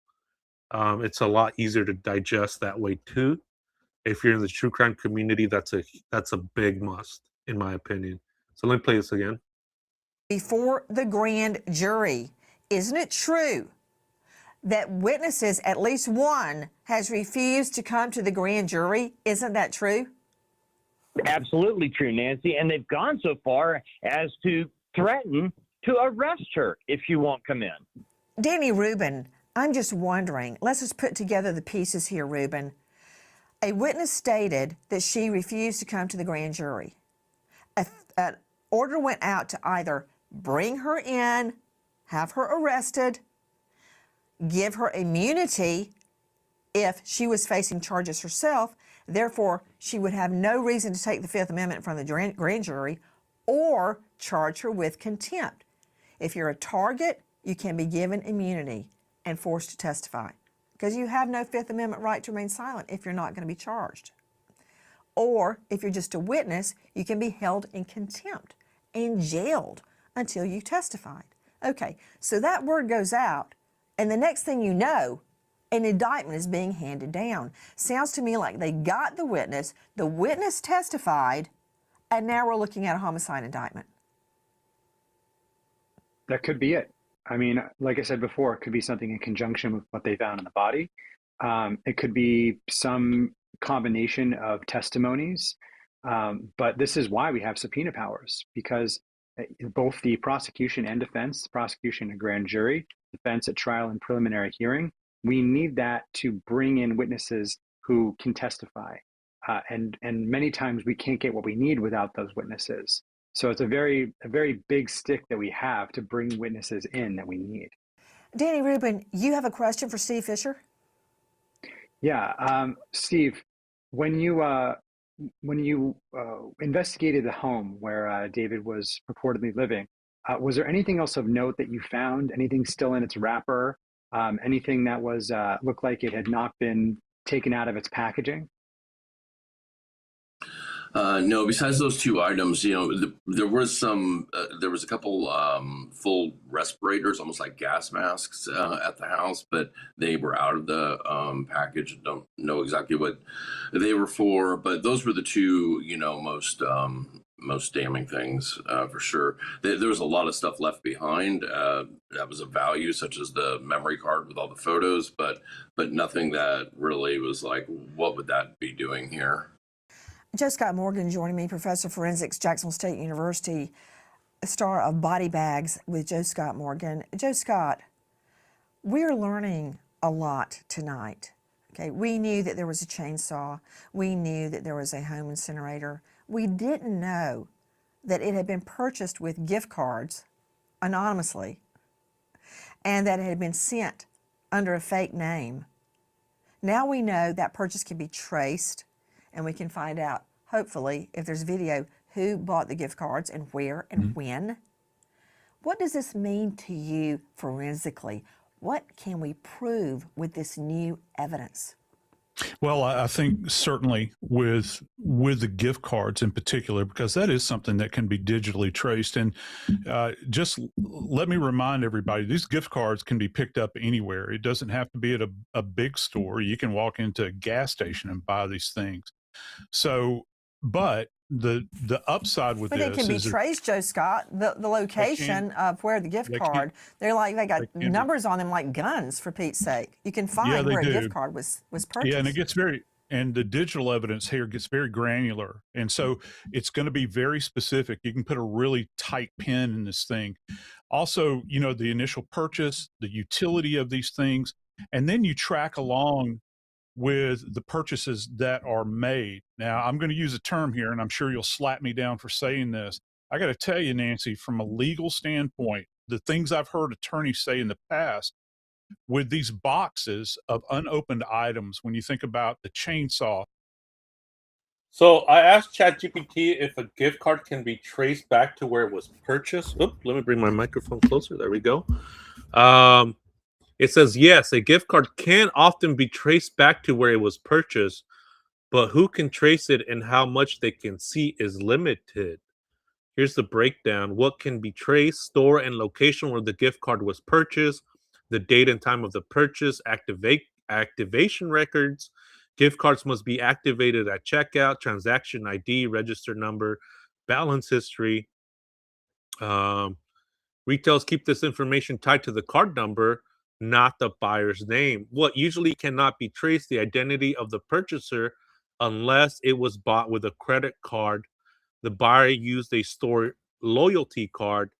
It's a lot easier to digest that way too. If you're in the true crime community, that's a big must, in my opinion. So let me play this again. Before the grand jury, isn't it true that witnesses, at least one, has refused to come to the grand jury? Isn't that true? Absolutely true, Nancy. And they've gone so far as to threaten to arrest her if she won't come in. Danny Rubin, I'm just wondering, let's just put together the pieces here, Rubin. A witness stated that she refused to come to the grand jury. An order went out to either bring her in, have her arrested, give her immunity if she was facing charges herself. Therefore, she would have no reason to take the Fifth Amendment from the grand jury, or charge her with contempt. If you're a target, you can be given immunity and forced to testify because you have no Fifth Amendment right to remain silent if you're not going to be charged. Or if you're just a witness, you can be held in contempt and jailed until you testified. Okay, so that word goes out, and the next thing you know, an indictment is being handed down. Sounds to me like they got the witness testified, and now we're looking at a homicide indictment. That could be it. I mean, like I said before, it could be something in conjunction with what they found in the body. It could be some combination of testimonies. But this is why we have subpoena powers, because both the prosecution and defense, prosecution and grand jury, defense at trial and preliminary hearing, we need that to bring in witnesses who can testify. And many times we can't get what we need without those witnesses. So it's a very big stick that we have to bring witnesses in that we need. Danny Rubin, you have a question for Steve Fisher? Yeah, Steve, when you investigated the home where David was purportedly living, was there anything else of note that you found? Anything still in its wrapper? Anything that was looked like it had not been taken out of its packaging? No, besides those two items, there was a couple full respirators, almost like gas masks, at the house, but they were out of the package. Don't know exactly what they were for, but those were the two, most damning things for sure. There was a lot of stuff left behind that was of value, such as the memory card with all the photos, but nothing that really was like, what would that be doing here? Joe Scott Morgan joining me, Professor of Forensics, Jacksonville State University, star of Body Bags with Joe Scott Morgan. Joe Scott, we're learning a lot tonight. Okay, we knew that there was a chainsaw. We knew that there was a home incinerator. We didn't know that it had been purchased with gift cards anonymously and that it had been sent under a fake name. Now we know that purchase can be traced, and we can find out, hopefully, if there's video, who bought the gift cards and where and when. What does this mean to you forensically? What can we prove with this new evidence? Well, I think certainly with the gift cards in particular, because that is something that can be digitally traced. And just let me remind everybody, these gift cards can be picked up anywhere. It doesn't have to be at a big store. You can walk into a gas station and buy these things. So, but the upside with But it this can be is traced, Joe Scott, the location of where the gift they card. They got can be. numbers on them like guns, for Pete's sake. You can find they where a do. gift card was purchased. Yeah, and it gets and the digital evidence here gets very granular. And so it's going to be very specific. You can put a really tight pin in this thing. Also, the initial purchase, the utility of these things, and then you track along with the purchases that are made. Now, I'm going to use a term here, and I'm sure you'll slap me down for saying this. I got to tell you, Nancy, from a legal standpoint, the things I've heard attorneys say in the past with these boxes of unopened items, when you think about the chainsaw. So I asked ChatGPT if a gift card can be traced back to where it was purchased. Oop, let me bring my microphone closer. There we go. It says, yes, a gift card can often be traced back to where it was purchased, but who can trace it and how much they can see is limited. Here's the breakdown. What can be traced: store and location where the gift card was purchased, the date and time of the purchase, activation records. Gift cards must be activated at checkout, transaction ID, register number, balance history. Retailers keep this information tied to the card number, not the buyer's name. What usually cannot be traced: the identity of the purchaser, unless it was bought with a credit card. The buyer used a store loyalty card.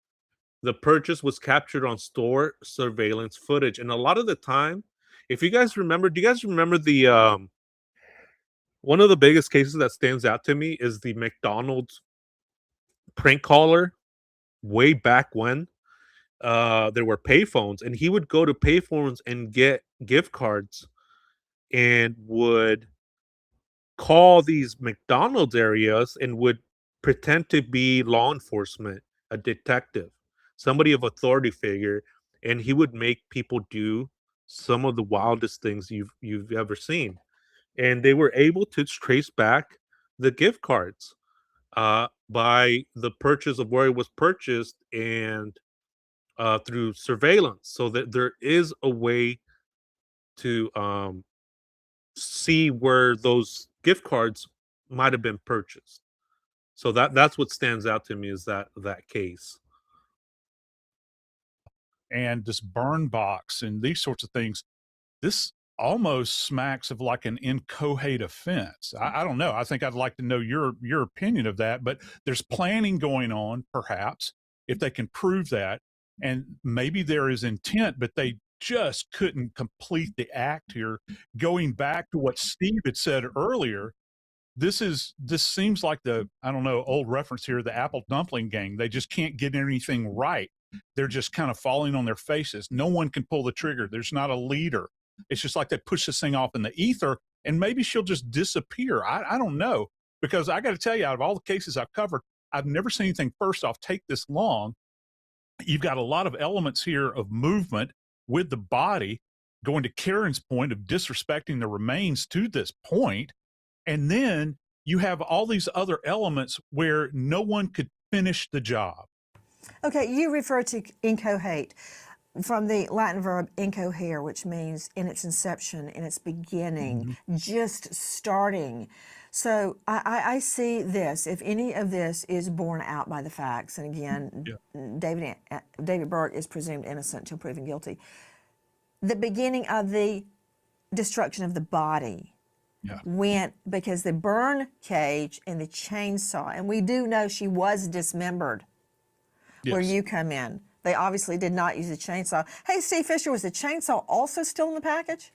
The purchase was captured on store surveillance footage. And a lot of the time, if you guys remember, do you guys remember the one of the biggest cases that stands out to me is the McDonald's prank caller way back when there were payphones, and he would go to payphones and get gift cards and would call these McDonald's areas and would pretend to be law enforcement, a detective, somebody of authority figure, and he would make people do some of the wildest things you've ever seen. And they were able to trace back the gift cards by the purchase of where it was purchased and through surveillance, so that there is a way to see where those gift cards might have been purchased. So that's what stands out to me, is that case. And this burn box and these sorts of things, this almost smacks of like an inchoate offense. I don't know. I think I'd like to know your opinion of that, but there's planning going on, perhaps, if they can prove that. And maybe there is intent, but they just couldn't complete the act here. Going back to what Steve had said earlier, this seems like the, I don't know, old reference here, the apple dumpling gang. They just can't get anything right. They're just kind of falling on their faces. No one can pull the trigger. There's not a leader. It's just like they push this thing off in the ether, and maybe she'll just disappear. I don't know, because I got to tell you, out of all the cases I've covered, I've never seen anything, first off, take this long. You've got a lot of elements here of movement with the body, going to Karen's point of disrespecting the remains to this point. And then you have all these other elements where no one could finish the job. Okay, you refer to incohate from the Latin verb incohere, which means in its inception, in its beginning, just starting. So I see this, if any of this is borne out by the facts, and again, David Burke is presumed innocent until proven guilty, the beginning of the destruction of the body went because the burn cage and the chainsaw, and we do know she was dismembered where you come in. They obviously did not use a chainsaw. Hey, Steve Fisher, was the chainsaw also still in the package?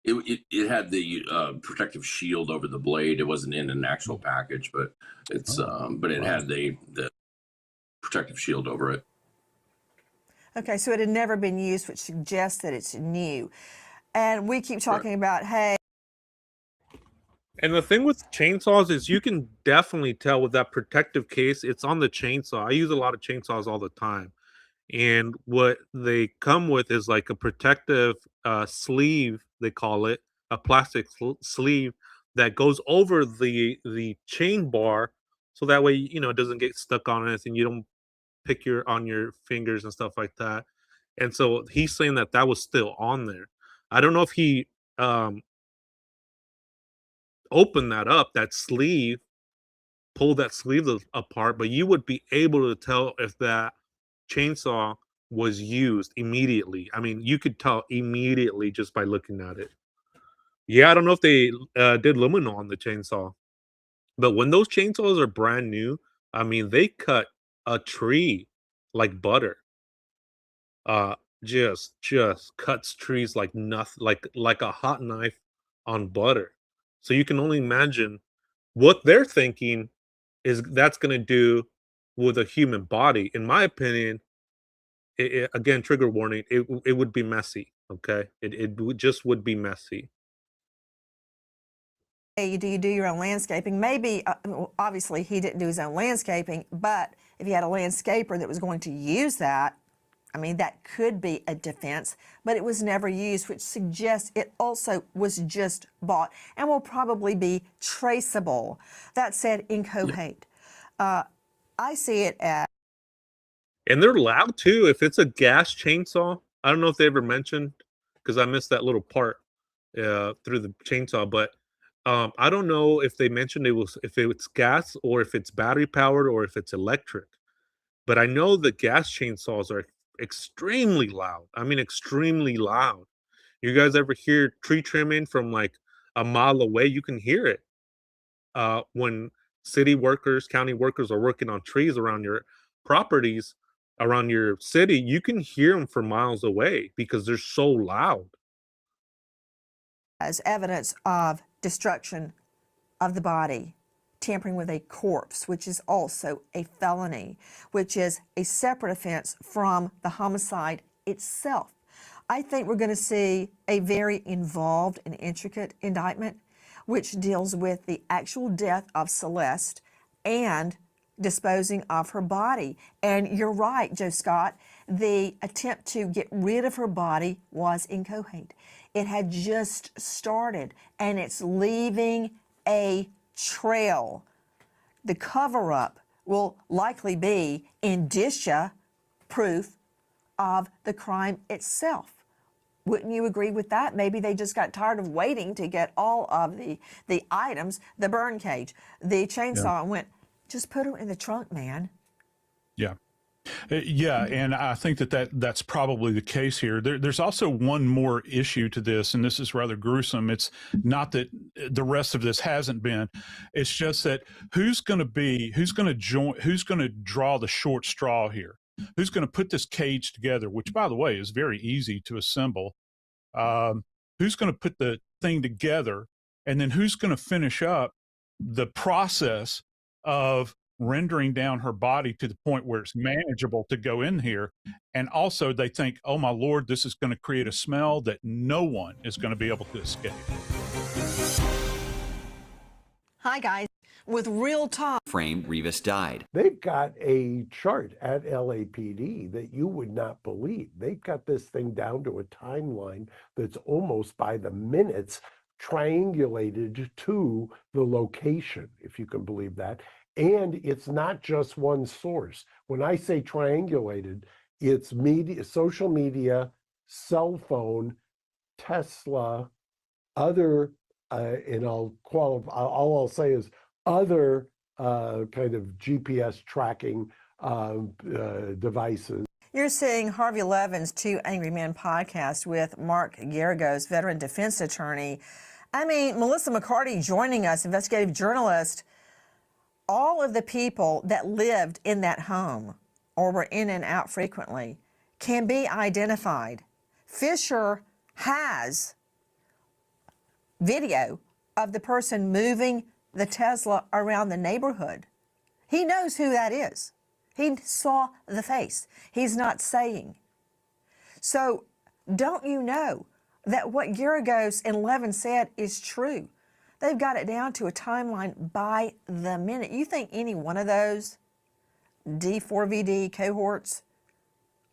It had the protective shield over the blade. It wasn't in an actual package, but it's but it had the protective shield over it. Okay, so it had never been used, which suggests that it's new. And we keep talking about, hey. And the thing with chainsaws is you can definitely tell with that protective case, it's on the chainsaw. I use a lot of chainsaws all the time. And what they come with is like a protective sleeve, they call it, a plastic sleeve that goes over the chain bar, so that way, it doesn't get stuck on anything. You don't pick on your fingers and stuff like that. And so he's saying that was still on there. I don't know if he open that up, that sleeve, pull that sleeve apart, but you would be able to tell if that chainsaw was used immediately. I mean, you could tell immediately just by looking at it. Yeah, I don't know if they did luminol on the chainsaw, but when those chainsaws are brand new, I mean, they cut a tree like butter. Uh, just cuts trees like nothing, like a hot knife on butter. So you can only imagine what they're thinking is that's gonna do with a human body. In my opinion, again, trigger warning, it would be messy, okay? It would just would be messy. Hey, do you do your own landscaping? Maybe, well, obviously, he didn't do his own landscaping, but if he had a landscaper that was going to use that, I mean, that could be a defense, but it was never used, which suggests it also was just bought and will probably be traceable. That said, incohate. I see it as And they're loud too. If it's a gas chainsaw, I don't know if they ever mentioned, because I missed that little part through the chainsaw, but I don't know if they mentioned if it's gas or if it's battery powered or if it's electric. But I know the gas chainsaws are extremely loud. I mean, extremely loud. You guys ever hear tree trimming from like a mile away? You can hear it when city workers, county workers are working on trees around your properties, around your city. You can hear them for miles away because they're so loud. as evidence of destruction of the body, tampering with a corpse, which is also a felony, which is a separate offense from the homicide itself. I think we're going to see a very involved and intricate indictment, which deals with the actual death of Celeste and disposing of her body. And you're right, Joe Scott, the attempt to get rid of her body was incoherent. It had just started and it's leaving a trail. The cover-up will likely be indicia, proof of the crime itself. Wouldn't you agree with that? Maybe they just got tired of waiting to get all of the items, the burn cage, the chainsaw, and went, just put them in the trunk, man. Yeah. Yeah, and I think that's probably the case here. There's also one more issue to this, and this is rather gruesome. It's not that the rest of this hasn't been. It's just that who's going to draw the short straw here? Who's going to put this cage together, which, by the way, is very easy to assemble? Who's going to put the thing together, and then who's going to finish up the process of rendering down her body to the point where it's manageable to go in here? And also they think, oh my Lord, this is going to create a smell that no one is going to be able to escape. Hi guys, with real time. Framed Rivas died. They've got a chart at LAPD that you would not believe. They've got this thing down to a timeline that's almost by the minutes triangulated to the location, if you can believe that. And it's not just one source. When I say triangulated, it's media, social media, cell phone, Tesla, other, and all I'll say is other kind of GPS tracking devices. You're seeing Harvey Levin's Two Angry Men podcast with Mark Garagos, veteran defense attorney. I mean, Melissa McCarty joining us, investigative journalist. All of the people that lived in that home or were in and out frequently can be identified. Fisher has video of the person moving the Tesla around the neighborhood. He knows who that is. He saw the face. He's not saying. So don't you know that what Garagos and Levin said is true? They've got it down to a timeline by the minute. You think any one of those D4VD cohorts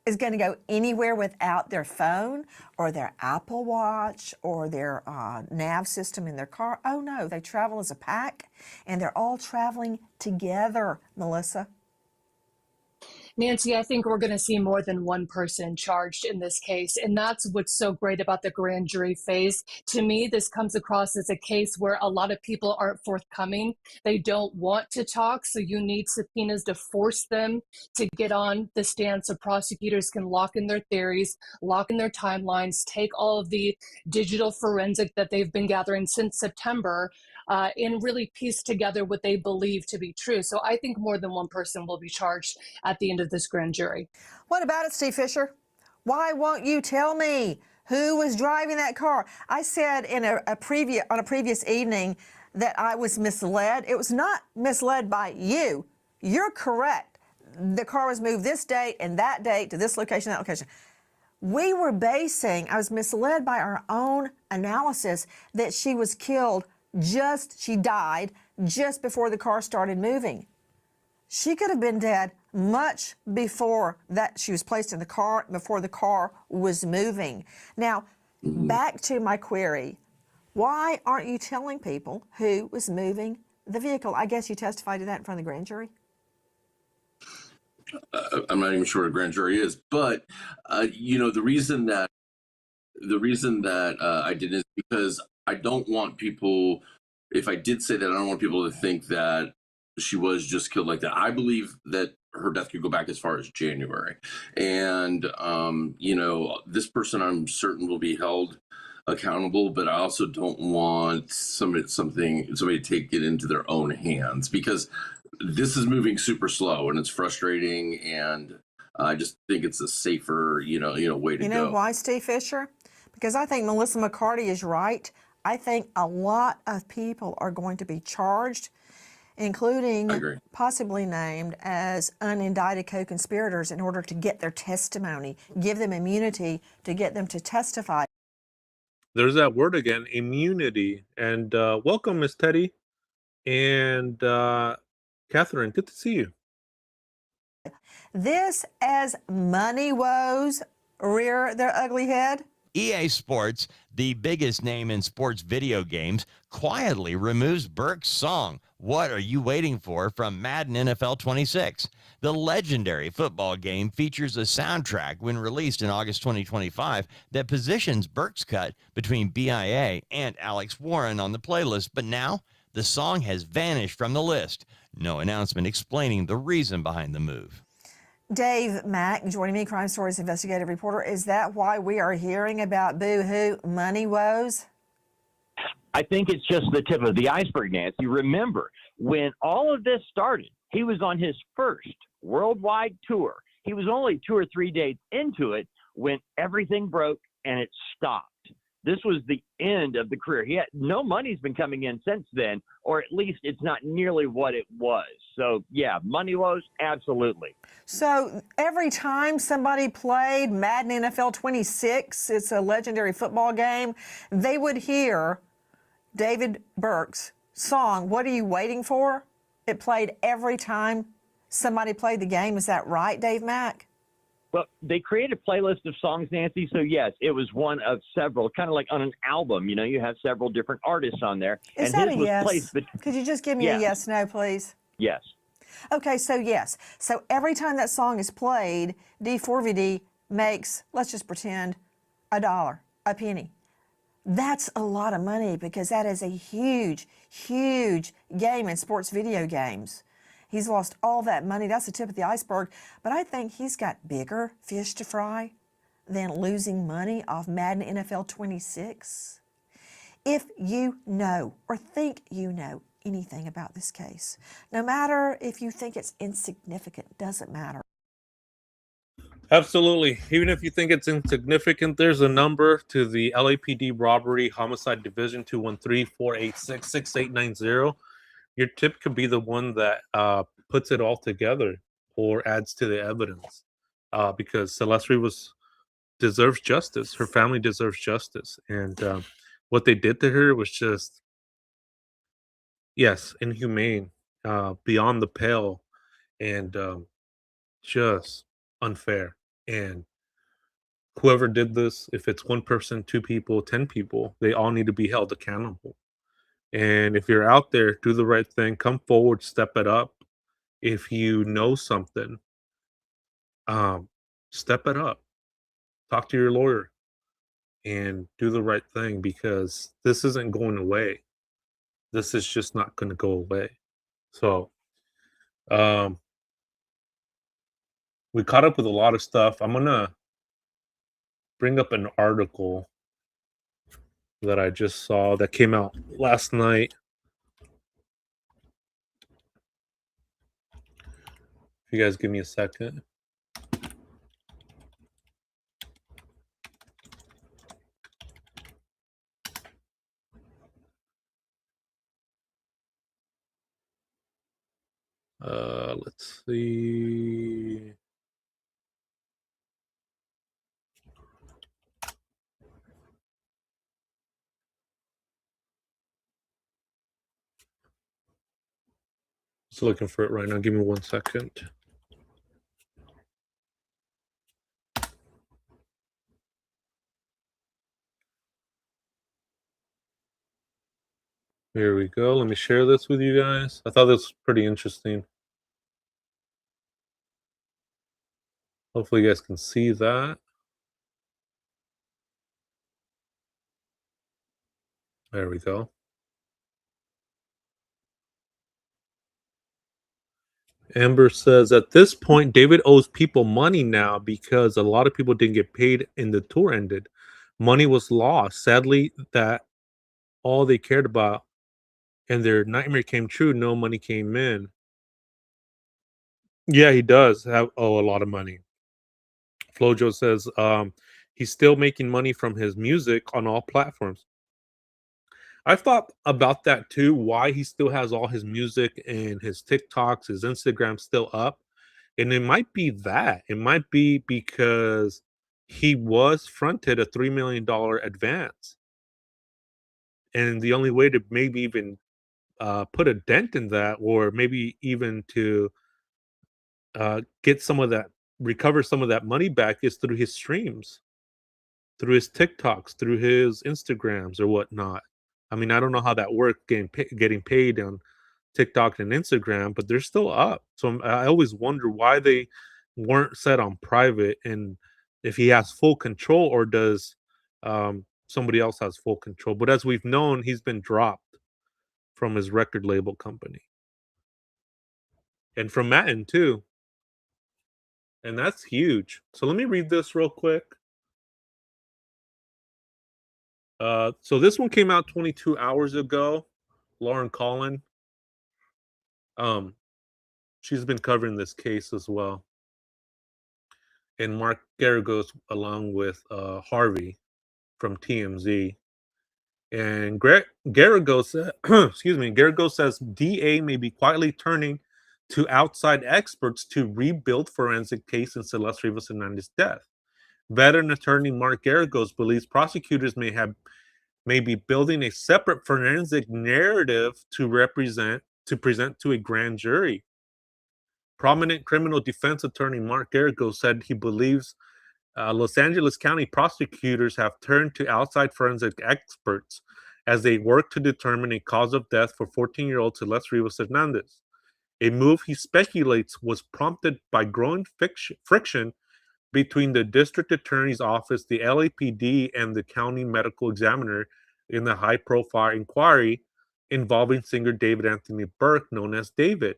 is going to go anywhere without their phone or their Apple Watch or their nav system in their car? Oh no, they travel as a pack and they're all traveling together, Melissa. Nancy, I think we're going to see more than one person charged in this case. And that's what's so great about the grand jury phase. To me, this comes across as a case where a lot of people aren't forthcoming. They don't want to talk. So you need subpoenas to force them to get on the stand so prosecutors can lock in their theories, lock in their timelines, take all of the digital forensic that they've been gathering since September, and really piece together what they believe to be true. So I think more than one person will be charged at the end of this grand jury. What about it, Steve Fisher? Why won't you tell me who was driving that car? I said in on a previous evening that I was misled. It was not misled by you. You're correct. The car was moved this date and that date to this location, that location. I was misled by our own analysis that she was killed she died just before the car started moving. She could have been dead much before that she was placed in the car, before the car was moving. Now, back to my query. Why aren't you telling people who was moving the vehicle? I guess you testified to that in front of the grand jury? I'm not even sure what a grand jury is, but the reason that I did is because I don't want people. If I did say that, I don't want people to think that she was just killed like that. I believe that her death could go back as far as January, and this person I'm certain will be held accountable. But I also don't want somebody to take it into their own hands, because this is moving super slow and it's frustrating, and I just think it's a safer, way to go. You know why, Steve Fisher? Because I think Melissa McCarty is right. I think a lot of people are going to be charged, including possibly named as unindicted co-conspirators, in order to get their testimony, give them immunity to get them to testify. There's that word again, immunity. And welcome, Miss Teddy. And Catherine, good to see you. This as money woes rear their ugly head. EA Sports, the biggest name in sports video games, quietly removes Burke's song, "What Are You Waiting For?" from Madden NFL 26. The legendary football game features a soundtrack when released in August 2025 that positions Burke's cut between BIA and Alex Warren on the playlist, but now the song has vanished from the list. No announcement explaining the reason behind the move. Dave Mack joining me, Crime Stories investigative reporter. Is that why we are hearing about boo-hoo money woes? I think it's just the tip of the iceberg, Nancy. Remember, when all of this started, he was on his first worldwide tour. He was only 2 or 3 days into it when everything broke and it stopped. This was the end of the career. No money's been coming in since then, or at least it's not nearly what it was. So, yeah, money woes, absolutely. So every time somebody played Madden NFL 26, it's a legendary football game, they would hear David Burke's song, "What Are You Waiting For?" It played every time somebody played the game. Is that right, Dave Mack? Well, they created a playlist of songs, Nancy. So, yes, it was one of several, kind of like on an album. You have several different artists on there. Is that a yes? Could you just give me a yes, no, please? Yes. Okay, so yes. So every time that song is played, D4VD makes, let's just pretend, $1, a penny. That's a lot of money, because that is a huge, huge game in sports video games. He's lost all that money. That's the tip of the iceberg. But I think he's got bigger fish to fry than losing money off Madden NFL 26. If you know or think you know anything about this case, no matter if you think it's insignificant, doesn't matter. Absolutely. Even if you think it's insignificant, there's a number to the LAPD Robbery Homicide Division, 213-486-6890. Your tip could be the one that puts it all together or adds to the evidence, because Celeste Rivas deserves justice. Her family deserves justice. And what they did to her was just, yes, inhumane, beyond the pale, and just unfair. And whoever did this, if it's one person, 2 people, 10 people, they all need to be held accountable. And if you're out there, do the right thing, come forward, step it up. If you know something, step it up. Talk to your lawyer and do the right thing, because this isn't going away. This is just not going to go away. So, um, we caught up with a lot of stuff. I'm gonna bring up an article that I just saw that came out last night. If you guys give me a second. Let's see. Just looking for it right now. Give me 1 second. Here we go. Let me share this with you guys. I thought this was pretty interesting. Hopefully you guys can see that. There we go. Amber says, at this point, David owes people money now because a lot of people didn't get paid and the tour ended. Money was lost. Sadly, that all they cared about and their nightmare came true. No money came in. Yeah, he does owe a lot of money. Flojo says he's still making money from his music on all platforms. I've thought about that too, why he still has all his music and his TikToks, his Instagram still up. And it might be that. It might be because he was fronted a $3 million advance. And the only way to maybe even put a dent in that, or maybe even to get some of that, recover some of that money back, is through his streams, through his TikToks, through his Instagrams or whatnot. I mean, I don't know how that worked, getting paid on TikTok and Instagram, but they're still up. So I always wonder why they weren't set on private, and if he has full control, or does somebody else has full control. But as we've known, he's been dropped from his record label company and from Matin too. And that's huge. So let me read this real quick. So this one came out 22 hours ago. Lauren Collin. She's been covering this case as well. And Mark Garagos along with Harvey from TMZ. And Garagos, Garagos says DA may be quietly turning to outside experts to rebuild forensic case in Celeste Rivas Hernandez's death. Veteran attorney Mark Garagos believes prosecutors may be building a separate forensic narrative to present to a grand jury. Prominent criminal defense attorney Mark Garagos said he believes Los Angeles County prosecutors have turned to outside forensic experts as they work to determine a cause of death for 14-year-old Celeste Rivas Hernandez, a move he speculates was prompted by growing friction between the district attorney's office, the LAPD, and the county medical examiner in the high-profile inquiry involving singer David Anthony Burke, known as David.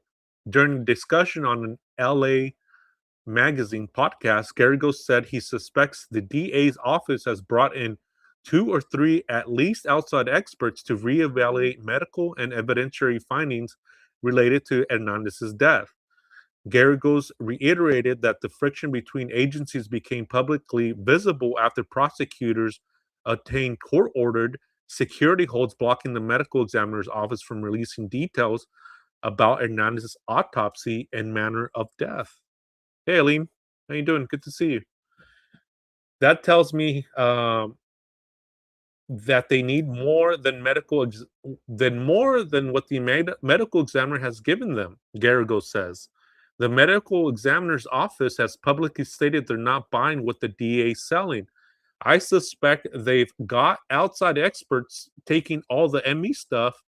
During a discussion on an LA Magazine podcast, Garagos said he suspects the DA's office has brought in 2 or 3 at least outside experts to reevaluate medical and evidentiary findings related to Hernandez's death. Garagos reiterated that the friction between agencies became publicly visible after prosecutors obtained court-ordered security holds blocking the medical examiner's office from releasing details about Hernandez's autopsy and manner of death. Hey, Aline, how you doing? Good to see you. That tells me that they need more than what the medical examiner has given them. Garagos says the medical examiner's office has publicly stated they're not buying what the DA is selling. I suspect they've got outside experts taking all the ME stuff,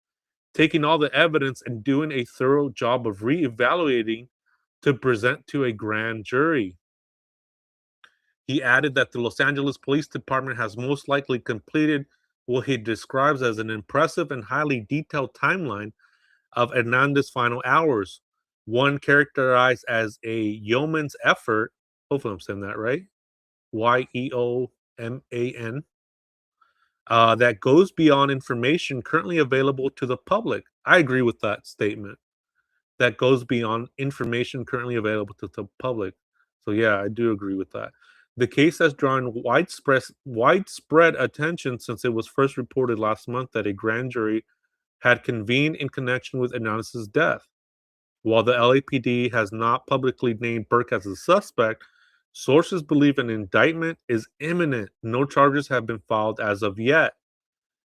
taking all the evidence, and doing a thorough job of reevaluating to present to a grand jury. He added that the Los Angeles Police Department has most likely completed what he describes as an impressive and highly detailed timeline of Hernandez's final hours, one characterized as a yeoman's effort. Hopefully, I'm saying that right. YEOMAN. That goes beyond information currently available to the public. I agree with that statement. That goes beyond information currently available to the public. So yeah, I do agree with that. The case has drawn widespread attention since it was first reported last month that a grand jury had convened in connection with Hernandez's death. While the LAPD has not publicly named Burke as a suspect, sources believe an indictment is imminent. No charges have been filed as of yet.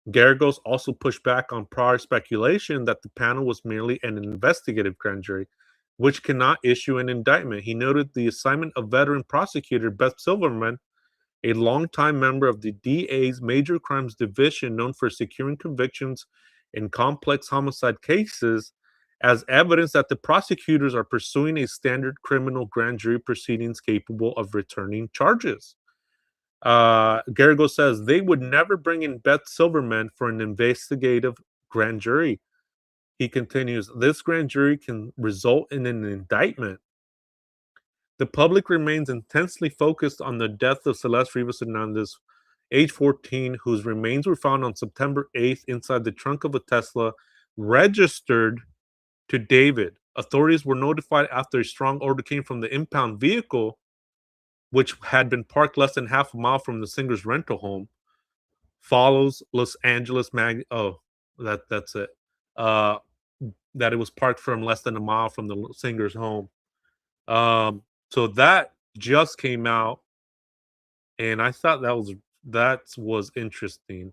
Garagos also pushed back on prior speculation that the panel was merely an investigative grand jury, which cannot issue an indictment. He noted the assignment of veteran prosecutor Beth Silverman, a longtime member of the DA's Major Crimes Division known for securing convictions in complex homicide cases, as evidence that the prosecutors are pursuing a standard criminal grand jury proceedings capable of returning charges. Garrigo says they would never bring in Beth Silverman for an investigative grand jury. He continues, this grand jury can result in an indictment. The public remains intensely focused on the death of Celeste Rivas Hernandez, age 14, whose remains were found on September 8th inside the trunk of a Tesla registered to David. Authorities were notified after a strong order came from the impound vehicle, which had been parked less than half a mile from the singer's rental home. Follows Los Angeles that's it. That it was parked from less than a mile from the singer's home. So that just came out, and I thought that was interesting.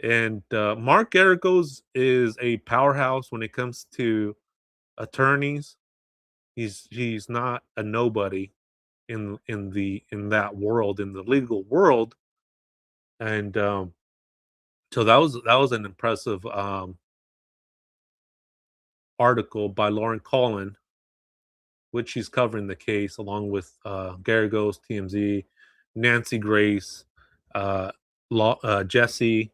And Mark Garagos is a powerhouse when it comes to attorneys. He's not a nobody in that world, in the legal world. And so that was an impressive article by Lauren Collin, which she's covering the case along with Garagos, TMZ, Nancy Grace, Jesse,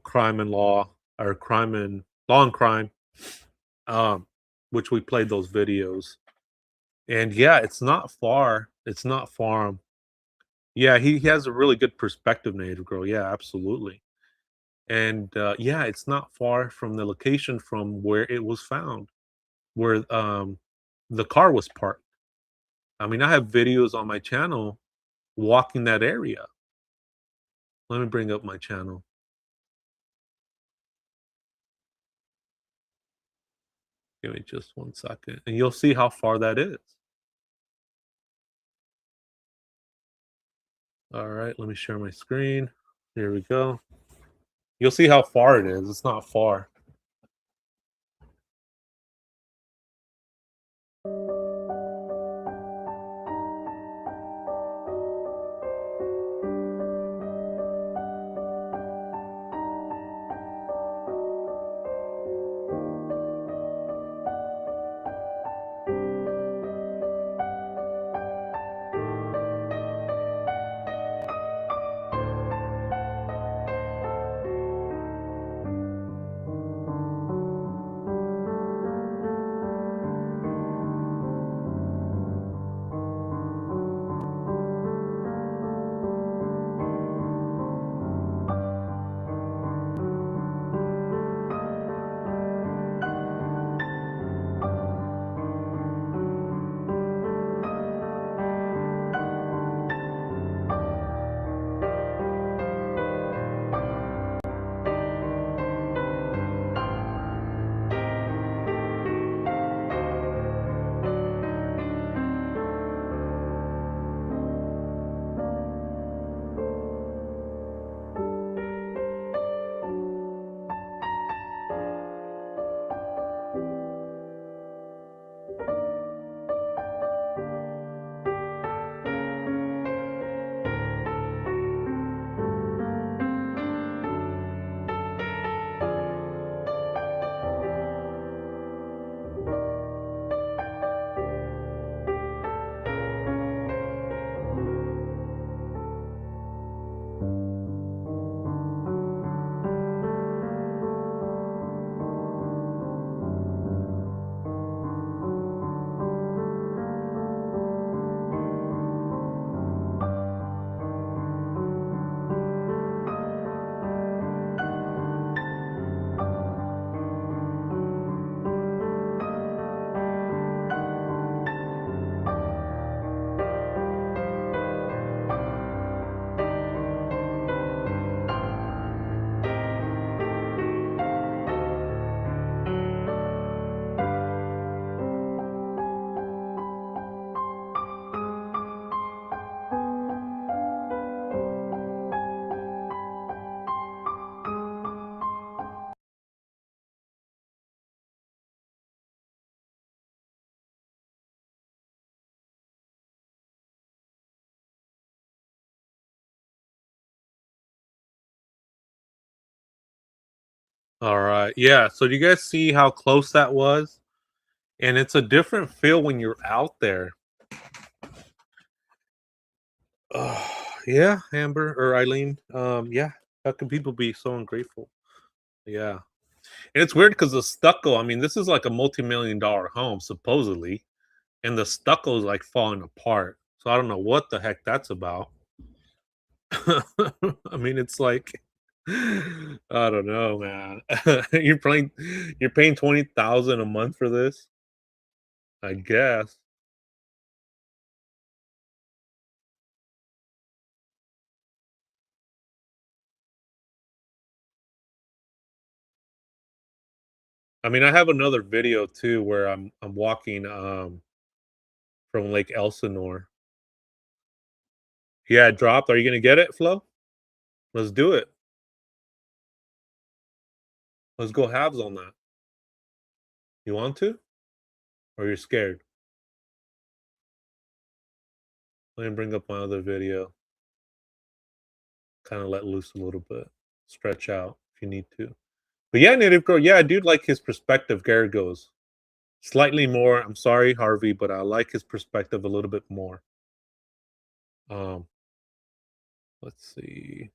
Crime and Law, or Crime and Law and Crime, which we played those videos. And yeah, it's not far. It's not far. Yeah, he has a really good perspective, Native Girl. Yeah, absolutely. And yeah, it's not far from the location from where it was found, where the car was parked. I mean, I have videos on my channel walking that area. Let me bring up my channel. Give me just 1 second, and you'll see how far that is. All right, let me share my screen. Here we go. You'll see how far it is. It's not far. All right. Yeah. So do you guys see how close that was? And it's a different feel when you're out there. Yeah, Amber or Eileen. Yeah. How can people be so ungrateful? Yeah. And it's weird because the stucco, I mean, this is like a multi-million-dollar home, supposedly, and the stucco is like falling apart. So I don't know what the heck that's about. I mean, it's like I don't know, man. You're paying 20,000 a month for this? I guess. I mean, I have another video too where I'm walking from Lake Elsinore. Yeah, it dropped. Are you gonna get it, Flo? Let's do it. Let's go halves on that. You want to? Or you're scared? Let me bring up my other video. Kind of let loose a little bit. Stretch out if you need to. But yeah, Native Girl, yeah, I do like his perspective, Garrett goes. Slightly more. I'm sorry, Harvey, but I like his perspective a little bit more. Um, let's see.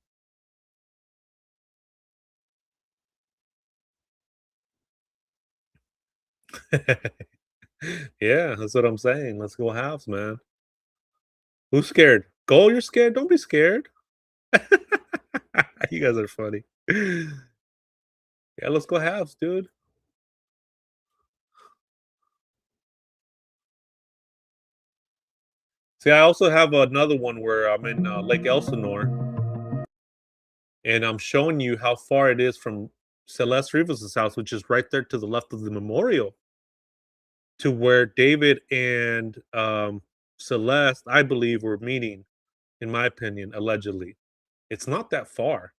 Yeah, that's what I'm saying. Let's go halves, man. Who's scared? Go, you're scared? Don't be scared. You guys are funny. Yeah, let's go halves, dude. See, I also have another one where I'm in Lake Elsinore, and I'm showing you how far it is from Celeste Rivas' house, which is right there to the left of the memorial, to where David and Celeste, I believe, were meeting, in my opinion, allegedly. It's not that far.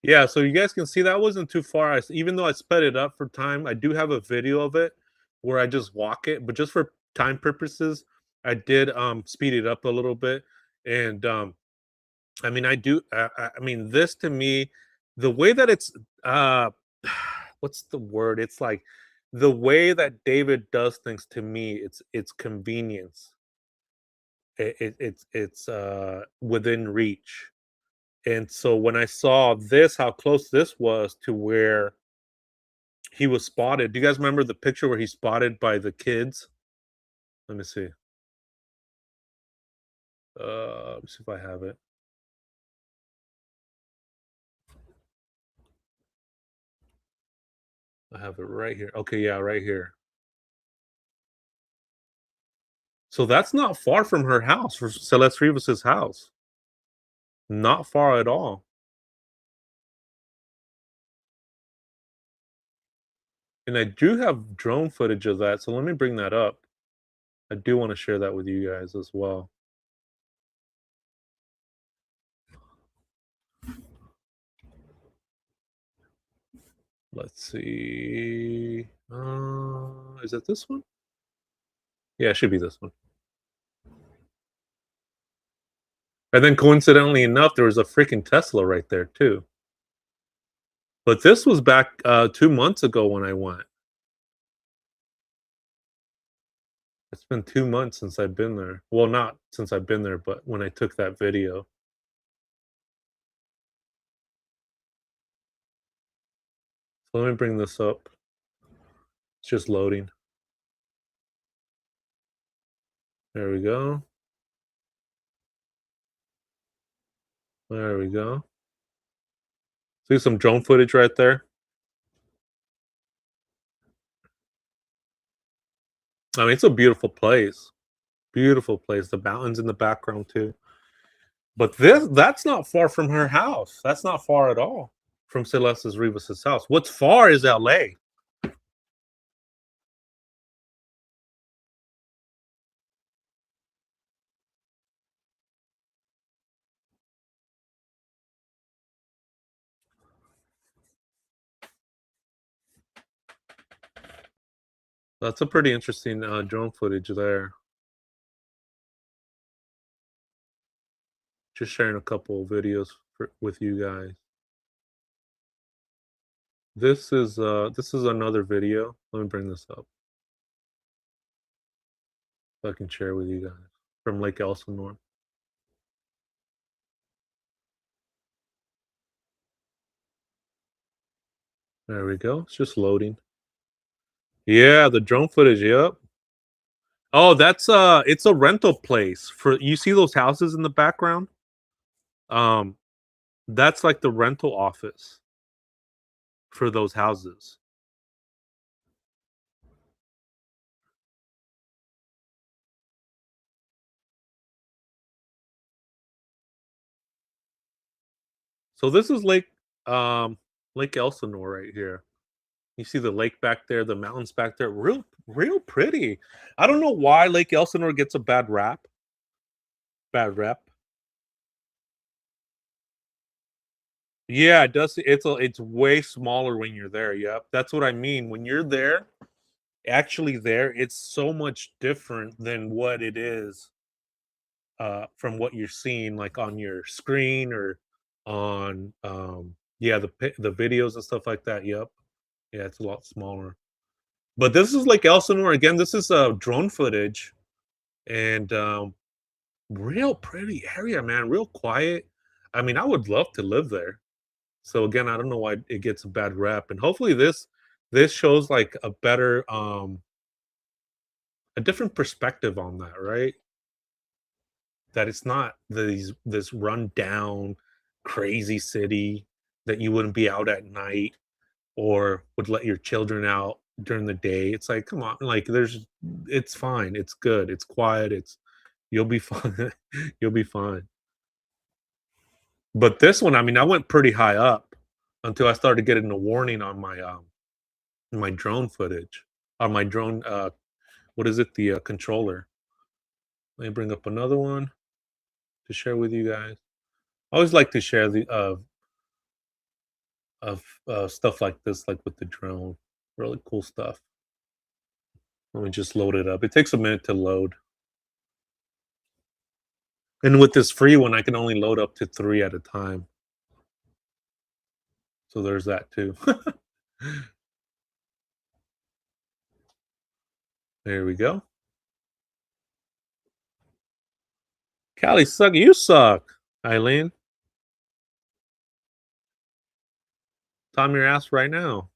Yeah, so you guys can see that wasn't too far. Even though I sped it up for time, I do have a video of it where I just walk it, but just for time purposes, I did speed it up a little bit. And I mean, I mean, this to me, the way that it's uh what's the word? It's like the way that David does things to me, it's convenience. It's within reach. And so when I saw this, how close this was to where he was spotted. Do you guys remember the picture where he's spotted by the kids? Let me see. Let me see if I have it. I have it right here. Okay, yeah, right here. So that's not far from her house, from Celeste Rivas's house. Not far at all. And I do have drone footage of that, so let me bring that up. I do want to share that with you guys as well. Let's see. Is it this one? Yeah, it should be this one. And then coincidentally enough, there was a freaking Tesla right there too. But this was back 2 months ago when I went. It's been 2 months since I've been there. Well, not since I've been there, but when I took that video. So let me bring this up. It's just loading. There we go. There we go. See some drone footage right there? I mean, it's a beautiful place. Beautiful place. The mountains in the background too. But that's not far from her house. That's not far at all from Celeste Rivas's house. What's far is LA. That's a pretty interesting drone footage there. Just sharing a couple of videos with you guys. This is another video. Let me bring this up so I can share with you guys from Lake Elsinore. There we go. It's just loading. Yeah, the drone footage. Yep. Oh, that's it's a rental place for. You see those houses in the background? That's like the rental office for those houses. So this is Lake Elsinore right here. You see the lake back there, the mountains back there, real pretty. I don't know why Lake Elsinore gets a bad rep. Yeah, it does. It's way smaller when you're there. Yep, that's what I mean. When you're there, actually there, it's so much different than what it is from what you're seeing like on your screen or on yeah, the videos and stuff like that. Yep. Yeah, it's a lot smaller. But this is like Elsinore again. This is drone footage and real pretty area, man. Real quiet. I mean, I would love to live there. So again, I don't know why it gets a bad rep. And hopefully this shows like a better a different perspective on that, right? That it's not this run down crazy city that you wouldn't be out at night or would let your children out during the day. It's like, come on, like it's fine, it's good, it's quiet, you'll be fine. You'll be fine. But this one, I mean, I went pretty high up until I started getting a warning on my drone footage, on my drone what is it, the controller. Let me bring up another one to share with you guys. I always like to share the of stuff like this, like with the drone. Really cool stuff. Let me just load it up. It takes a minute to load. And with this free one, I can only load up to 3 at a time. So there's that too. There we go. Callie suck. You suck, Eileen. Tom your ass right now.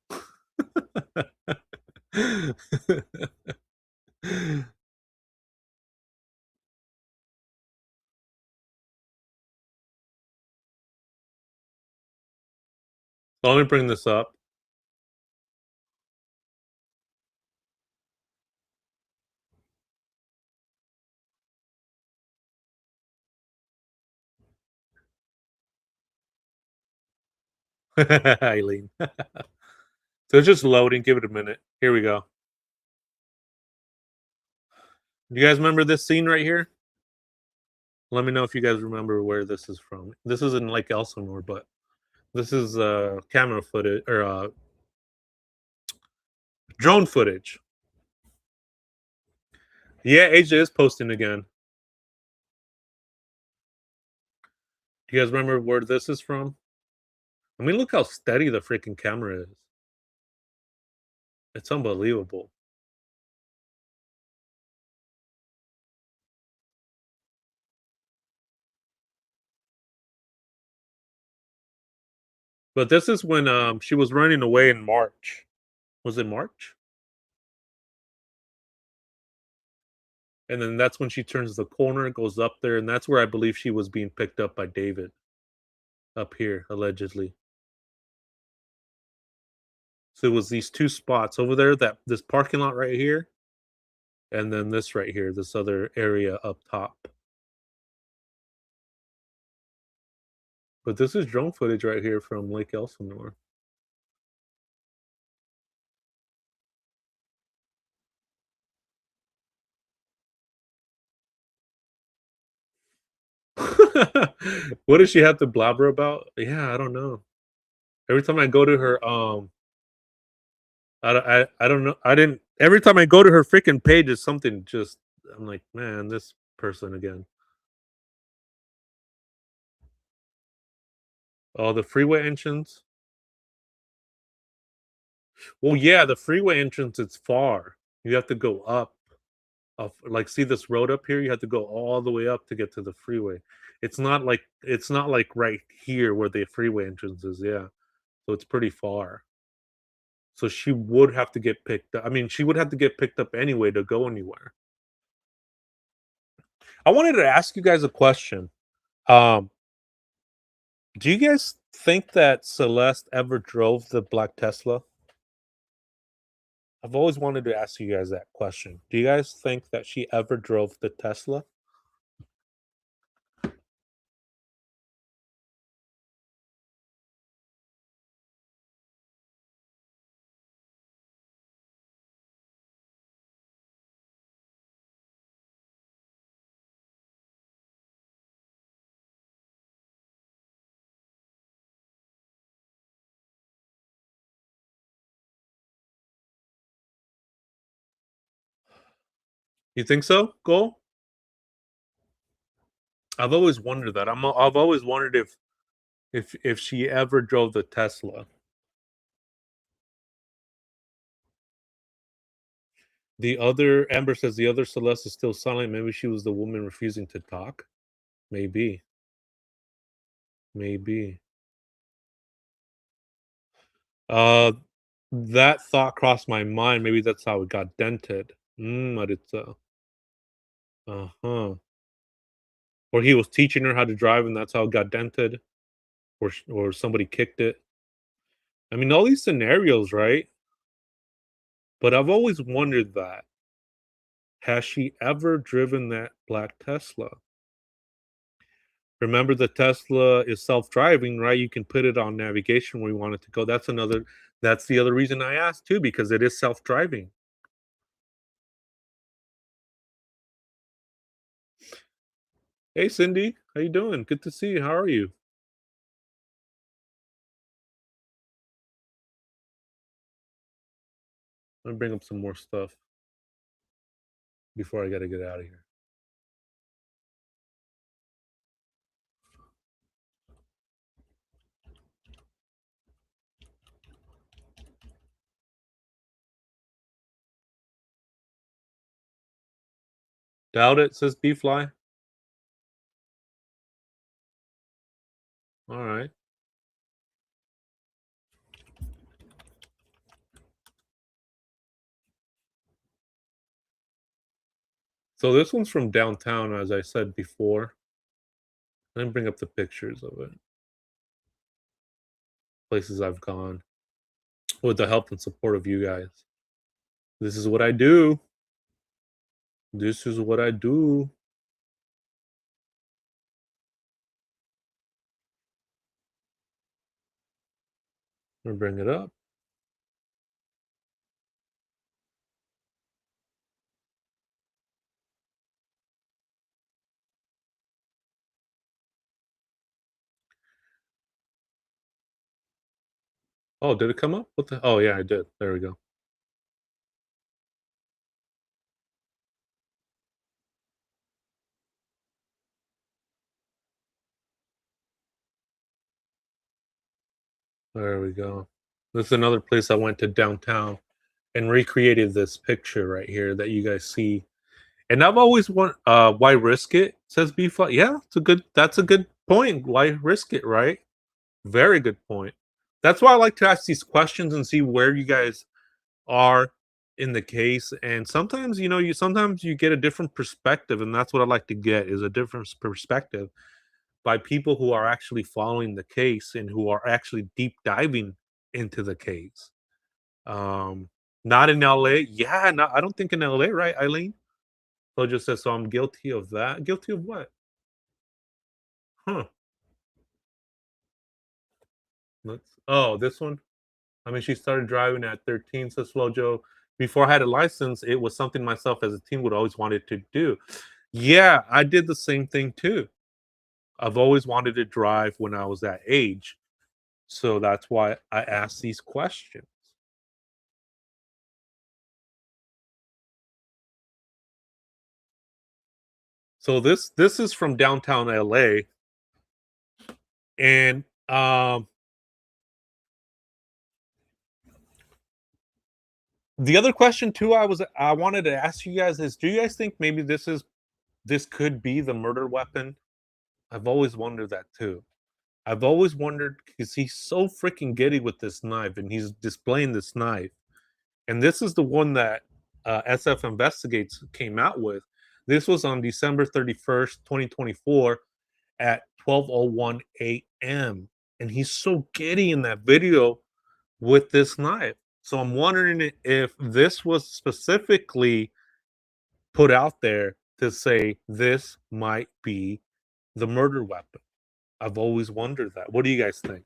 So let me bring this up. Eileen. So it's just loading. Give it a minute. Here we go. You guys remember this scene right here? Let me know if you guys remember where this is from. This isn't like Elsinore, but this is camera footage or drone footage. Yeah, AJ is posting again. Do you guys remember where this is from? I mean, look how steady the freaking camera is. It's unbelievable. But this is when she was running away in March. Was it March? And then that's when she turns the corner, goes up there, and that's where I believe she was being picked up by David. Up here, allegedly. So it was these two spots over there, that this parking lot right here, and then this right here, this other area up top. But this is drone footage right here from Lake Elsinore. What does she have to blabber about? Yeah, I don't know. Every time I go to her, I don't know. I didn't. Every time I go to her freaking page, it's something just. I'm like, man, this person again. Oh, the freeway entrance. Well, yeah, the freeway entrance. It's far. You have to go up. Like, see this road up here? You have to go all the way up to get to the freeway. It's not like right here where the freeway entrance is. Yeah, so it's pretty far. So she would have to get picked up. I mean, she would have to get picked up anyway to go anywhere. I wanted to ask you guys a question. Um, do you guys think that Celeste ever drove the black Tesla? I've always wanted to ask you guys that question. Do you guys think that she ever drove the Tesla? You think so? Go. I've always wondered that. I've always wondered if she ever drove the Tesla. The other Amber says the other Celeste is still silent. Maybe she was the woman refusing to talk. Maybe. Maybe. That thought crossed my mind. Maybe that's how it got dented. Maritza. Uh-huh. Or he was teaching her how to drive, and that's how it got dented. Or somebody kicked it. I mean, all these scenarios, right? But I've always wondered that. Has she ever driven that black Tesla? Remember, the Tesla is self-driving, right? You can put it on navigation where you want it to go. That's the other reason I asked too, because it is self-driving. Hey Cindy, how you doing? Good to see you. How are you? Let me bring up some more stuff before I gotta get out of here. Doubt it, says B-Fly. All right. So this one's from downtown, as I said before. Let me bring up the pictures of it. Places I've gone with the help and support of you guys. This is what I do. This is what I do. Let me bring it up. Oh, did it come up? What the? Oh, yeah, I did. There we go. There we go. This is another place I went to downtown and recreated this picture right here that you guys see. And I've always want why risk it? Says B Fly. Yeah, that's a good point. Why risk it, right? Very good point. That's why I like to ask these questions and see where you guys are in the case. And sometimes, sometimes you get a different perspective, and that's what I like to get is a different perspective by people who are actually following the case and who are actually deep diving into the case. Um, not in LA. Yeah, no, I don't think in LA, right, Eileen? So just says, so I'm guilty of that. Guilty of what? Huh. This one. I mean, she started driving at 13, says Flojo. Before I had a license, it was something myself as a teen would always wanted to do. Yeah, I did the same thing too. I've always wanted to drive when I was that age. So that's why I asked these questions. So this is from downtown LA. And the other question too I wanted to ask you guys is, do you guys think maybe this could be the murder weapon? I've always wondered that too. I've always wondered because he's so freaking giddy with this knife and he's displaying this knife. And this is the one that SF Investigates came out with. This was on December 31st, 2024 at 12:01 a.m. And he's so giddy in that video with this knife. So I'm wondering if this was specifically put out there to say this might be the murder weapon. I've always wondered that. What do you guys think?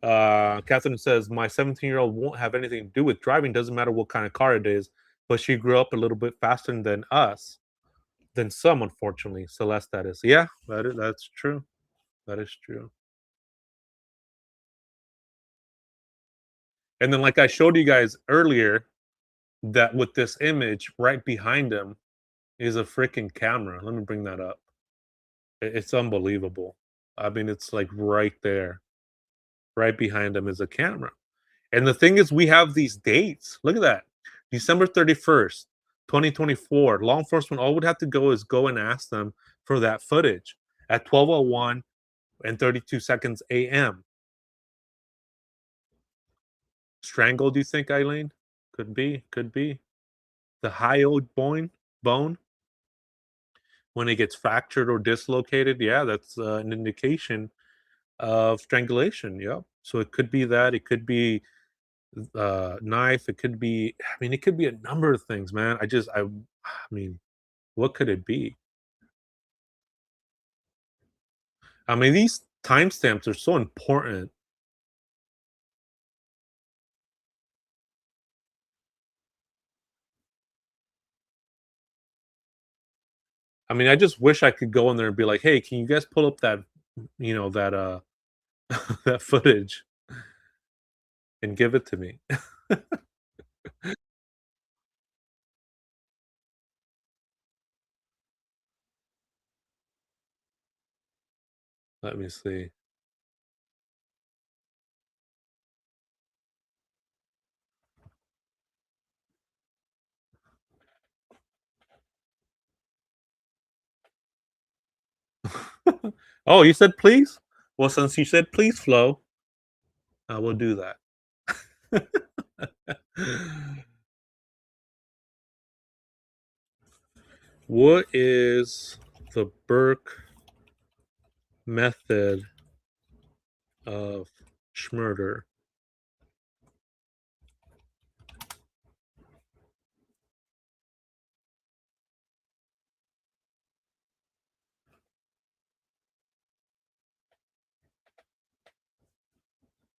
Catherine says, my 17-year-old won't have anything to do with driving. Doesn't matter what kind of car it is, but she grew up a little bit faster than us, than some, unfortunately. Celeste, that is. Yeah, that's true. That is true. And then, like I showed you guys earlier, that with this image right behind him is a freaking camera. Let me bring that up. It's unbelievable. I mean, it's like right there. Right behind him is a camera. And the thing is, we have these dates. Look at that. December 31st, 2024. Law enforcement, all would have to go is go and ask them for that footage at 12:01 and 32 seconds a.m. Strangled, do you think, Eileen? Could be. Could be. The hyoid bone, when it gets fractured or dislocated, yeah, that's an indication of strangulation. Yeah. So it could be that. It could be knife. It could be. I mean, it could be a number of things, man. I mean, what could it be? I mean, these timestamps are so important. I mean, I just wish I could go in there and be like, "Hey, can you guys pull up that, that that footage and give it to me?" Let me see. Oh, you said please? Well, since you said please, Flo, I will do that. What is the Burke method of schmurder?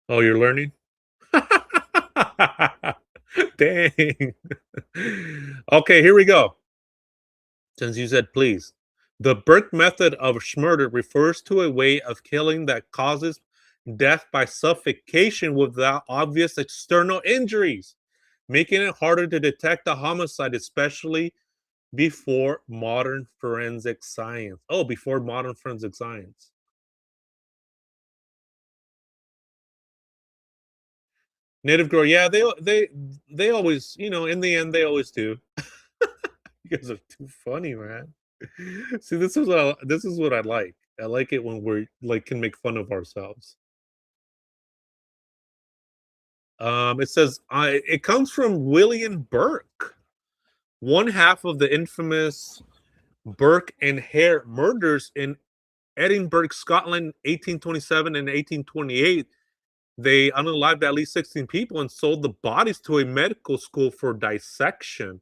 Oh, you're learning? Dang. Okay, here we go. Since you said please. The Burke method of schmurder refers to a way of killing that causes death by suffocation without obvious external injuries, making it harder to detect a homicide, especially before modern forensic science. Oh, before modern forensic science. Native grower, yeah, they always, in the end, they always do. You guys are too funny, man. See, this is what I like. I like it when we're like can make fun of ourselves. It says it comes from William Burke, one half of the infamous Burke and Hare murders in Edinburgh, Scotland, 1827 and 1828. They unalived at least 16 people and sold the bodies to a medical school for dissection.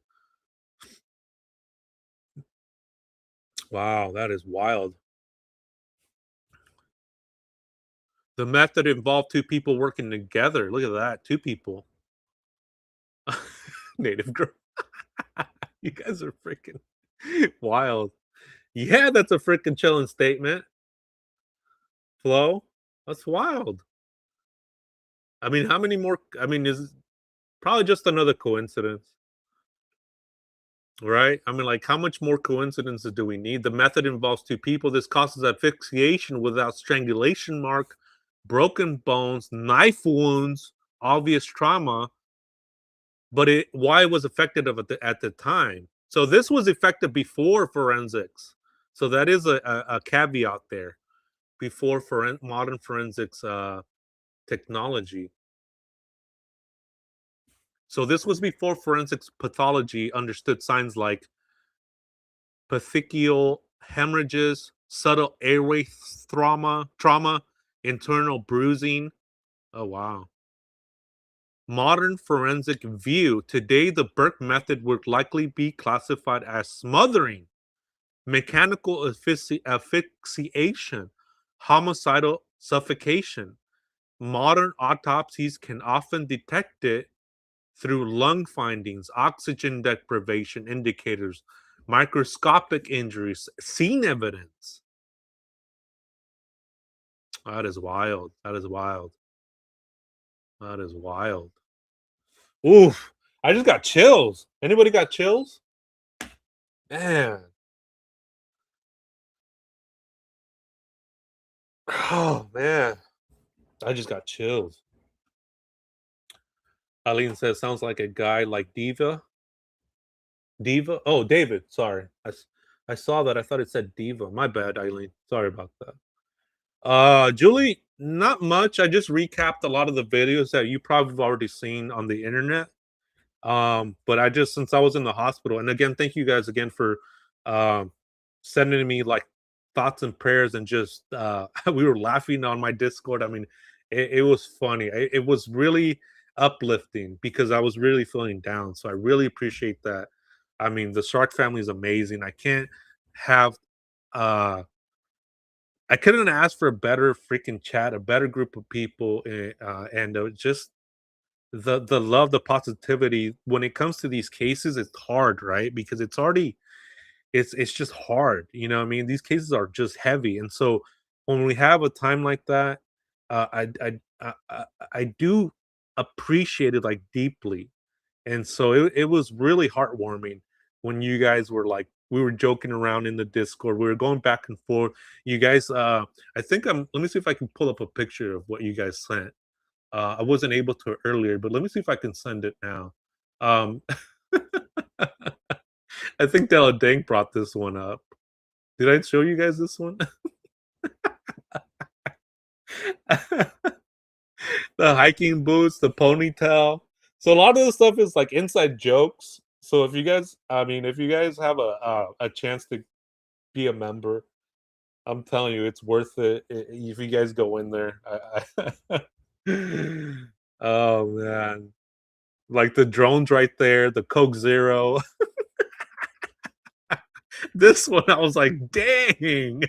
Wow, that is wild. The method involved two people working together. Look at that, two people. Native girl. You guys are freaking wild. Yeah, that's a freaking chilling statement. Flo, that's wild. I mean, how many more? I mean, is probably just another coincidence, right? I mean, like, how much more coincidences do we need? The method involves two people. This causes asphyxiation without strangulation mark, broken bones, knife wounds, obvious trauma. But why it was effective at the time? So this was effective before forensics. So that is a caveat there. Before modern forensics technology. So this was before forensics pathology understood signs like petechial hemorrhages, subtle airway trauma, internal bruising. Oh, wow. Modern forensic view. Today, the Burke method would likely be classified as smothering, mechanical asphyxiation, homicidal suffocation. Modern autopsies can often detect it through lung findings, oxygen deprivation indicators, microscopic injuries, scene evidence. That is wild. That is wild. That is wild. Oof. I just got chills. Anybody got chills? Man. Oh, man. I just got chills. Eileen says, sounds like a guy like Diva. Diva? Oh, David. Sorry. I saw that. I thought it said Diva. My bad, Eileen. Sorry about that. Julie, not much. I just recapped a lot of the videos that you probably have already seen on the internet. But I just, since I was in the hospital, and again, thank you guys again for sending me like thoughts and prayers, and just we were laughing on my Discord. I mean, it was funny. It was really uplifting because I was really feeling down. So I really appreciate that. I mean, the Shark family is amazing. I can't have I couldn't ask for a better freaking chat, a better group of people, and just the love, the positivity. When it comes to these cases, it's hard, right? Because it's just hard. You know what I mean? These cases are just heavy, and so when we have a time like that, I do appreciate it like deeply, and so it was really heartwarming when you guys were like, we were joking around in the Discord. We were going back and forth. You guys, I think let me see if I can pull up a picture of what you guys sent. I wasn't able to earlier, but let me see if I can send it now. Um, I think Della Dang brought this one up. Did I show you guys this one? The hiking boots, the ponytail. So a lot of the stuff is like inside jokes. So if you guys, I mean, if you guys have a chance to be a member, I'm telling you, it's worth it if you guys go in there. Oh man, like the drones right there, the Coke Zero. This one, I was like, dang.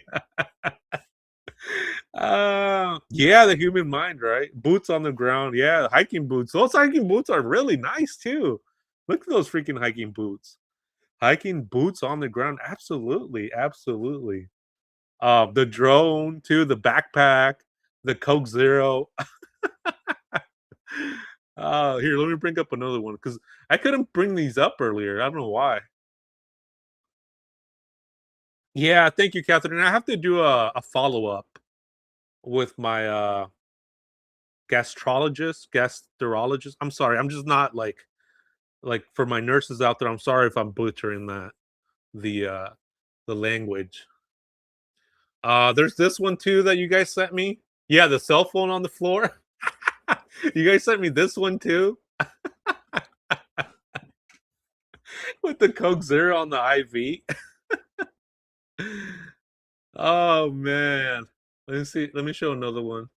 Yeah, the human mind, right? Boots on the ground. Yeah, hiking boots. Those hiking boots are really nice too. Look at those freaking hiking boots. Hiking boots on the ground. Absolutely, absolutely. The drone too, the backpack. the Coke Zero. Here, let me bring up another one because I couldn't bring these up earlier. I don't know why. Yeah, thank you, Catherine. I have to do a follow up with my gastrologist. I'm sorry, I'm just not like for my nurses out there. I'm sorry if I'm butchering the language. There's this one too that you guys sent me. Yeah, the cell phone on the floor. You guys sent me this one too. With the Coke Zero on the IV. Oh man. Let me see. Let me show another one.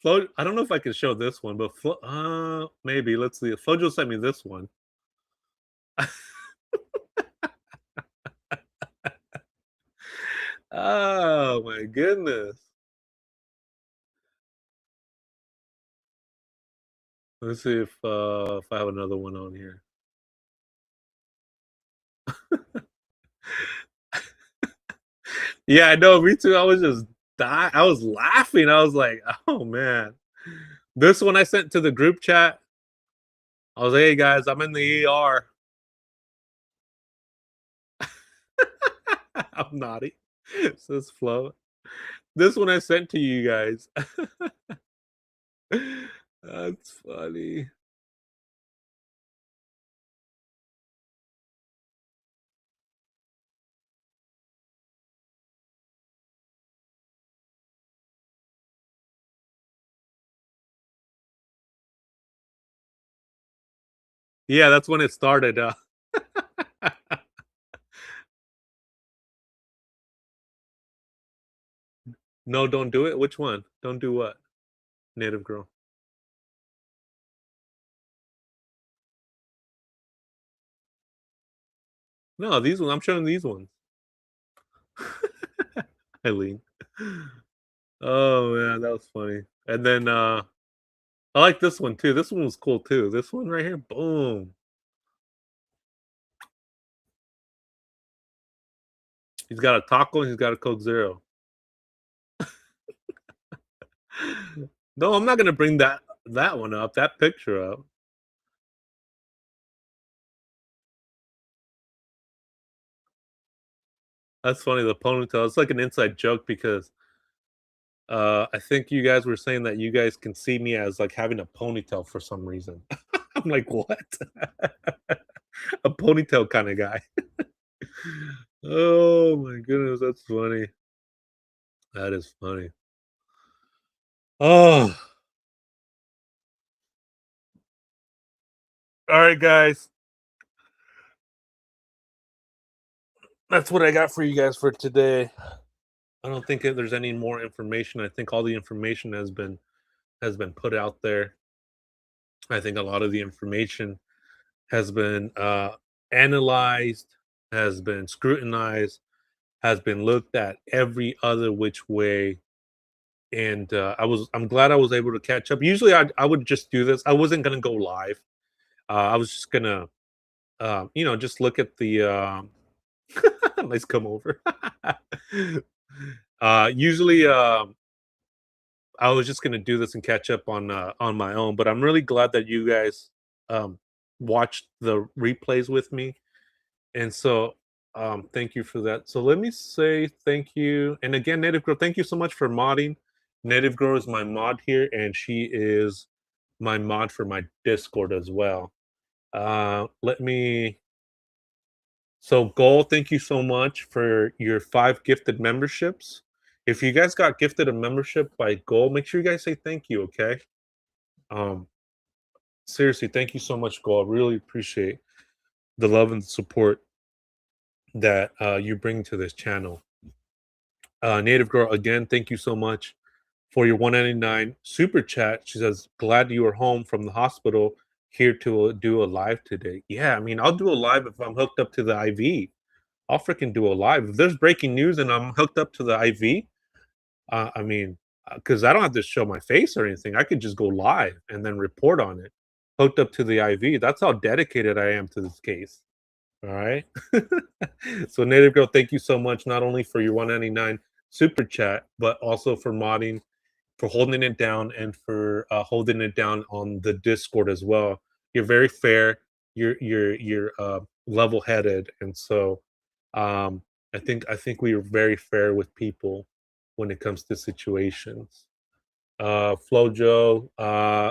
Flo, I don't know if I can show this one, but maybe. Let's see. Flojo sent me this one. Oh my goodness. Let's see if I have another one on here. Yeah, I know. Me too. I was just dying. I was laughing. I was like, oh man. This one I sent to the group chat. I was like, hey guys, I'm in the ER. I'm naughty. Says Flo. This one I sent to you guys. That's funny. Yeah, that's when it started. No, don't do it. Which one? Don't do what? Native girl. No, these ones. I'm showing these ones. Eileen. Oh man, that was funny. And then I like this one too. This one was cool too. This one right here. Boom. He's got a taco and he's got a Coke Zero. No, I'm not gonna bring that one up, that picture up. That's funny, the ponytail. It's like an inside joke because I think you guys were saying that you guys can see me as like having a ponytail for some reason. I'm like, what? A ponytail kind of guy. Oh my goodness, that's funny. That is funny. Oh. All right, guys. That's what I got for you guys for today. I don't think there's any more information. I think all the information has been put out there. I think a lot of the information has been analyzed, has been scrutinized, has been looked at every other which way. And I'm glad I was able to catch up. Usually I would just do this. I wasn't gonna go live. I was just gonna just look at the nice come over. Usually I was just gonna do this and catch up on my own, but I'm really glad that you guys watched the replays with me, and so thank you for that. So let me say thank you, and again, Native Girl, thank you so much for modding. Native Girl is my mod here, and she is my mod for my Discord as well. Let me. So, Goal, thank you so much for your 5 gifted memberships. If you guys got gifted a membership by Goal, make sure you guys say thank you, okay? Seriously, thank you so much, Goal. I really appreciate the love and support that you bring to this channel. Native Girl, again, thank you so much for your 199 super chat. She says, glad you are home from the hospital, here to do a live today. Yeah, I mean, I'll do a live if I'm hooked up to the IV. I'll freaking do a live. If there's breaking news and I'm hooked up to the IV, I mean, because I don't have to show my face or anything. I could just go live and then report on it. Hooked up to the IV. That's how dedicated I am to this case. All right. So, Native Girl, thank you so much, not only for your 199 super chat, but also for modding, for holding it down, and for holding it down on the Discord as well. You're very fair. You're level headed, and so um, I think we are very fair with people when it comes to situations. Flojo,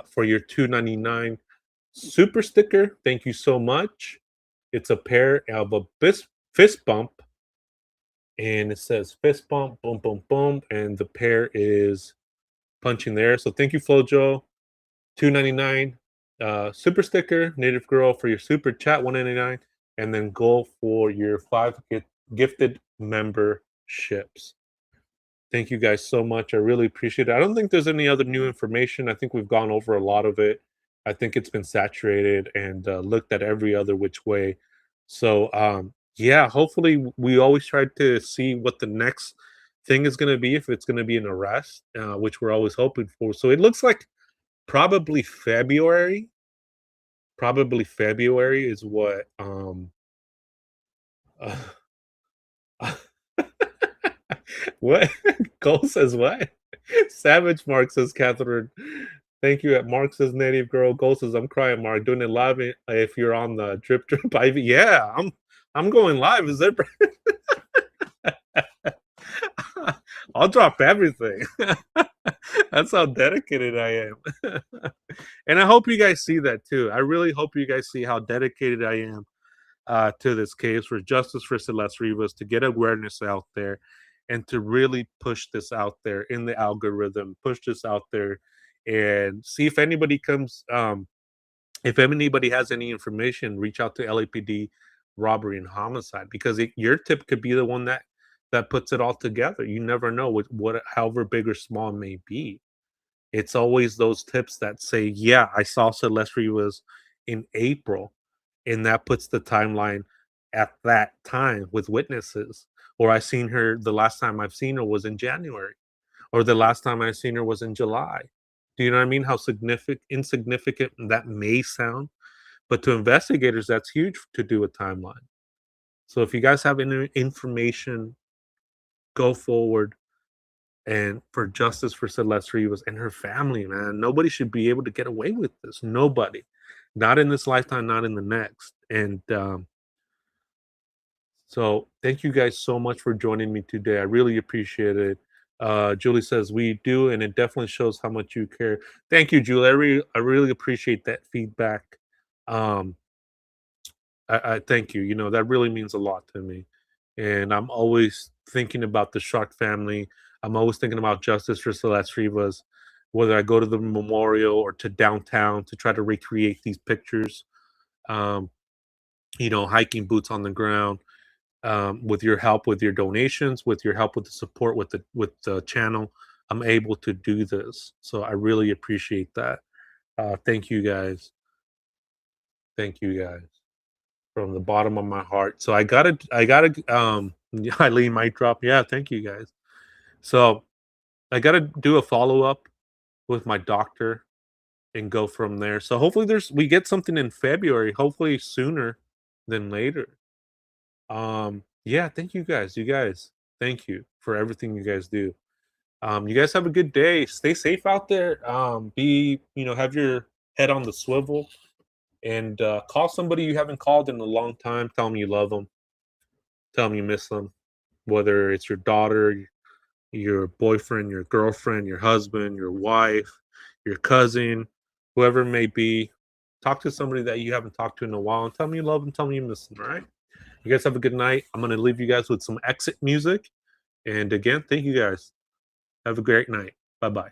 for your $2.99 super sticker, thank you so much. It's a pair of a fist bump, and it says fist bump, boom, boom, boom, and the pair is punching there. So thank you, Flojo. $2.99 super sticker, Native Girl for your super chat, $1.99, and then Gold for your 5 gifted memberships. Thank you guys so much. I really appreciate it. I don't think there's any other new information. I think we've gone over a lot of it. I think it's been saturated and looked at every other which way. So yeah, hopefully we always try to see what the next thing is going to be, if it's going to be an arrest, which we're always hoping for. So it looks like probably February. Probably February is what uh, what? Cole says what? Savage Mark says Catherine. Thank you. At Mark says Native Girl. Cole says I'm crying. Mark doing it live if you're on the drip Ivy. Yeah, I'm going live. Is there? I'll drop everything. That's how dedicated I am. And I hope you guys see that too. I really hope you guys see how dedicated I am to this case for justice for Celeste Rivas, to get awareness out there and to really push this out there in the algorithm, push this out there and see if anybody comes, if anybody has any information, reach out to LAPD robbery and homicide, because your tip could be the one that puts it all together. You never know what however big or small it may be. It's always those tips that say, yeah, I saw Celeste Rivas in April, and that puts the timeline at that time with witnesses. Or I seen her, the last time I've seen her was in January, or the last time I seen her was in July. Do you know what I mean? How insignificant that may sound, but to investigators, that's huge to do a timeline. So if you guys have any information, go forward. And for justice for Celeste Rivas and her family, man. Nobody should be able to get away with this. Nobody. Not in this lifetime, not in the next. And so thank you guys so much for joining me today. I really appreciate it. Julie says we do, and it definitely shows how much you care. Thank you, Julie. I really appreciate that feedback. I thank you. You know, that really means a lot to me. And I'm always thinking about the Shark family. I'm always thinking about justice for Celeste Rivas, whether I go to the memorial or to downtown to try to recreate these pictures. You know, hiking boots on the ground. With your help, with your donations, with your help with the support with the channel, I'm able to do this. So I really appreciate that. Thank you guys. Thank you guys from the bottom of my heart. So I gotta Eileen might drop. Yeah, thank you guys. So I gotta do a follow-up with my doctor and go from there. So hopefully we get something in February, hopefully sooner than later. Yeah, thank you guys. You guys, thank you for everything you guys do. You guys have a good day. Stay safe out there. Have your head on the swivel, and call somebody you haven't called in a long time. Tell them you love them. Tell them you miss them. Whether it's your daughter, your boyfriend, your girlfriend, your husband, your wife, your cousin, whoever it may be. Talk to somebody that you haven't talked to in a while and tell them you love them. Tell them you miss them. All right. You guys have a good night. I'm going to leave you guys with some exit music. And again, thank you guys. Have a great night. Bye-bye.